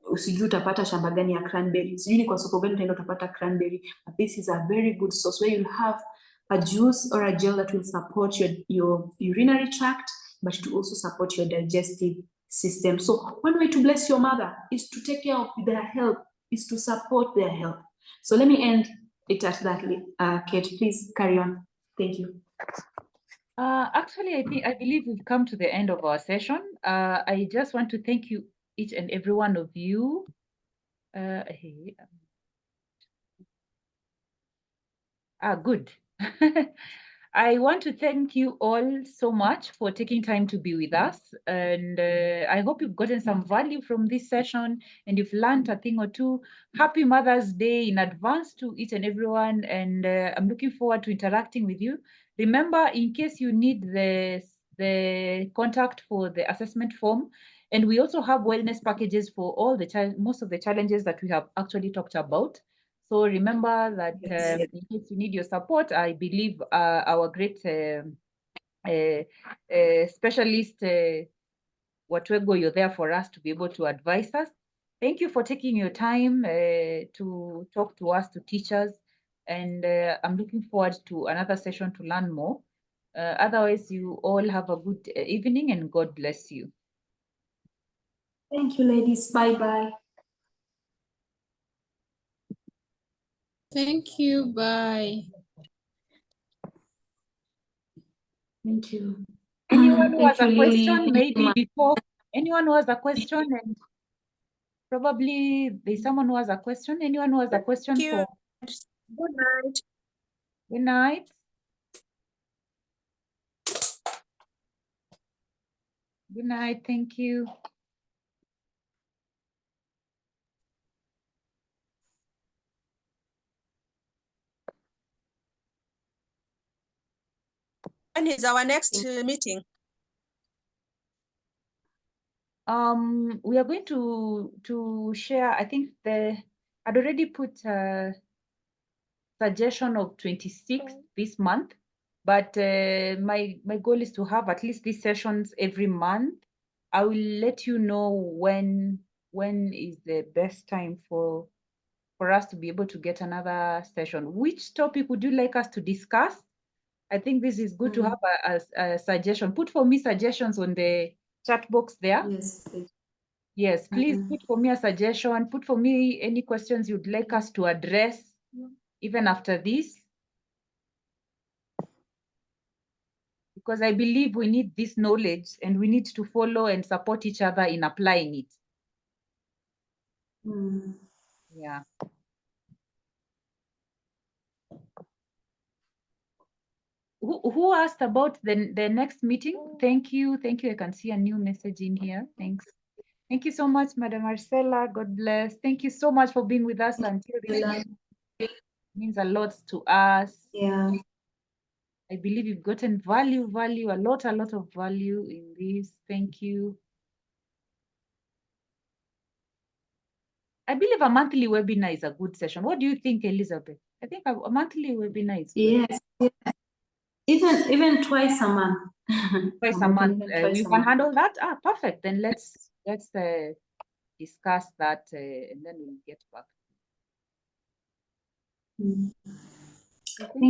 usijui utapata shamba gani ya cranberry, sijui ni kwa soko gani utaenda utapata cranberry, but this is a very good source where you'll have a juice or a gel that will support your urinary tract, but to also support your digestive system. So one way to bless your mother is to take care of their health, is to support their health. So let me end it at that. Kate, please carry on. Thank you. Actually, I believe we've come to the end of our session. I just want to thank you, each and every one of you. Good. I want to thank you all so much for taking time to be with us. And I hope you've gotten some value from this session and you've learned a thing or two. Happy Mother's Day in advance to each and everyone. And I'm looking forward to interacting with you. Remember, in case you need the contact for the assessment form, and we also have wellness packages for all the most of the challenges that we have actually talked about. So remember that Yes. in case you need your support, I believe our great specialist, Watwego, you're there for us to be able to advise us. Thank you for taking your time to talk to us, to teach us. And I'm looking forward to another session to learn more. Otherwise, you all have a good evening and God bless you. Thank you, ladies. Bye-bye. Thank you. Bye. Thank you. Anyone who has Thank a you, question, Lily. maybe before, anyone who has a question, and probably there's someone who has a question. Anyone who has a question Thank you. for Good night. good night. Good night. Thank you. When is our next meeting? We are going to share. I think I'd already put a suggestion of 26th this month, but my goal is to have at least these sessions every month. I will let you know when is the best time for us to be able to get another session. Which topic would you like us to discuss? I think this is good to have a suggestion. Put for me suggestions on the chat box there. Yes, please. Yes, please put for me a suggestion. Put for me any questions you'd like us to address even after this. Because I believe we need this knowledge and we need to follow and support each other in applying it. Yeah. Who asked about the next meeting? Thank you. Thank you. I can see a new message in here. Thanks. Thank you so much, Madam Marcella. God bless. Thank you so much for being with us until this end. It means a lot to us. Yeah. I believe you've gotten value, a lot of value in this. Thank you. I believe a monthly webinar is a good session. What do you think, Elizabeth? I think a monthly webinar is good. Yes. Even twice a month. Twice a month. We can handle that. Perfect. Then let's discuss that and then we'll get back. Thank